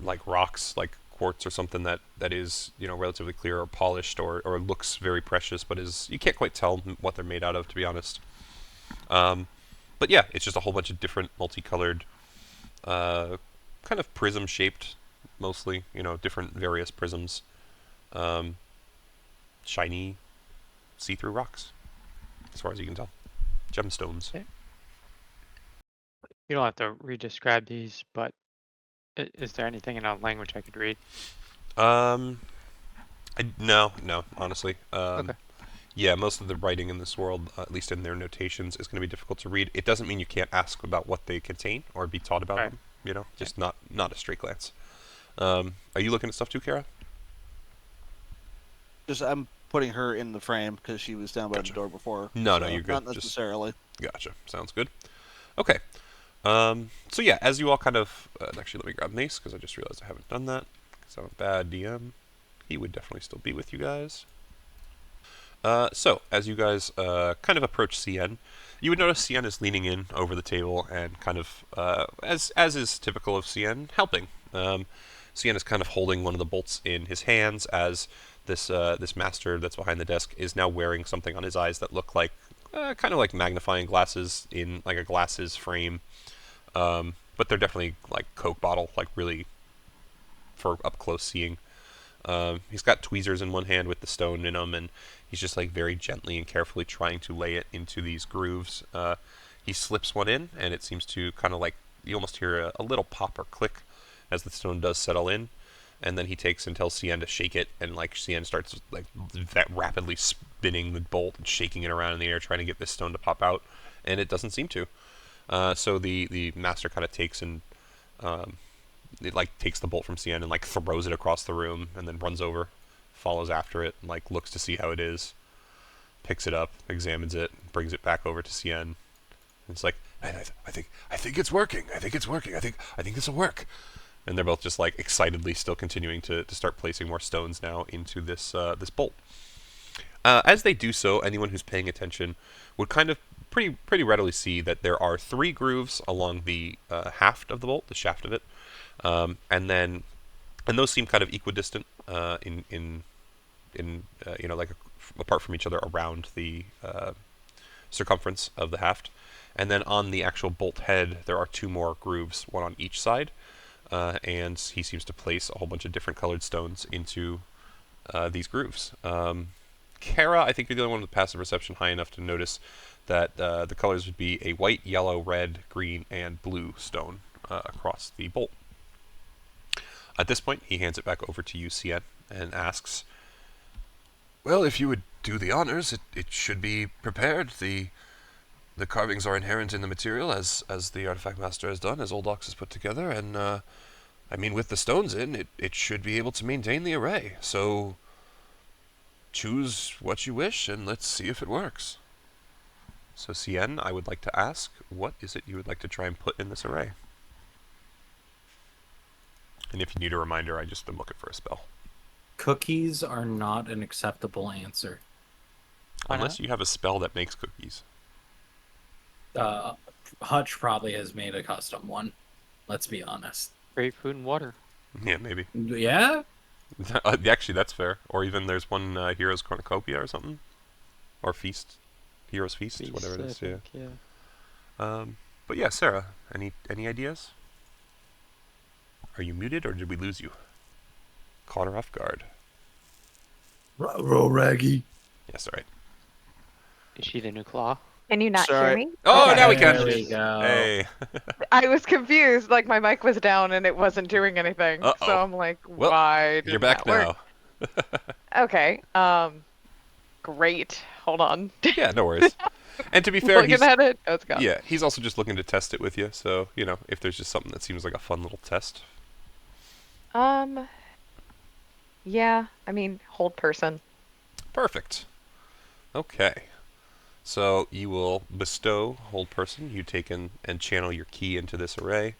like rocks, like quartz or something that is relatively clear or polished, or looks very precious, but you can't quite tell what they're made out of, to be honest. But yeah, it's just a whole bunch of different multicolored, kind of prism shaped, mostly, different various prisms, shiny, see-through rocks, as far as you can tell. Gemstones. Okay. You don't have to re-describe these, but is there anything in a language I could read? No, honestly. Okay. Yeah, most of the writing in this world, at least in their notations, is going to be difficult to read. It doesn't mean you can't ask about what they contain or be taught about Right. them. Just not a straight glance. Are you looking at stuff too, Kara? Just I'm putting her in the frame because she was down by Gotcha. the door before. No, so you're good. Not Just- necessarily. Gotcha. Sounds good. Okay. So yeah, as you all kind of actually, let me grab Mace because I just realized I haven't done that because I'm a bad DM. He would definitely still be with you guys. So as you guys kind of approach Cien, you would notice Cien is leaning in over the table and kind of, as is typical of Cien, helping. Cien is kind of holding one of the bolts in his hands as this master that's behind the desk is now wearing something on his eyes that look like kind of like magnifying glasses in like a glasses frame. But they're definitely like Coke bottle, like really for up close seeing. He's got tweezers in one hand with the stone in them, and he's just like very gently and carefully trying to lay it into these grooves. He slips one in, and it seems to kind of like, you almost hear a little pop or click as the stone does settle in, and then he takes and tells Cien to shake it, and like Cien starts like that rapidly spinning the bolt and shaking it around in the air, trying to get this stone to pop out, and it doesn't seem to. So the master kind of takes and it like takes the bolt from Cien and like throws it across the room, and then runs over, follows after it, and like looks to see how it is, picks it up, examines it, brings it back over to Cien. And it's like, I think it's working. I think this will work. And they're both just like excitedly still continuing to start placing more stones now into this this bolt. As they do so, anyone who's paying attention would kind of pretty readily see that there are 3 grooves along the haft of the bolt, the shaft of it, and those seem kind of equidistant in like apart from each other around the circumference of the haft. And then on the actual bolt head, there are 2 more grooves, one on each side, and he seems to place a whole bunch of different colored stones into these grooves. Kara, I think you're the only one with passive perception high enough to notice that the colors would be a white, yellow, red, green, and blue stone across the bolt. At this point, he hands it back over to you, Cien, and asks, "Well, if you would do the honors. It should be prepared. The carvings are inherent in the material, as the artifact master has done, as Old Ox has put together, and I mean, with the stones in, it should be able to maintain the array. So choose what you wish, and let's see if it works. So Cien, I would like to ask, what is it you would like to try and put in this array? And if you need a reminder, I just am looking for a spell. Cookies are not an acceptable answer. Why Unless not? you have a spell that makes cookies. Hutch probably has made a custom one. Let's be honest. Grapefruit and water. Yeah, maybe. Yeah? Actually, that's fair. Or even there's one Hero's Cornucopia or something. Or Feast. Hero's Feast, whatever it is. I think, yeah. But yeah, Sarah, any ideas? Are you muted, or did we lose you? Caught her off guard. Roll Raggy. Yes, all right. Is she the new claw? Can you not Sorry. hear me? Oh, Okay. now we can. There we go. Hey. I was confused. Like my mic was down and it wasn't doing anything. Uh-oh. So I'm like, Well, why did You're back that work? now. Okay. Great. Hold on. Yeah, no worries. And to be fair, Looking at it. Oh, it's gone. yeah, he's also just looking to test it with you. So, if there's just something that seems like a fun little test. Yeah. I mean, hold person. Perfect. Okay. So you will bestow hold person. You take in and channel your key into this array.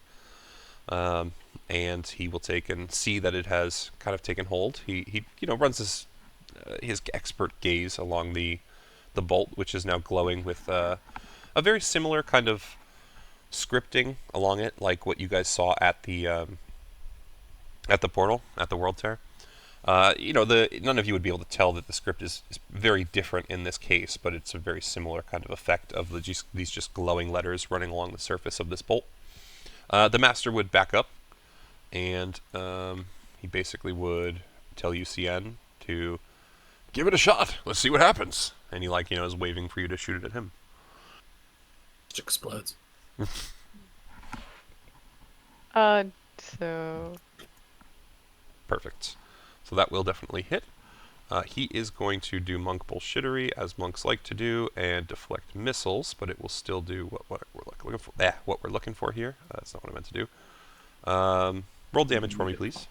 And he will take and see that it has kind of taken hold. He runs his expert gaze along the bolt, which is now glowing with a very similar kind of scripting along it, like what you guys saw at the portal at the World Tear. None of you would be able to tell that the script is very different in this case, but it's a very similar kind of effect of these just glowing letters running along the surface of this bolt. The master would back up, and he basically would tell you, Cien, to give it a shot. Let's see what happens. And he is waving for you to shoot it at him. It explodes. So Perfect. So that will definitely hit. He is going to do monk bullshittery, as monks like to do, and deflect missiles, but it will still do what we're looking for. What we're looking for here. That's not what I meant to do. Roll damage for me, please.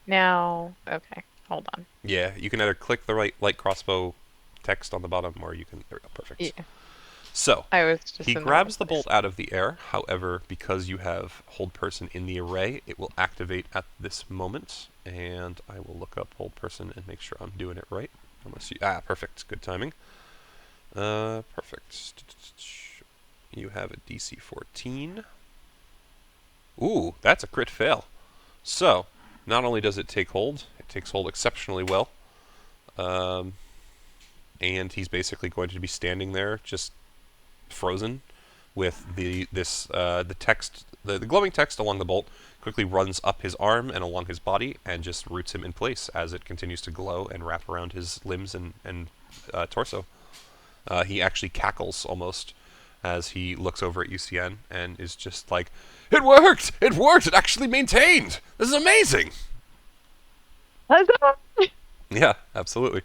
now, okay. Hold on. Yeah, you can either click the right light crossbow text on the bottom, or you can. There we go. Perfect. Yeah. So I was just. he in the grabs the wrong place. bolt out of the air. However, because you have hold person in the array, it will activate at this moment. And I will look up hold person and make sure I'm doing it right. Unless you perfect. Good timing. Perfect. You have a DC 14. Ooh, that's a crit fail. So, not only does it take hold, it takes hold exceptionally well. And he's basically going to be standing there, just frozen, with the text, the glowing text along the bolt quickly runs up his arm and along his body and just roots him in place as it continues to glow and wrap around his limbs and torso. He actually cackles almost as he looks over at UCN and is just like, "It worked! It worked! It actually maintained! This is amazing!" Yeah, absolutely.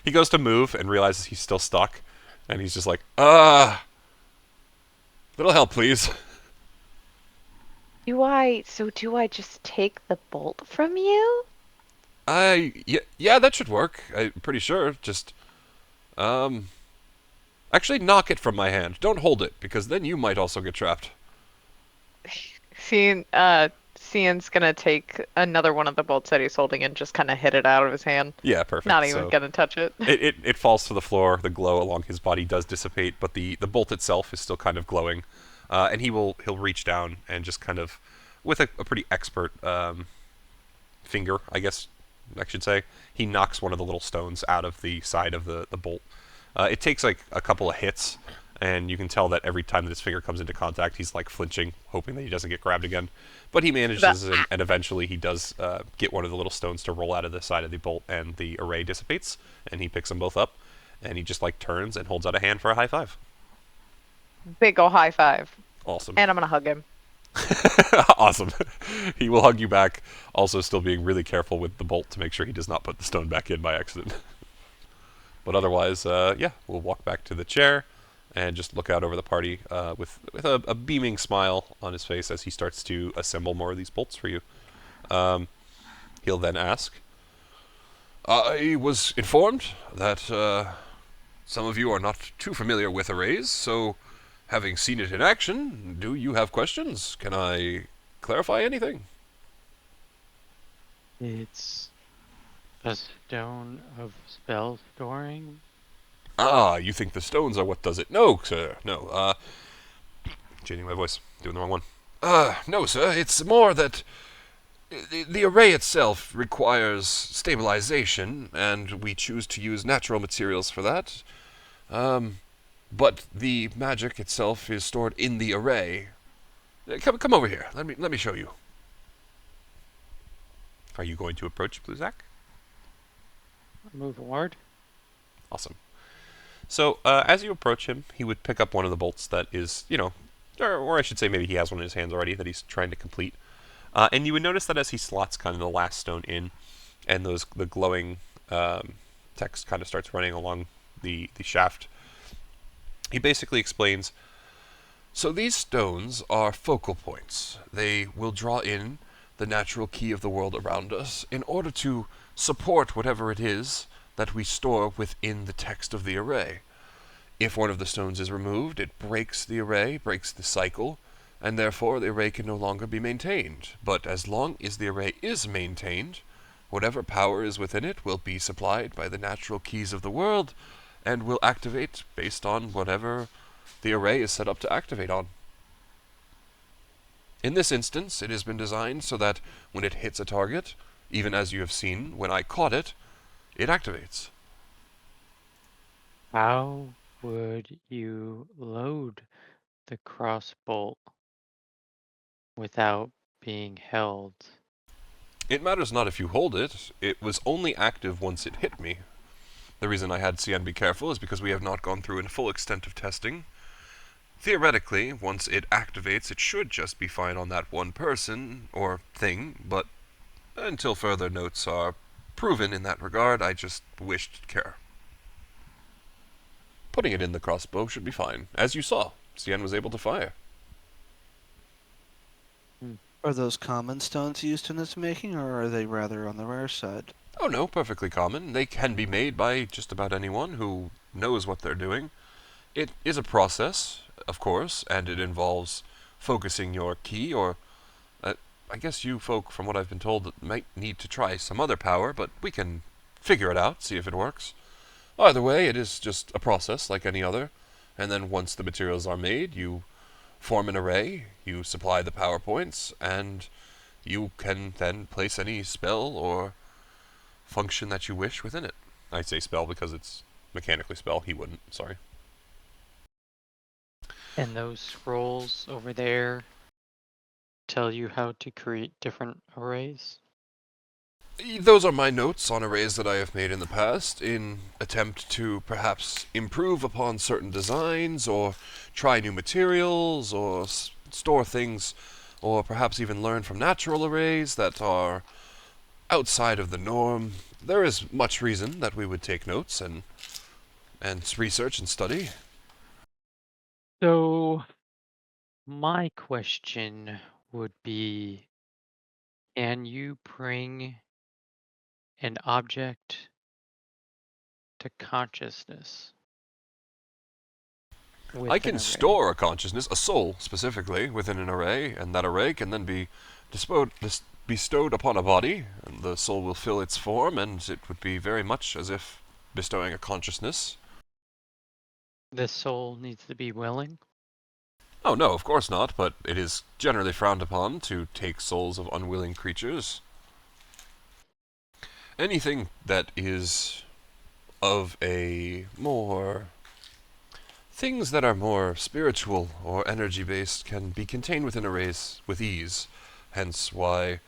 He goes to move and realizes he's still stuck, and he's just like, little help, please. Do I just take the bolt from you? Yeah, that should work. I'm pretty sure. Just, actually knock it from my hand. Don't hold it, because then you might also get trapped. Cian's gonna take another one of the bolts that he's holding and just kind of hit it out of his hand. Yeah, perfect. Not even gonna touch it. It falls to the floor. The glow along his body does dissipate, but the bolt itself is still kind of glowing. And he'll reach down and just kind of, with a pretty expert finger, I guess I should say, he knocks one of the little stones out of the side of the bolt. It takes like a couple of hits, and you can tell that every time that his finger comes into contact, he's like flinching, hoping that he doesn't get grabbed again. But he manages, and eventually he does get one of the little stones to roll out of the side of the bolt, and the array dissipates, and he picks them both up, and he just like turns and holds out a hand for a high five. Big ol' high five. Awesome. And I'm gonna hug him. Awesome. He will hug you back, also still being really careful with the bolt to make sure he does not put the stone back in by accident. But otherwise, yeah, we'll walk back to the chair and just look out over the party with a beaming smile on his face as he starts to assemble more of these bolts for you. He'll then ask, I was informed that some of you are not too familiar with arrays, so having seen it in action, do you have questions? Can I clarify anything? It's a stone of spell storing. Ah, you think the stones are what does it? No, sir, no. Changing my voice, doing the wrong one. No, sir, it's more that the array itself requires stabilization, and we choose to use natural materials for that. But the magic itself is stored in the array. Come over here. Let me show you. Are you going to approach Bluzak? Move forward. Awesome. So as you approach him, he would pick up one of the bolts that is, or I should say maybe he has one in his hands already that he's trying to complete. And you would notice that as he slots kind of the last stone in, and the glowing text kind of starts running along the shaft, he basically explains, so these stones are focal points. They will draw in the natural key of the world around us in order to support whatever it is that we store within the text of the array. If one of the stones is removed, it breaks the array, breaks the cycle, and therefore the array can no longer be maintained. But as long as the array is maintained, whatever power is within it will be supplied by the natural keys of the world, and will activate based on whatever the array is set up to activate on. In this instance, it has been designed so that when it hits a target, even as you have seen when I caught it, it activates. How would you load the crossbolt without being held? It matters not if you hold it, it was only active once it hit me. The reason I had Cien be careful is because we have not gone through a full extent of testing. Theoretically, once it activates, it should just be fine on that one person, or thing, but until further notes are proven in that regard, I just wished care. Putting it in the crossbow should be fine. As you saw, Cien was able to fire. Are those common stones used in its making, or are they rather on the rare side? Oh no, perfectly common. They can be made by just about anyone who knows what they're doing. It is a process, of course, and it involves focusing your key, or I guess you folk, from what I've been told, might need to try some other power, but we can figure it out, see if it works. Either way, it is just a process like any other, and then once the materials are made, you form an array, you supply the power points, and you can then place any spell or function that you wish within it. I say spell because it's mechanically spell, he wouldn't, sorry. And those scrolls over there tell you how to create different arrays? Those are my notes on arrays that I have made in the past in attempt to perhaps improve upon certain designs or try new materials or store things or perhaps even learn from natural arrays that are outside of the norm. There is much reason that we would take notes and research and study. So, my question would be, can you bring an object to consciousness with I an can array? store a consciousness, a soul specifically, within an array, and that array can then be bestowed upon a body, and the soul will fill its form, and it would be very much as if bestowing a consciousness. The soul needs to be willing. Oh no, of course not, but it is generally frowned upon to take souls of unwilling creatures. Anything that is of a more... Things that are more spiritual or energy-based can be contained within arrays with ease, hence why,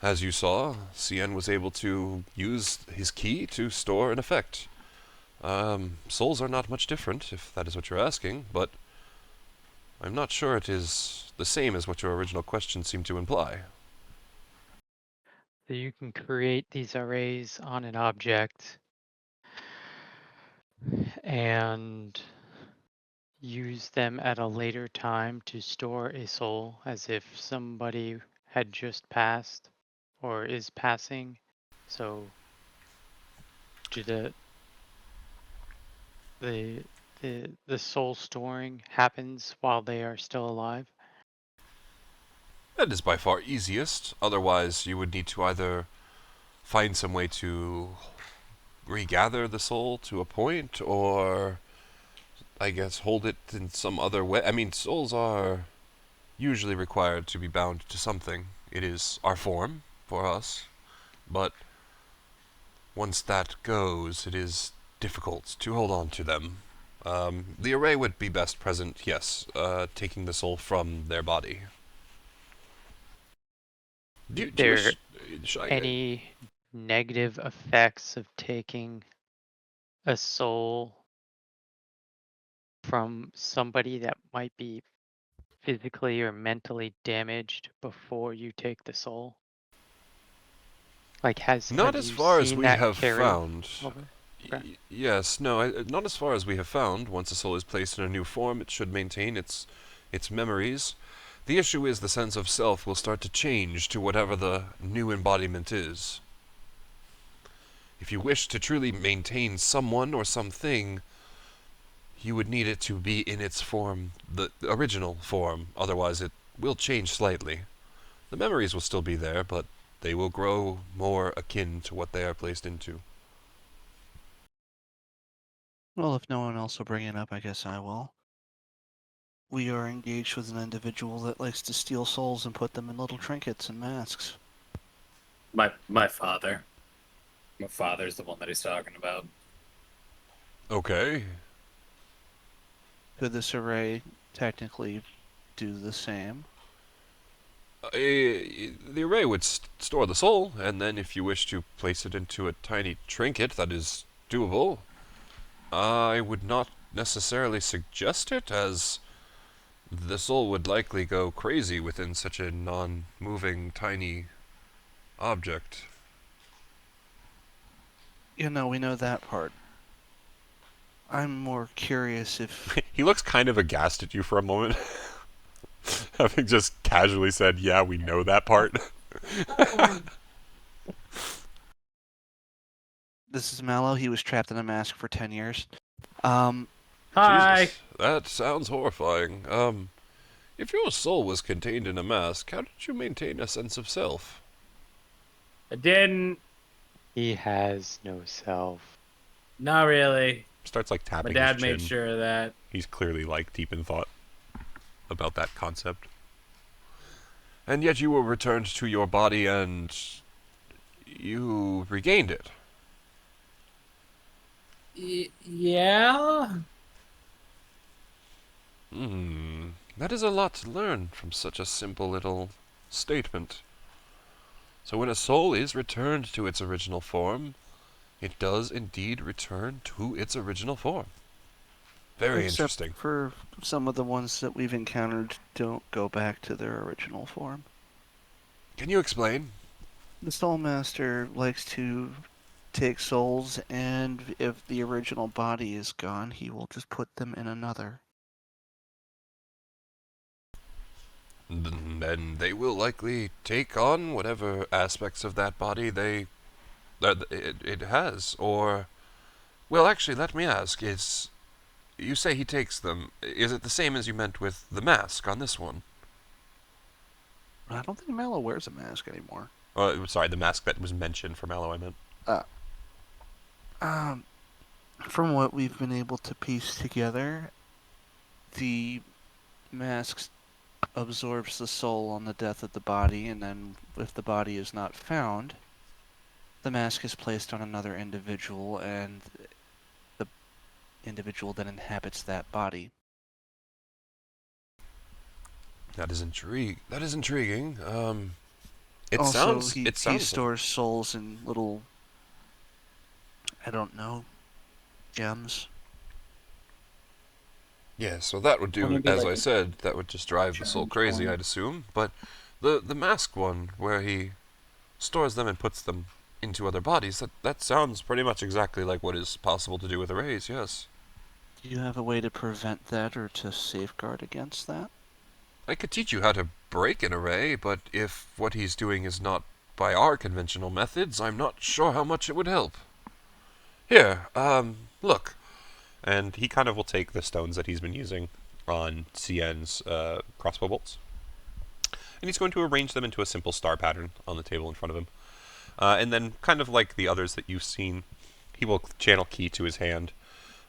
as you saw, Cien was able to use his key to store an effect. Souls are not much different, if that is what you're asking, but I'm not sure it is the same as what your original question seemed to imply. So you can create these arrays on an object and use them at a later time to store a soul as if somebody had just passed or is passing. So do the soul storing happens while they are still alive? That is by far easiest. Otherwise, you would need to either find some way to regather the soul to a point, or I guess hold it in some other way. I mean, souls are usually required to be bound to something. It is our form for us, but once that goes, it is difficult to hold on to them. The array would be best present, yes, taking the soul from their body. Do you There wish, should I, any negative effects of taking a soul from somebody that might be physically or mentally damaged before you take the soul? Like, not have as you far as seen we that have carry found. over? Okay. Yes, no, not as far as we have found. Once a soul is placed in a new form, it should maintain its memories. The issue is the sense of self will start to change to whatever the new embodiment is. If you wish to truly maintain someone or something, you would need it to be in its form, the original form, otherwise it will change slightly. The memories will still be there, but they will grow more akin to what they are placed into. Well, if no one else will bring it up, I guess I will. We are engaged with an individual that likes to steal souls and put them in little trinkets and masks. My father. My father's the one that he's talking about. Okay. Could this array technically do the same? The array would store the soul, and then if you wish to place it into a tiny trinket, that is doable. I would not necessarily suggest it, as the soul would likely go crazy within such a non-moving, tiny object. You know, we know that part. I'm more curious if... He looks kind of aghast at you for a moment, having just casually said, yeah, we know that part. This is Mallow. He was trapped in a mask for 10 years. Hi. Jesus, that sounds horrifying. If your soul was contained in a mask, how did you maintain a sense of self? I didn't. He has no self. Not really. Starts like My tapping dad his made chin. sure of that. He's clearly like deep in thought about that concept. And yet you were returned to your body and you regained it. Yeah? That is a lot to learn from such a simple little statement. So when a soul is returned to its original form, it does indeed return to its original form. Very Except interesting. for some of the ones that we've encountered don't go back to their original form. Can you explain? The Soul Master likes to take souls, and if the original body is gone, he will just put them in another. Then they will likely take on whatever aspects of that body it has. Or, well, actually, let me ask: you say he takes them? Is it the same as you meant with the mask on this one? I don't think Mallow wears a mask anymore. Sorry, the mask that was mentioned for Mallow, I meant. From what we've been able to piece together, the mask absorbs the soul on the death of the body, and then if the body is not found, the mask is placed on another individual, and the individual then inhabits that body. That is intriguing. Also, he sounds. stores souls in little, I don't know, gems. Yeah, so that would do, maybe as like I said, that would just drive the soul crazy, one. I'd assume. But the mask one, where he stores them and puts them into other bodies, that sounds pretty much exactly like what is possible to do with arrays, yes. Do you have a way to prevent that or to safeguard against that? I could teach you how to break an array, but if what he's doing is not by our conventional methods, I'm not sure how much it would help. Here, look. And he kind of will take the stones that he's been using on CN's crossbow bolts, and he's going to arrange them into a simple star pattern on the table in front of him. And then, kind of like the others that you've seen, he will channel ki to his hand.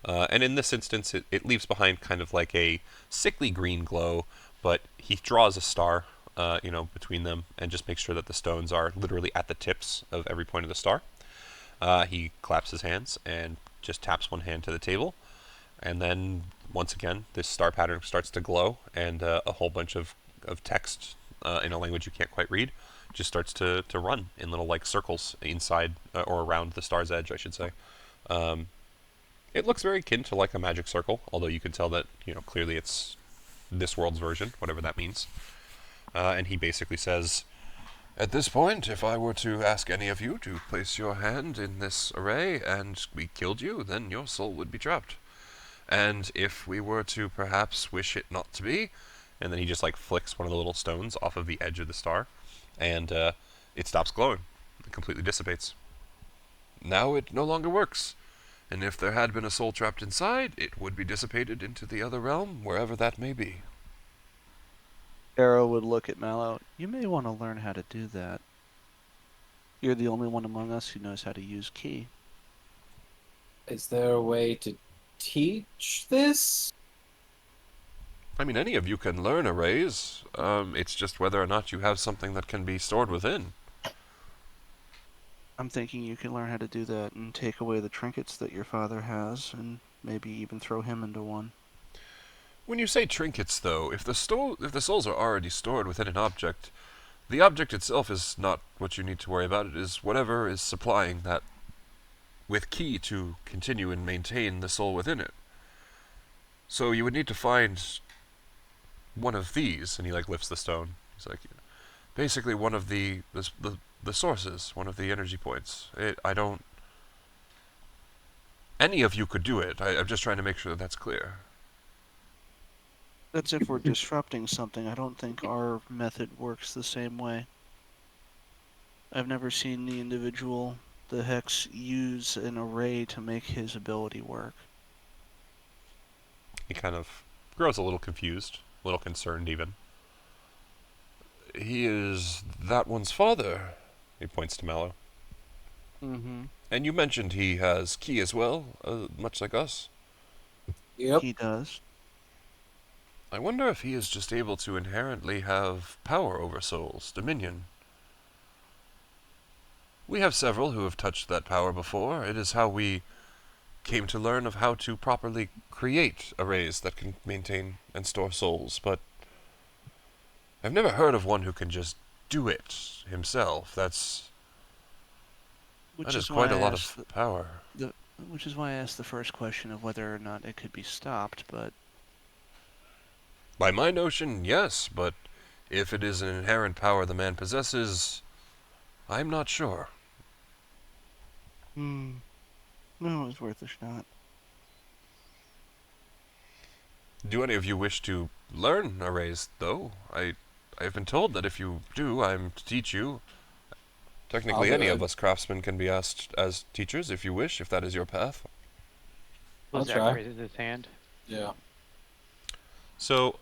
And in this instance, it leaves behind kind of like a sickly green glow, but he draws a star, between them, and just makes sure that the stones are literally at the tips of every point of the star. He claps his hands and just taps one hand to the table, and then once again, this star pattern starts to glow, and a whole bunch of text in a language you can't quite read just starts to run in little like circles inside or around the star's edge, I should say. It looks very akin to like a magic circle, although you can tell that, clearly it's this world's version, whatever that means. And he basically says, "At this point, if I were to ask any of you to place your hand in this array and we killed you, then your soul would be trapped. And if we were to perhaps wish it not to be," and then he just like flicks one of the little stones off of the edge of the star, and it stops glowing. It completely dissipates. "Now it no longer works. And if there had been a soul trapped inside, it would be dissipated into the other realm, wherever that may be." Arrow would look at Mallow. You may want to learn how to do that. You're the only one among us who knows how to use ki. Is there a way to teach this? I mean, any of you can learn arrays. It's just whether or not you have something that can be stored within. I'm thinking you can learn how to do that and take away the trinkets that your father has, and maybe even throw him into one. When you say trinkets, though, if the souls are already stored within an object, the object itself is not what you need to worry about. It is whatever is supplying that with ki to continue and maintain the soul within it. So you would need to find one of these, and he like lifts the stone. He's like, basically one of the sources, one of the energy points. Any of you could do it. I'm just trying to make sure that that's clear. That's if we're disrupting something. I don't think our method works the same way. I've never seen the individual, the Hex, use an array to make his ability work. He kind of grows a little confused, a little concerned even. "He is that one's father," he points to Mallow. Mm-hmm. "And you mentioned he has ki as well, much like us." Yep. He does. "I wonder if he is just able to inherently have power over souls, dominion. We have several who have touched that power before. It is how we came to learn of how to properly create arrays that can maintain and store souls, but I've never heard of one who can just do it himself. That is quite a lot of power." Which is why I asked the first question of whether or not it could be stopped, but... By my notion, yes, but if it is an inherent power the man possesses, I'm not sure. No, it was worth a shot. Do any of you wish to learn arrays, though? I've been told that if you do, I'm to teach you. Technically, I'll any do of it. us craftsmen can be asked as teachers, if you wish, if that is your path. I'll Zach try. raises his hand. Yeah. So,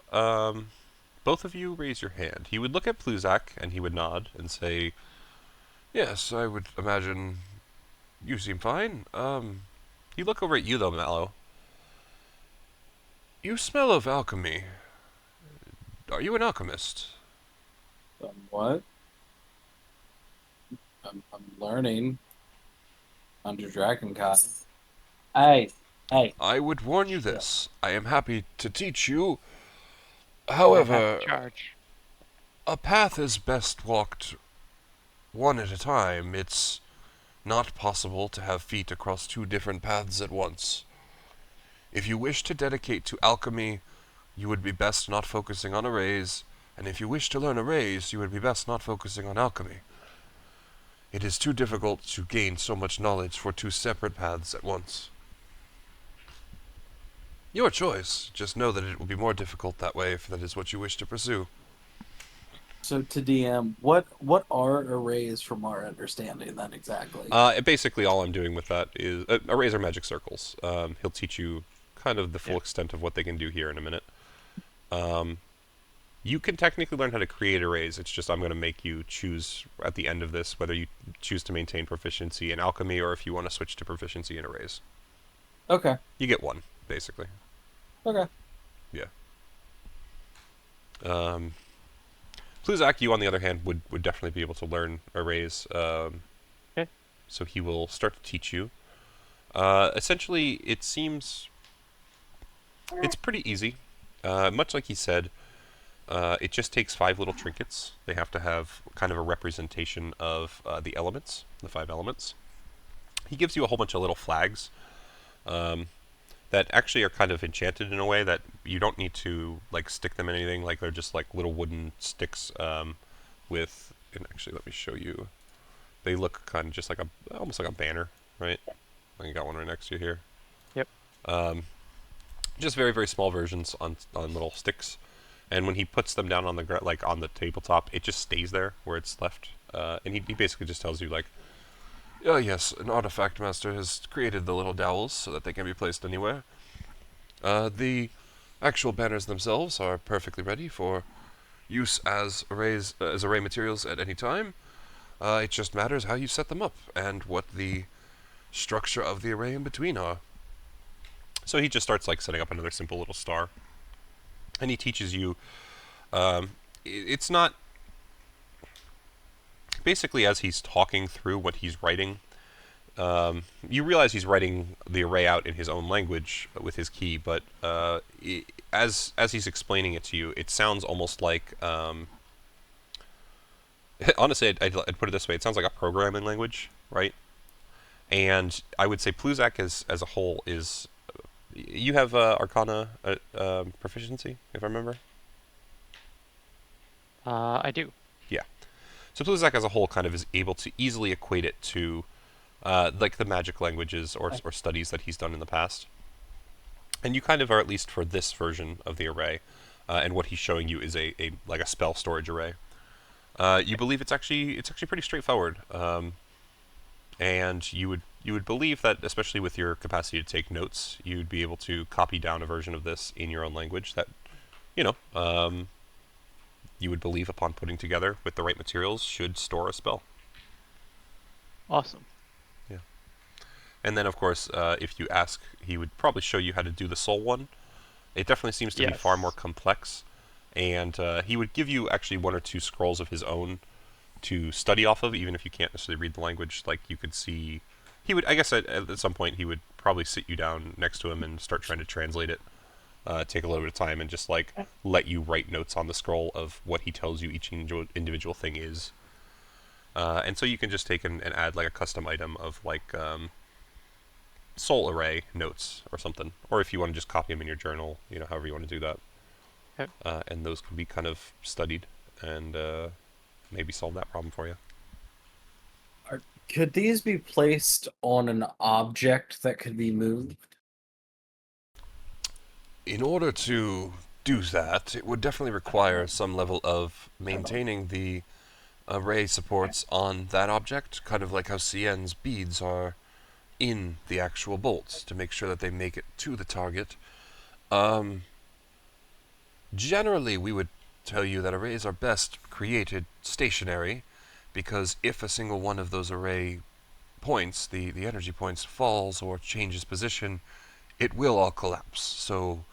both of you raise your hand. He would look at Pluzak, and he would nod and say, "Yes, I would imagine you seem fine." He'd look over at you, though, Mallow. "You smell of alchemy. Are you an alchemist?" What? I'm learning under Dragon Kai. Hey. "I would warn you this. I am happy to teach you. I have However, to charge. a path is best walked one at a time. It's not possible to have feet across two different paths at once. If you wish to dedicate to alchemy, you would be best not focusing on arrays, and if you wish to learn arrays, you would be best not focusing on alchemy. It is too difficult to gain so much knowledge for two separate paths at once." Your choice. Just know that it will be more difficult that way if that is what you wish to pursue. So to DM, what are arrays from our understanding then exactly? Basically, all I'm doing with that is arrays are magic circles. He'll teach you kind of the full extent of what they can do here in a minute. You can technically learn how to create arrays. It's just I'm going to make you choose at the end of this whether you choose to maintain proficiency in alchemy or if you want to switch to proficiency in arrays. Okay. You get one, basically. Okay. Yeah. Pluzak, you on the other hand, would definitely be able to learn arrays. Okay. So he will start to teach you. Essentially, it seems it's pretty easy. Much like he said, it just takes 5 little trinkets. They have to have kind of a representation of the elements, the 5 elements. He gives you a whole bunch of little flags that actually are kind of enchanted in a way that you don't need to like stick them in anything. Like they're just like little wooden sticks with. And actually, let me show you. They look kind of just like almost like a banner, right? I got one right next to you here. Yep. Just very very small versions on little sticks. And when he puts them down on the like on the tabletop, it just stays there where it's left. And he basically just tells you like, oh yes, an artifact master has created the little dowels so that they can be placed anywhere. The actual banners themselves are perfectly ready for use as array materials at any time. It just matters how you set them up and what the structure of the array in between are. So he just starts like setting up another simple little star, and he teaches you. It's not basically as he's talking through what he's writing. You realize he's writing the array out in his own language with his key, but as he's explaining it to you, it sounds almost like. Honestly, I'd put it this way: it sounds like a programming language, right? And I would say Pluzak as a whole is. You have Arcana proficiency, if I remember. I do. Yeah. So Pluzak as a whole kind of is able to easily equate it to like the magic languages or studies that he's done in the past. And you kind of are, at least for this version of the array, and what he's showing you is a like a spell storage array. You believe it's actually pretty straightforward, and you would believe that, especially with your capacity to take notes, you'd be able to copy down a version of this in your own language that, you know, you would believe upon putting together with the right materials should store a spell. Awesome. Yeah. And then, of course, if you ask, he would probably show you how to do the soul one. It definitely seems to be far more complex, and he would give you actually 1 or 2 scrolls of his own to study off of, even if you can't necessarily read the language. Like you could see, he would, I guess, at some point he would probably sit you down next to him and start trying to translate it. Take a little bit of time and just like let you write notes on the scroll of what he tells you each individual thing is. And so you can just take and add like a custom item of like soul array notes or something, or if you want to just copy them in your journal, you know, however you want to do that. Okay. And those can be kind of studied and maybe solve that problem for you. Could these be placed on an object that could be moved? In order to do that, it would definitely require some level of maintaining the array supports on that object, kind of like how Cien's beads are in the actual bolts, to make sure that they make it to the target. Generally, we would tell you that arrays are best created stationary, because if a single one of those array points, the energy points, falls or changes position, it will all collapse. So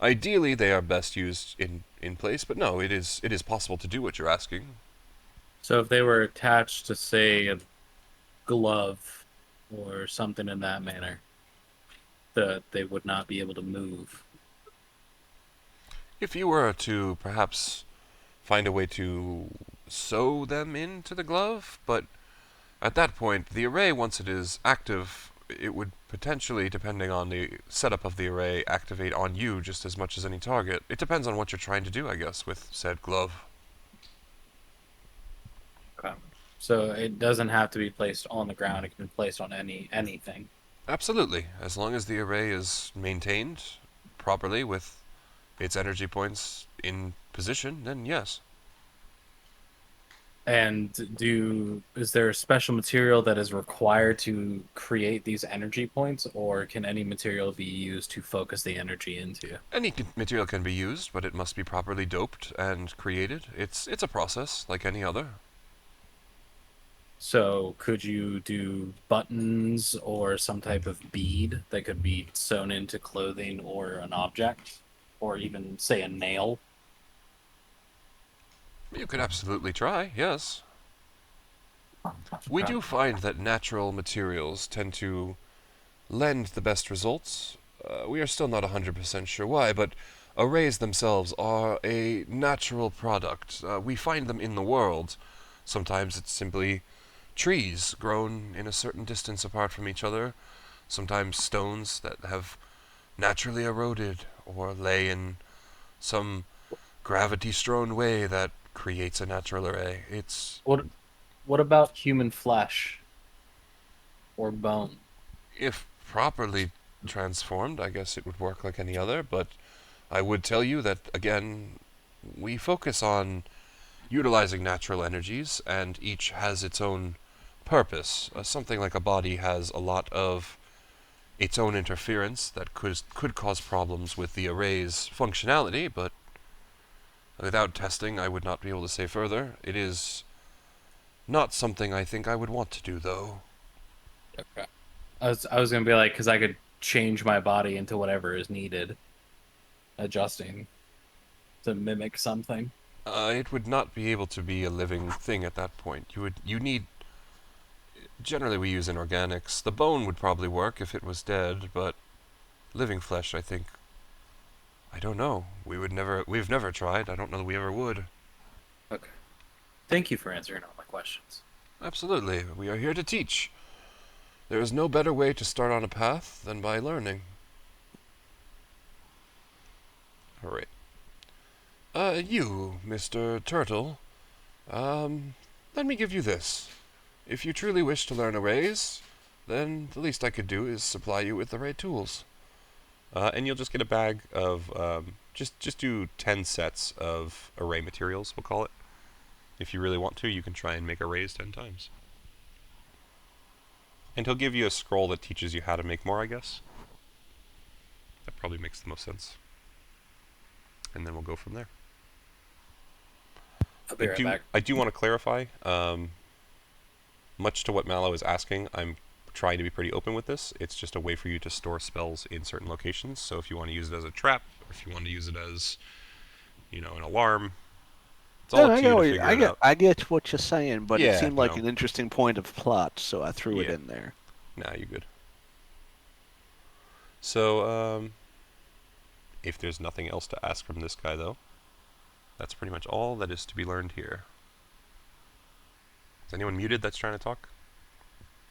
ideally, they are best used in place, but no, it is possible to do what you're asking. So if they were attached to, say, a glove or something in that manner, they would not be able to move. If you were to perhaps find a way to sew them into the glove, but at that point, the array, once it is active, it would potentially, depending on the setup of the array, activate on you just as much as any target. It depends on what you're trying to do, I guess, with said glove. Okay. So it doesn't have to be placed on the ground. It can be placed on anything. Absolutely. As long as the array is maintained, properly with its energy points in position, then yes. And is there a special material that is required to create these energy points, or can any material be used to focus the energy into? Any material can be used, but it must be properly doped and created. It's a process like any other. So could you do buttons or some type of bead that could be sewn into clothing or an object, or even say a nail? You could absolutely try, yes. We do find that natural materials tend to lend the best results. We are still not 100% sure why, but arrays themselves are a natural product. We find them in the world. Sometimes it's simply trees grown in a certain distance apart from each other. Sometimes stones that have naturally eroded or lay in some gravity-strewn way that creates a natural array. It's What about human flesh or bone? if properly transformed, I guess it would work like any other, but I would tell you that, again, we focus on utilizing natural energies, and each has its own purpose. Something like a body has a lot of its own interference that could cause problems with the array's functionality, but without testing, I would not be able to say further. It is not something I think I would want to do, though. Okay. I was gonna be like, because I could change my body into whatever is needed, adjusting to mimic something. It would not be able to be a living thing at that point. You need. Generally, we use inorganics. The bone would probably work if it was dead, but living flesh, I think. I don't know. We've never tried. I don't know that we ever would. Okay. Thank you for answering all my questions. Absolutely. We are here to teach. There is no better way to start on a path than by learning. Alright. You, Mr. Turtle, let me give you this. If you truly wish to learn arrays, then the least I could do is supply you with the right tools. And you'll just get a bag of, just do 10 sets of array materials, we'll call it. If you really want to, you can try and make arrays 10 times. And he'll give you a scroll that teaches you how to make more, I guess. That probably makes the most sense. And then we'll go from there. I'll be right back. I do want to clarify, much to what Mallow is asking, I'm trying to be pretty open with this. It's just a way for you to store spells in certain locations. So if you want to use it as a trap, or if you want to use it as, an alarm, it's all up to you to figure it out. I get what you're saying, but Yeah, it seemed like no. an interesting point of plot, so I threw it Yeah. in there. Nah, you're good. So, if there's nothing else to ask from this guy, though, that's pretty much all that is to be learned here. Is anyone muted that's trying to talk?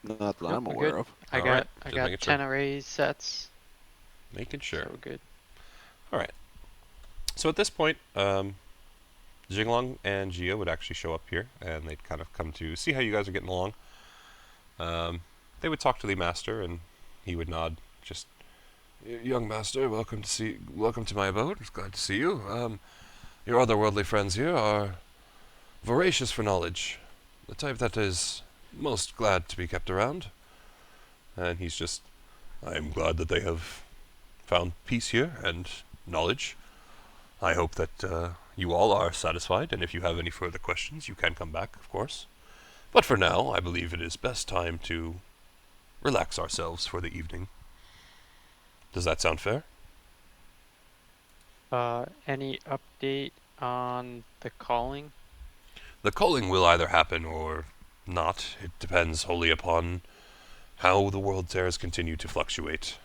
Not that Nope, I'm we're aware good. of. I Alright, got just making sure. 10 arrays sets. Making sure. So good. Alright. So at this point, Jinglong and Gio would actually show up here, and they'd kind of come to see how you guys are getting along. They would talk to the master, and he would nod, just, young master, welcome to my abode. It's glad to see you. Your otherworldly friends here are voracious for knowledge, the type that is most glad to be kept around. And he's just, I am glad that they have found peace here and knowledge. I hope that you all are satisfied, and if you have any further questions, you can come back, of course. But for now, I believe it is best time to relax ourselves for the evening. Does that sound fair? Any update on the calling? The culling will either happen or not. It depends wholly upon how the world's airs continue to fluctuate.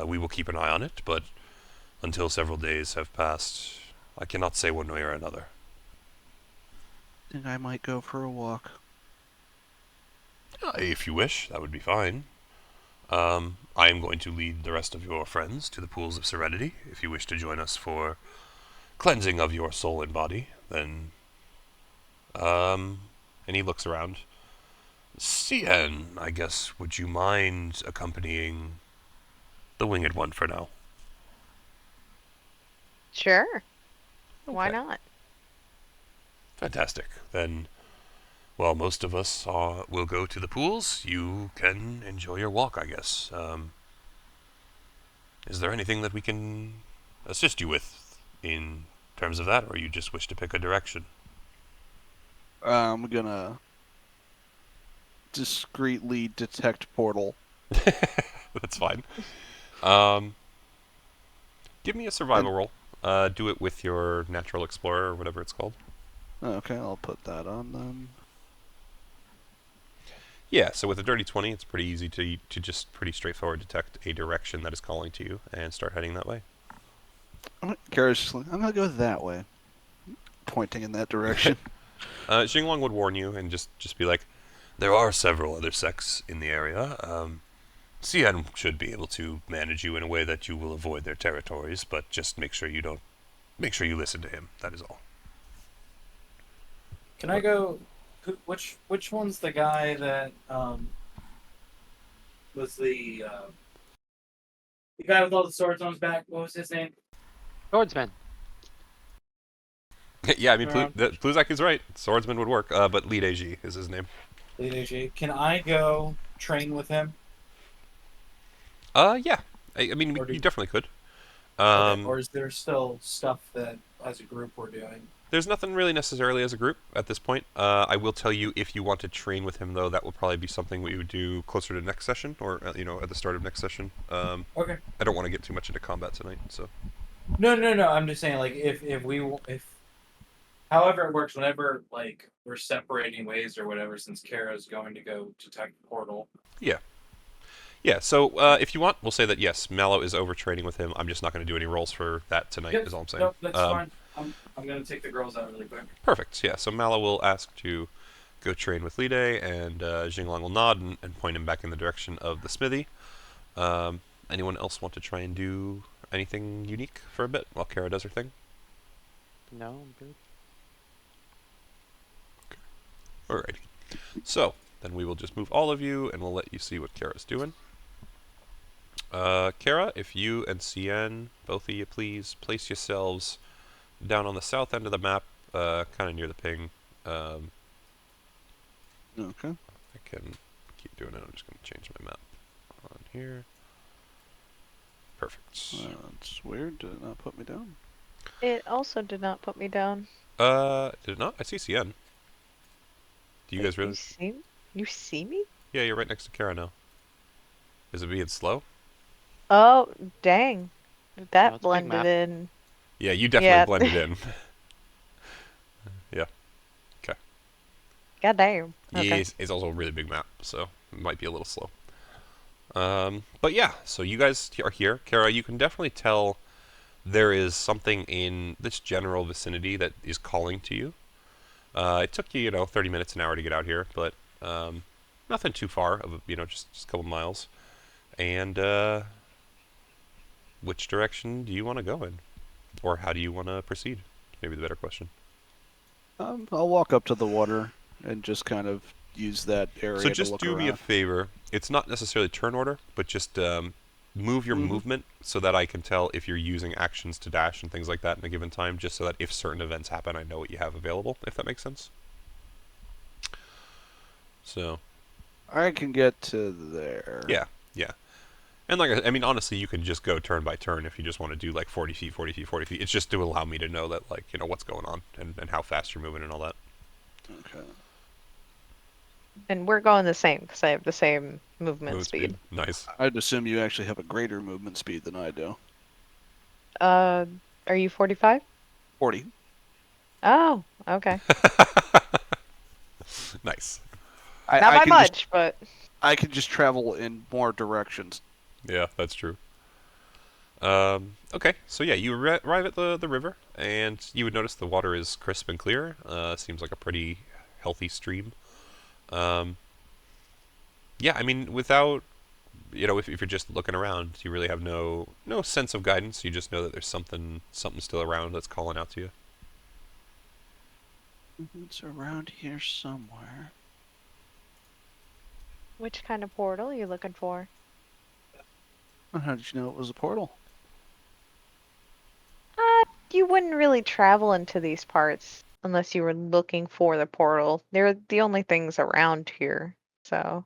We will keep an eye on it, but until several days have passed, I cannot say one way or another. Think I might go for a walk. If you wish, that would be fine. I am going to lead the rest of your friends to the pools of serenity. If you wish to join us for cleansing of your soul and body, then... And he looks around. Cien, I guess, would you mind accompanying the winged one for now? Sure. Why Okay. not? Fantastic. Then, while most of us will go to the pools, you can enjoy your walk, I guess. Is there anything that we can assist you with in terms of that, or you just wish to pick a direction? I'm gonna discreetly detect portal. That's fine. Um, give me a survival And roll. Do it with your natural explorer or whatever it's called. okay, I'll put that on then. Yeah, so with a dirty 20, it's pretty easy to just pretty straightforward detect a direction that is calling to you and start heading that way. Kara's just like, I'm gonna go that way, pointing in that direction. Xinglong would warn you and just be like, there are several other sects in the area. Cian should be able to manage you in a way that you will avoid their territories, but just make sure you listen to him. That is all. Can I go? Which one's the guy that was the guy with all the swords on his back? What was his name? Swordsman. Yeah, I mean, Around. Pluzak is right. Swordsman would work, but Lead AG is his name. Lead AG. Can I go train with him? Yeah. I mean, Or do you you- definitely could. Okay. Or is there still stuff that, as a group, we're doing? There's nothing really necessarily as a group at this point. I will tell you, if you want to train with him, though, that will probably be something we would do closer to next session, or at the start of next session. Okay. I don't want to get too much into combat tonight, so. No. I'm just saying, like, if however it works, whenever like we're separating ways or whatever, since Kara's going to go detect the portal. Yeah. Yeah, so if you want, we'll say that yes, Mallow is overtraining with him. I'm just not going to do any rolls for that tonight, Yep. is all I'm saying. No, that's fine. I'm gonna take the girls out really quick. Perfect, yeah. So Mallow will ask to go train with Lide, and Jinglong will nod and point him back in the direction of the smithy. Anyone else want to try and do anything unique for a bit while Kara does her thing? No, I'm good. Alrighty. So, then we will just move all of you, and we'll let you see what Kara's doing. Kara, if you and Cien, both of you, please place yourselves down on the south end of the map, kind of near the ping. Okay. I can keep doing it. I'm just going to change my map on here. Perfect. That's weird. Did it not put me down? It also did not put me down. Did it not? I see Cien. Do you Wait, guys really? You see me? Yeah, you're right next to Kara now. Is it being slow? Oh, dang. That it's a big blended map. in. Yeah, you definitely Yeah. blended in. Yeah. Okay. God damn. Okay. Yeah, it's also a really big map, so it might be a little slow. But yeah, so you guys are here. Kara, you can definitely tell there is something in this general vicinity that is calling to you. It took you, 30 minutes, an hour to get out here, but nothing too far, just a couple miles. And which direction do you want to go in? Or how do you want to proceed? Maybe the better question. I'll walk up to the water and just kind of use that area So to just look do me a around. favor. It's not necessarily turn order, but just move your Mhm. movement so that I can tell if you're using actions to dash and things like that in a given time, just so that if certain events happen, I know what you have available, if that makes sense. So, I can get to there. yeah. And I mean, honestly, you can just go turn by turn if you just want to do like 40 feet, 40 feet, 40 feet. It's just to allow me to know that, what's going on and how fast you're moving and all that. Okay. And we're going the same because I have the same movement speed. Nice. I'd assume you actually have a greater movement speed than I do. Are you 45? 40. Oh, okay. Nice. I Not by can much, but I can just travel in more directions. Yeah, that's true. Okay, so yeah, you arrive at the river, and you would notice the water is crisp and clear. Seems like a pretty healthy stream. Yeah, I mean, without, if you're just looking around, you really have no sense of guidance. You just know that there's something still around that's calling out to you. It's around here somewhere. which kind of portal are you looking for? How did you know it was a portal? you wouldn't really travel into these parts unless you were looking for the portal. They're the only things around here. So,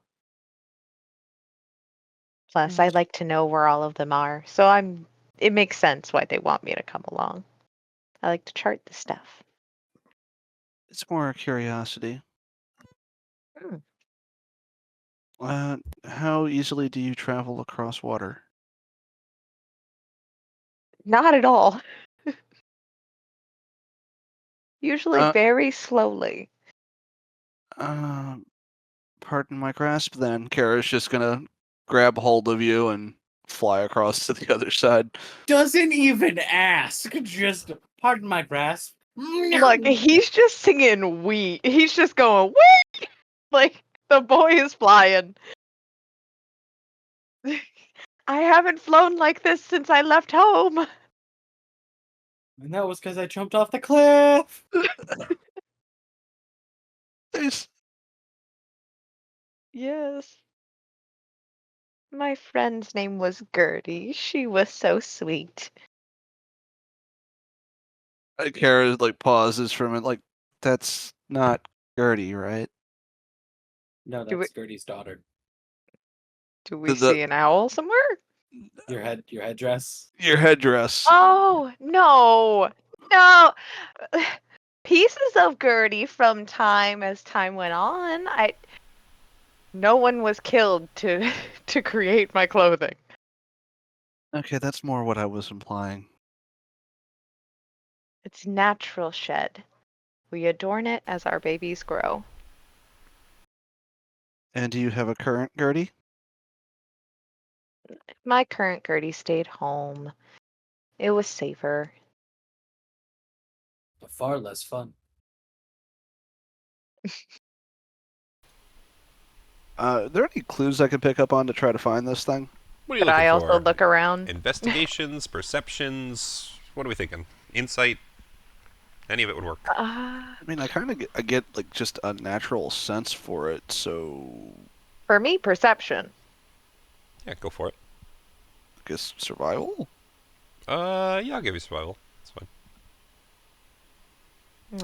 plus, I like to know where all of them are. So it makes sense why they want me to come along. I like to chart the stuff. It's more a curiosity. Hmm. How easily do you travel across water? Not at all. Usually Uh, very slowly. uh, Pardon my grasp then. Kara's just gonna grab hold of you and fly across to the other side. Doesn't even ask. Just pardon my grasp. Look, he's just singing "we." He's just going "wee," like the boy is flying. I haven't flown like this since I left home. And that was because I jumped off the cliff. There's- Yes. My friend's name was Gertie. She was so sweet. Kara like pauses for a minute, like that's not Gertie, right? No, Do we, that's Gertie's daughter. do we The see an owl somewhere? Your headdress. your headdress. Oh, no. No. Pieces of Gertie from time as time went on. No one was killed to to create my clothing. Okay, that's more what I was implying. It's natural shed. We adorn it as our babies grow. And do you have a current Gertie? My current Gertie stayed home. It was safer. But far less fun. Are there any clues I could pick up on to try to find this thing? What are you Could I looking also for? look around? Investigations, perceptions. What are we thinking? Insight. Any of it would work. Uh, I mean, I get like just a natural sense for it. So for me, perception. Yeah, go for it. I guess survival. Yeah, I'll give you survival. That's fine.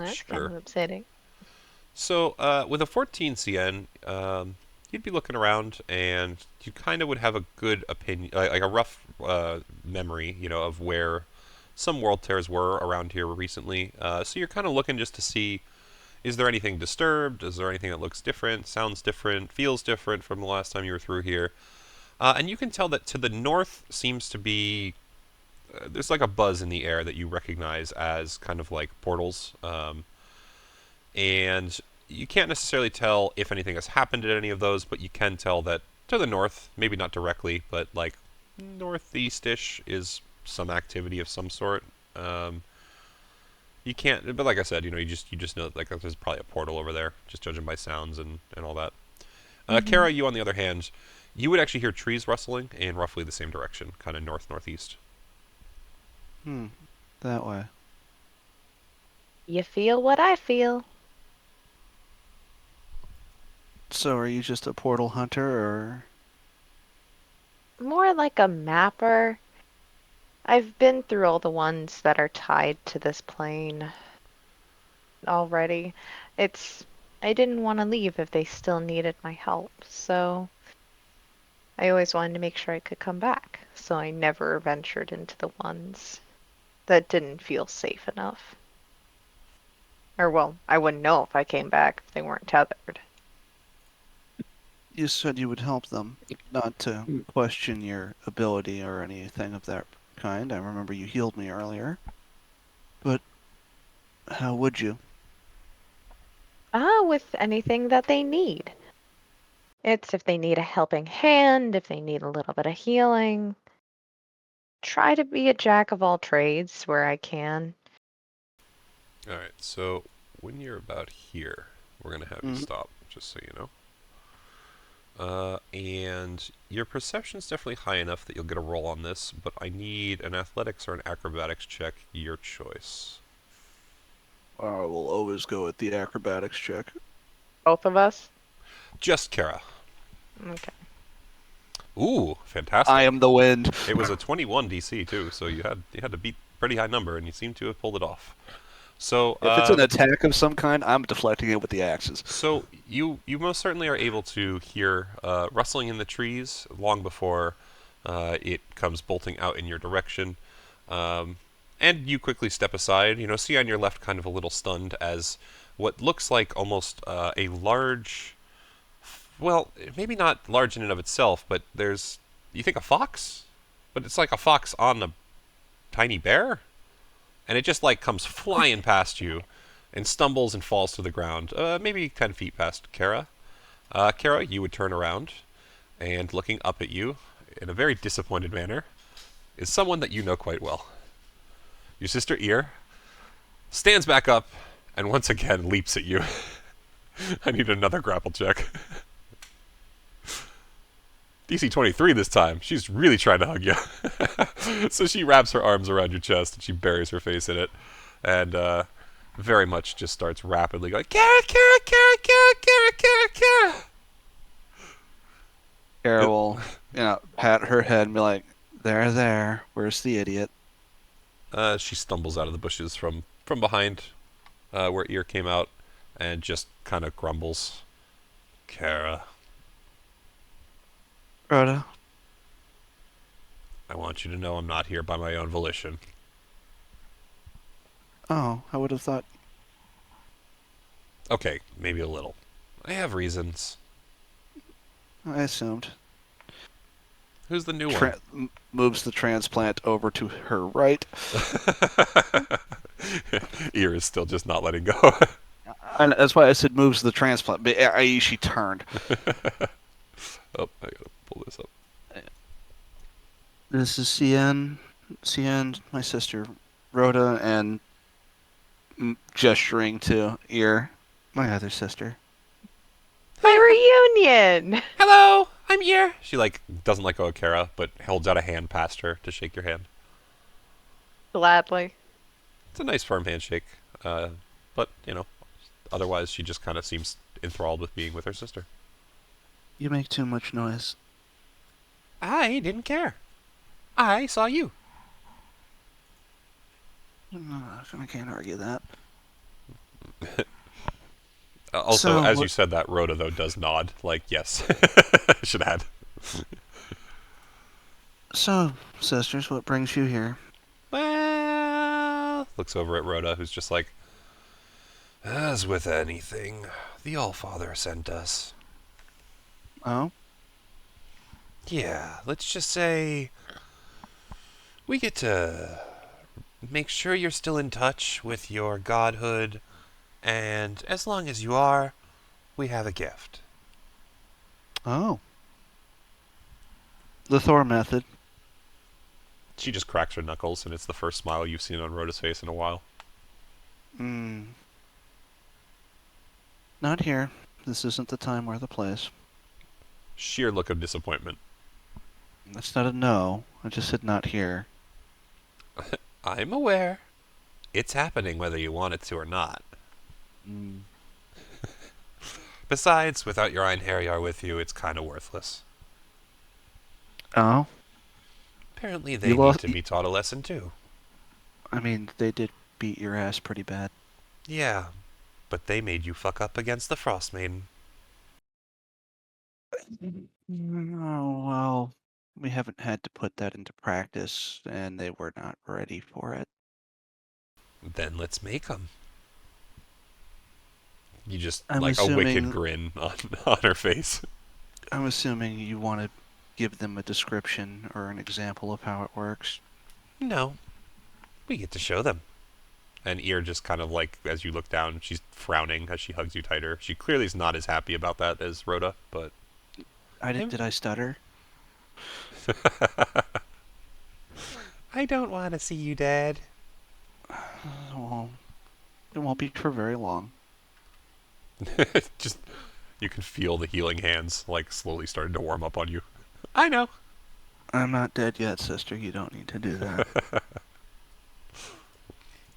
That's kind Sure. of upsetting. So, with a 14 CN, you'd be looking around, and you kind of would have a good opinion, like a rough memory, of where some world tears were around here recently. So you're kind of looking just to see, is there anything disturbed? Is there anything that looks different, sounds different, feels different from the last time you were through here? And you can tell that to the north seems to be there's like a buzz in the air that you recognize as kind of like portals. And you can't necessarily tell if anything has happened at any of those, but you can tell that to the north, maybe not directly, but like northeast-ish is some activity of some sort. You can't, but like I said, you just know that, like there's probably a portal over there, just judging by sounds and all that. Kara, you on the other hand, you would actually hear trees rustling in roughly the same direction, kind of north-northeast. That way. You feel what I feel. So are you just a portal hunter, or More like a mapper. I've been through all the ones that are tied to this plane already. I didn't want to leave if they still needed my help, so I always wanted to make sure I could come back. So I never ventured into the ones that didn't feel safe enough. Or, well, I wouldn't know if I came back if they weren't tethered. you said you would help them, not to question your ability or anything of that kind. I remember you healed me earlier. But how would you? With anything that they need. It's if they need a helping hand, if they need a little bit of healing. Try to be a jack of all trades where I can. All right, so when you're about here, we're gonna have you stop, just so you know. And your perception's definitely high enough that you'll get a roll on this, but I need an athletics or an acrobatics check, your choice. I will always go with the acrobatics check. Both of us? Just Kara. Okay. Ooh, fantastic. I am the wind. It was a 21 DC too, so you had to beat a pretty high number, and you seem to have pulled it off. So, If it's an attack of some kind, I'm deflecting it with the axes. so you most certainly are able to hear rustling in the trees long before it comes bolting out in your direction, and you quickly step aside. You know, see on your left, kind of a little stunned, as what looks like almost a large, well, maybe not large in and of itself, but you think a fox, but it's like a fox on a tiny bear, and it just like comes flying past you, and stumbles and falls to the ground, maybe 10 feet past Kara. Kara, you would turn around, and looking up at you in a very disappointed manner is someone that you know quite well. Your sister Ear stands back up and once again leaps at you. I need another grapple check. DC 23 this time. She's really trying to hug you. So she wraps her arms around your chest and she buries her face in it, and very much just starts rapidly going, Kara, Kara, Kara, Kara, Kara, Kara, Kara. Kara will, pat her head and be like, there, where's the idiot? She stumbles out of the bushes from behind where Ear came out and just kind of grumbles. Kara, Rhoda, I want you to know I'm not here by my own volition. oh, I would have thought. Okay, maybe a little. I have reasons. I assumed. Who's the new one? Moves the transplant over to her right. Ear is still just not letting go. And that's why I said moves the transplant, but i.e. she turned. Oh, I gotta pull this up. This is CN, my sister, Rhoda, and gesturing to Ear, my other sister. My reunion! Hello, I'm Ear. She doesn't let go of Kara, but holds out a hand past her to shake your hand. Gladly. It's a nice firm handshake, but otherwise she just kind of seems enthralled with being with her sister. You make too much noise. I didn't care. I saw you. I can't argue that. Also, So, as you said that, Rhoda, though, does nod, yes. Should add. So, sisters, what brings you here? Well, looks over at Rhoda, who's just like, as with anything, the Allfather sent us. Oh? Yeah, let's just say we get to make sure you're still in touch with your godhood, and as long as you are, we have a gift. Oh. The Thor method. She just cracks her knuckles, and it's the first smile you've seen on Rhoda's face in a while. Not here. This isn't the time or the place. Sheer look of disappointment. That's not a no. I just said not here. I'm aware. It's happening whether you want it to or not. Besides, without your Einherjar with you, it's kind of worthless. Oh? Apparently they need to be taught a lesson too. I mean, they did beat your ass pretty bad. Yeah, but they made you fuck up against the Frostmaiden. Oh, well, we haven't had to put that into practice, and they were not ready for it. Then let's make them. You just, I'm a wicked assuming- grin on her face. I'm assuming you want to give them a description or an example of how it works. No. We get to show them. And Ear just kind of as you look down, she's frowning as she hugs you tighter. She clearly is not as happy about that as Rhoda, but... Did I stutter? I don't want to see you dead. Well, it won't be for very long. Just, you can feel the healing hands, slowly starting to warm up on you. I know. I'm not dead yet, sister. You don't need to do that.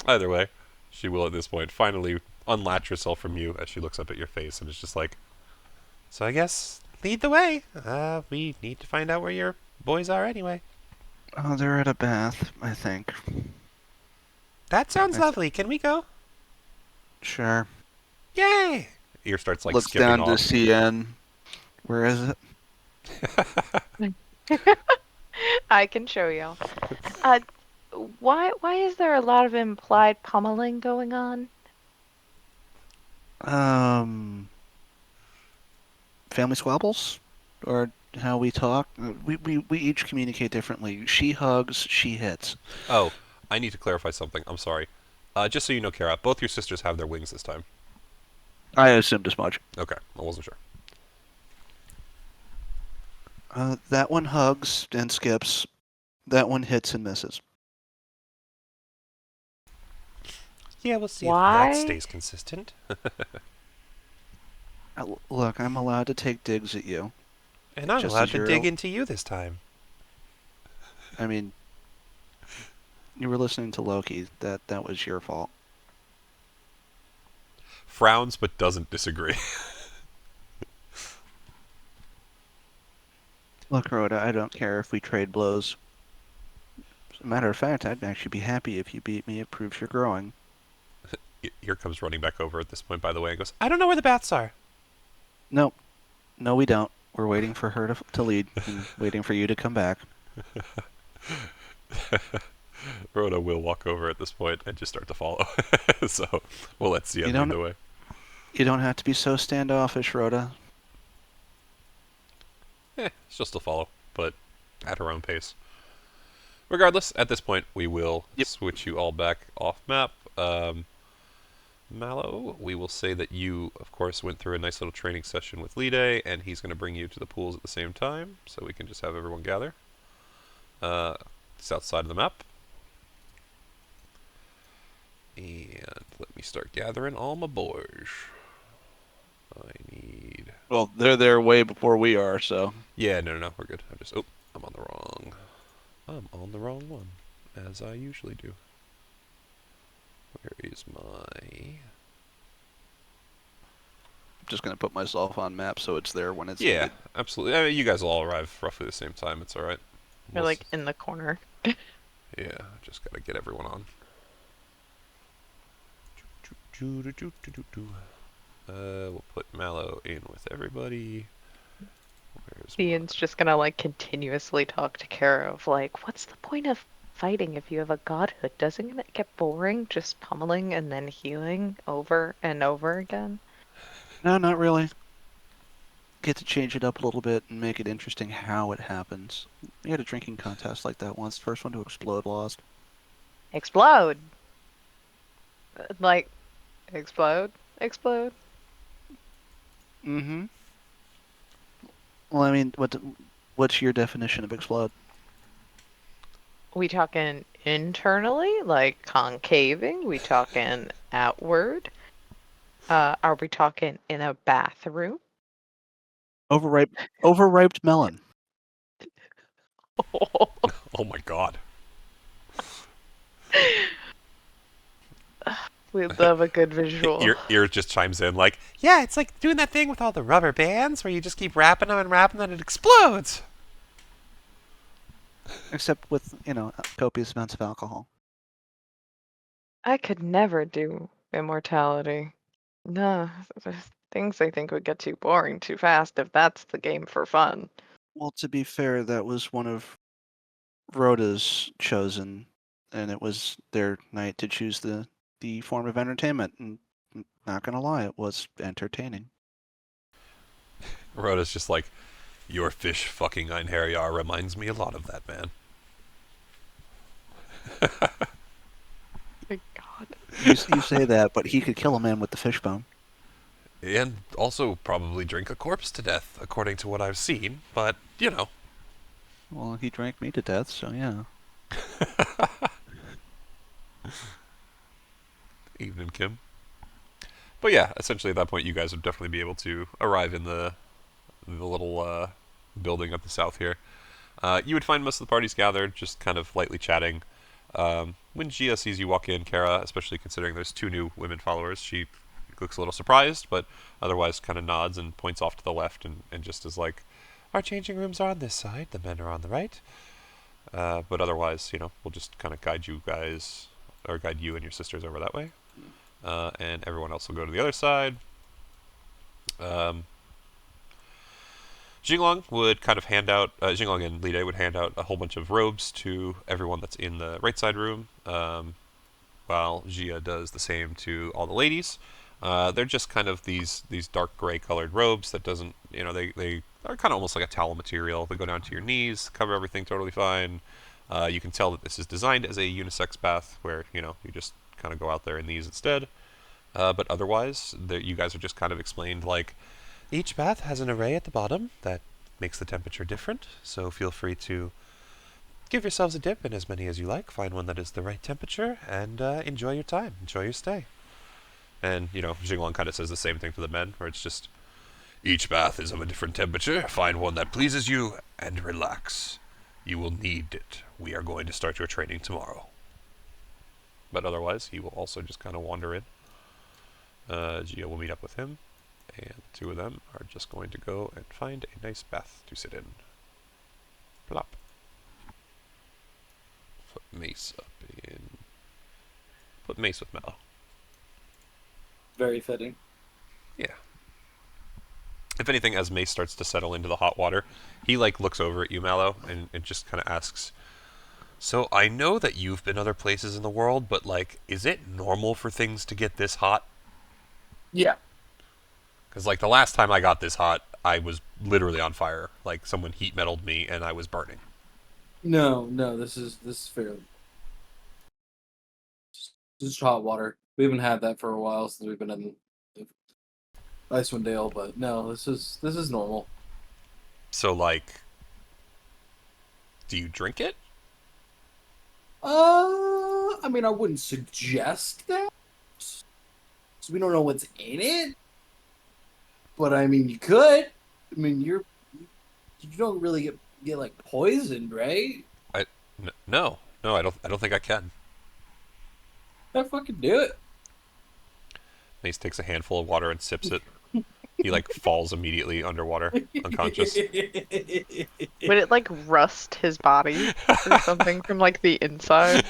Either way, she will at this point finally unlatch herself from you as she looks up at your face and is just like, so I guess lead the way. We need to find out where your boys are anyway. Oh, they're at a bath, I think. That sounds I th- lovely. Can we go? Sure. Yay! Ear starts like Looks skipping down to off. CN. Where is it? I can show you. Uh, why is there a lot of implied pummeling going on? Family squabbles? Or how we talk? We each communicate differently. She hugs, she hits. Oh, I need to clarify something. I'm sorry. Just so you know, Kara, both your sisters have their wings this time. I assumed as much. Okay, I wasn't sure. That one hugs and skips. That one hits and misses. Yeah, we'll see Why? if that stays consistent. Look, I'm allowed to take digs at you. And I'm Just allowed as to you're dig al- into you this time. I mean, you were listening to Loki. That was your fault. Frowns but doesn't disagree. Look, Rhoda, I don't care if we trade blows. As a matter of fact, I'd actually be happy if you beat me. It proves you're growing. Ear comes running back over at this point, by the way, and goes, I don't know where the bats are. Nope. No, we don't. We're waiting for her to lead and waiting for you to come back. Rhoda will walk over at this point and just start to follow. So we'll let Cian You lead don't- the way. You don't have to be so standoffish, Rhoda. She'll still follow, but at her own pace. Regardless, at this point, we will switch you all back off map. Mallow, we will say that you, of course, went through a nice little training session with Lide, and he's going to bring you to the pools at the same time, so we can just have everyone gather. South side of the map. And let me start gathering all my boys. I need... Well, they're there way before we are, so. Yeah, no, we're good. I'm on the wrong one, as I usually do. Where is my... Just gonna put myself on map so it's there when it's Yeah, needed. absolutely. I mean, you guys will all arrive roughly the same time. It's all right. You're like in the corner. Yeah, just gotta get everyone on. We'll put Mallow in with everybody. Where's Ian's just gonna like continuously talk to Kara of like, what's the point of fighting if you have a godhood? Doesn't it get boring just pummeling and then healing over and over again? No, not really. Get to change it up a little bit and make it interesting how it happens. We had a drinking contest like that once. First one to explode lost. Explode! Like, explode? Explode? Mm-hmm. Well, I mean, what's your definition of explode? We talking internally, like concaving? We talking outward? Are we talking in a bathroom? Overripe melon. Oh my god. We love a good visual. Ear just chimes in like, yeah, it's like doing that thing with all the rubber bands where you just keep wrapping them and it explodes. Except with, copious amounts of alcohol. I could never do immortality. No, there's things I think would get too boring too fast if that's the game for fun. Well, to be fair, that was one of Rhoda's chosen, and it was their night to choose the form of entertainment. And not gonna lie, it was entertaining. Rhoda's just like, your fish fucking Einherjar reminds me a lot of that man. My God. You say that, but he could kill a man with the fishbone. And also probably drink a corpse to death, according to what I've seen, but, Well, he drank me to death, so yeah. Evening, Kim. But yeah, essentially at that point you guys would definitely be able to arrive in the little building up the south here. You would find most of the parties gathered, just kind of lightly chatting. When Gia sees you walk in, Kara, especially considering there's 2 new women followers, she looks a little surprised, but otherwise kind of nods and points off to the left and just is like, our changing rooms are on this side, the men are on the right. But otherwise, we'll just kind of guide you guys, or guide you and your sisters over that way. And everyone else will go to the other side. Jinglong would kind of hand out, Jinglong and Lide would hand out a whole bunch of robes to everyone that's in the right side room, while Jia does the same to all the ladies. They're just kind of these dark gray colored robes that doesn't, they are kind of almost like a towel material. They go down to your knees, cover everything totally fine. You can tell that this is designed as a unisex bath where, you just kind of go out there in these instead. But otherwise, you guys are just kind of explained like, each bath has an array at the bottom that makes the temperature different, so feel free to give yourselves a dip in as many as you like, find one that is the right temperature, and enjoy your time, enjoy your stay. And, Jinglong kind of says the same thing to the men, where it's just, each bath is of a different temperature, find one that pleases you, and relax. You will need it. We are going to start your training tomorrow. But otherwise, he will also just kind of wander in. Gia will meet up with him, and the two of them are just going to go and find a nice bath to sit in. Plop. Put Mace up in... Put Mace with Mellow. Very fitting. Yeah. If anything, as Mace starts to settle into the hot water, he, looks over at you, Mallow, and just kind of asks, so I know that you've been other places in the world, but, is it normal for things to get this hot? Yeah. Because, the last time I got this hot, I was literally on fire. Someone heat metaled me, and I was burning. No, this is fair. Just hot water. We haven't had that for a while since we've been in Icewind Dale, but no, this is normal. So, do you drink it? I mean, I wouldn't suggest that. So we don't know what's in it. But I mean, you could. I mean, you don't really get poisoned, right? No, I don't think I can. I fucking do it. Mace takes a handful of water and sips it. He falls immediately underwater, unconscious. Would it rust his body or something from the inside?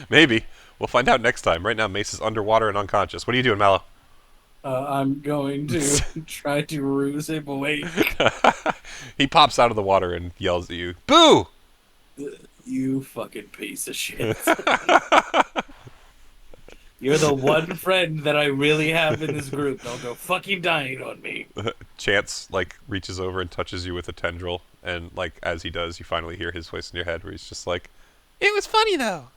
Maybe. We'll find out next time. Right now, Mace is underwater and unconscious. What are you doing, Mallow? I'm going to try to ruse him awake. He pops out of the water and yells at you, "Boo!" You fucking piece of shit. You're the one friend that I really have in this group. Don't go fucking dying on me. Chance reaches over and touches you with a tendril, and as he does, you finally hear his voice in your head where he's just like, "It was funny though."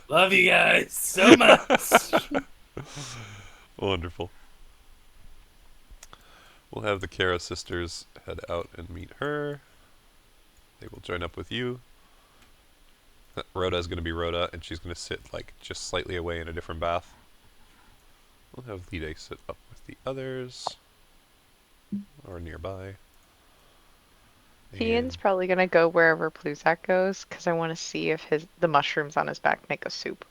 Love you guys so much. Wonderful. We'll have the Kara sisters head out and meet her. They will join up with you. Rhoda is going to be Rhoda, and she's going to sit just slightly away in a different bath. We'll have Lide sit up with the others, or nearby. Ian's probably gonna go wherever Pluzak goes because I want to see if the mushrooms on his back make a soup.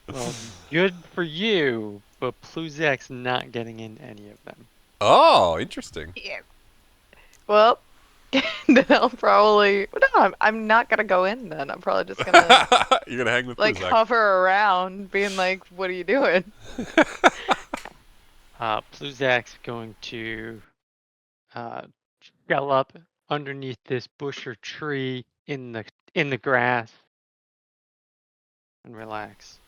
Well, good for you, but Pluzak's not getting in any of them. Oh, interesting. Yeah. Well, then I'll probably no. I'm not gonna go in then. I'm probably just gonna You're gonna hang with Pluzak. hover around, being like, "What are you doing?" Pluzak's going to shell up underneath this bush or tree in the grass and relax.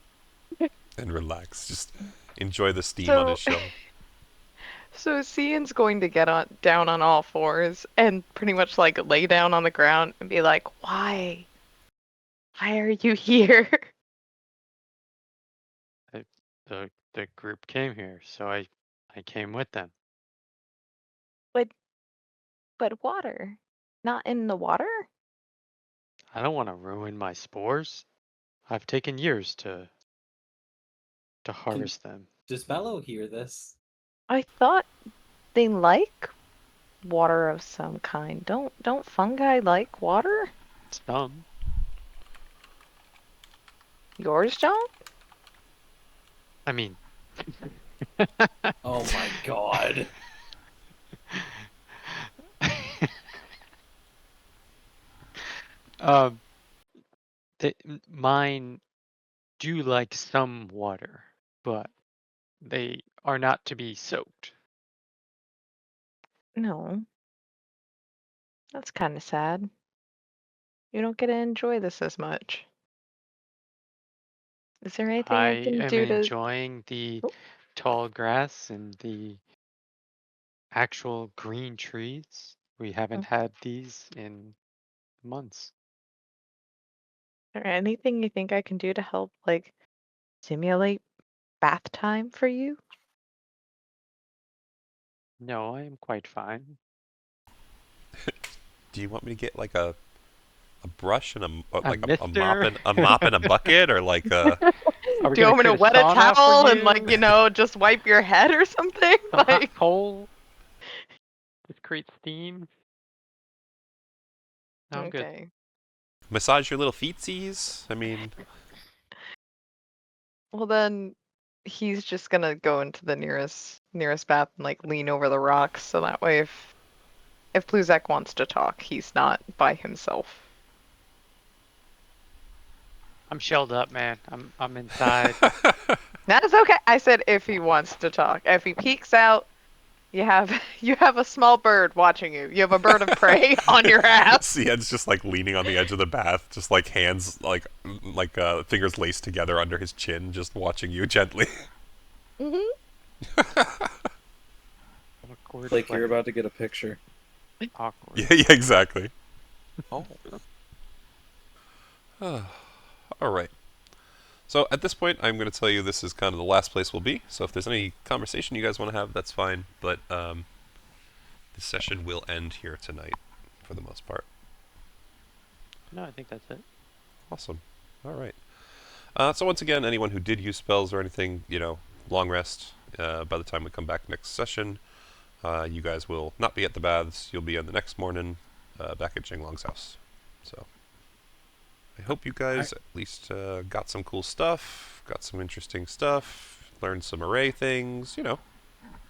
And relax. Just enjoy the steam on his shell. So Cian's going to get down on all fours and pretty much lay down on the ground and be like, "Why? Why are you here?" The group came here, so I came with them. But water, not in the water. I don't want to ruin my spores. I've taken years to harvest them. Does Mello hear this? I thought they like water of some kind. Don't fungi like water? Some. Yours don't? I mean, Oh my god. um, mine do like some water, but they are not to be soaked. No. That's kind of sad. You don't get to enjoy this as much. Is there anything I I can am do to? enjoying the Oh, tall grass and the actual green trees. We haven't had these in months. Is there anything you think I can do to help, like, simulate bath time for you? No, I am quite fine. Do you want me to get like a brush and A a mop mister? and a bucket or like a Are we Do you gonna want me to create a wet a sauna for towel and, you? like, just wipe your head or something? A hot Like, coal? Just create steam? No, I'm good. okay. massage your little feetsies? I mean, Well, then he's just gonna go into the nearest bath and, like, lean over the rocks, so that way if Pluzak wants to talk, he's not by himself. I'm shelled up, man. I'm inside. That is okay. I said if he wants to talk. If he peeks out, you have you have a small bird watching you. You have a bird of prey on your ass. Cian's just like leaning on the edge of the bath, just like hands fingers laced together under his chin, just watching you gently. Hmm. Awkward. Like you're weather. about to get a picture. Awkward. Yeah, exactly. Oh. All right. So at this point, I'm going to tell you this is kind of the last place we'll be. So if there's any conversation you guys want to have, that's fine. But this session will end here tonight, for the most part. No, I think that's it. Awesome. All right. So once again, anyone who did use spells or anything, long rest. By the time we come back next session, you guys will not be at the baths. You'll be in the next morning back at Jinglong's house. So I hope you guys at least got some cool stuff, got some interesting stuff, learned some array things,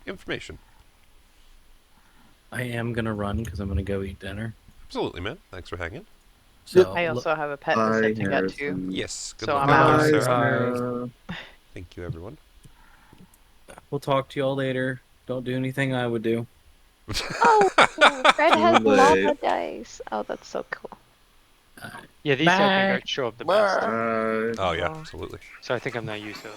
information. I am gonna run because I'm gonna go eat dinner. Absolutely, man. Thanks for hanging. So I also have a pet to Bye, sit to get to. Harrison. Yes. Good So luck I'm out out. there, Bye, Sarah. Sarah. Thank you, everyone. we'll talk to y'all later. Don't do anything I would do. Oh, Fred has Too late. lava dice. Oh, that's so cool. Yeah, these I think Bye. show up the best. Bye. Oh, yeah, Oh. absolutely. So I think I'm not used to it.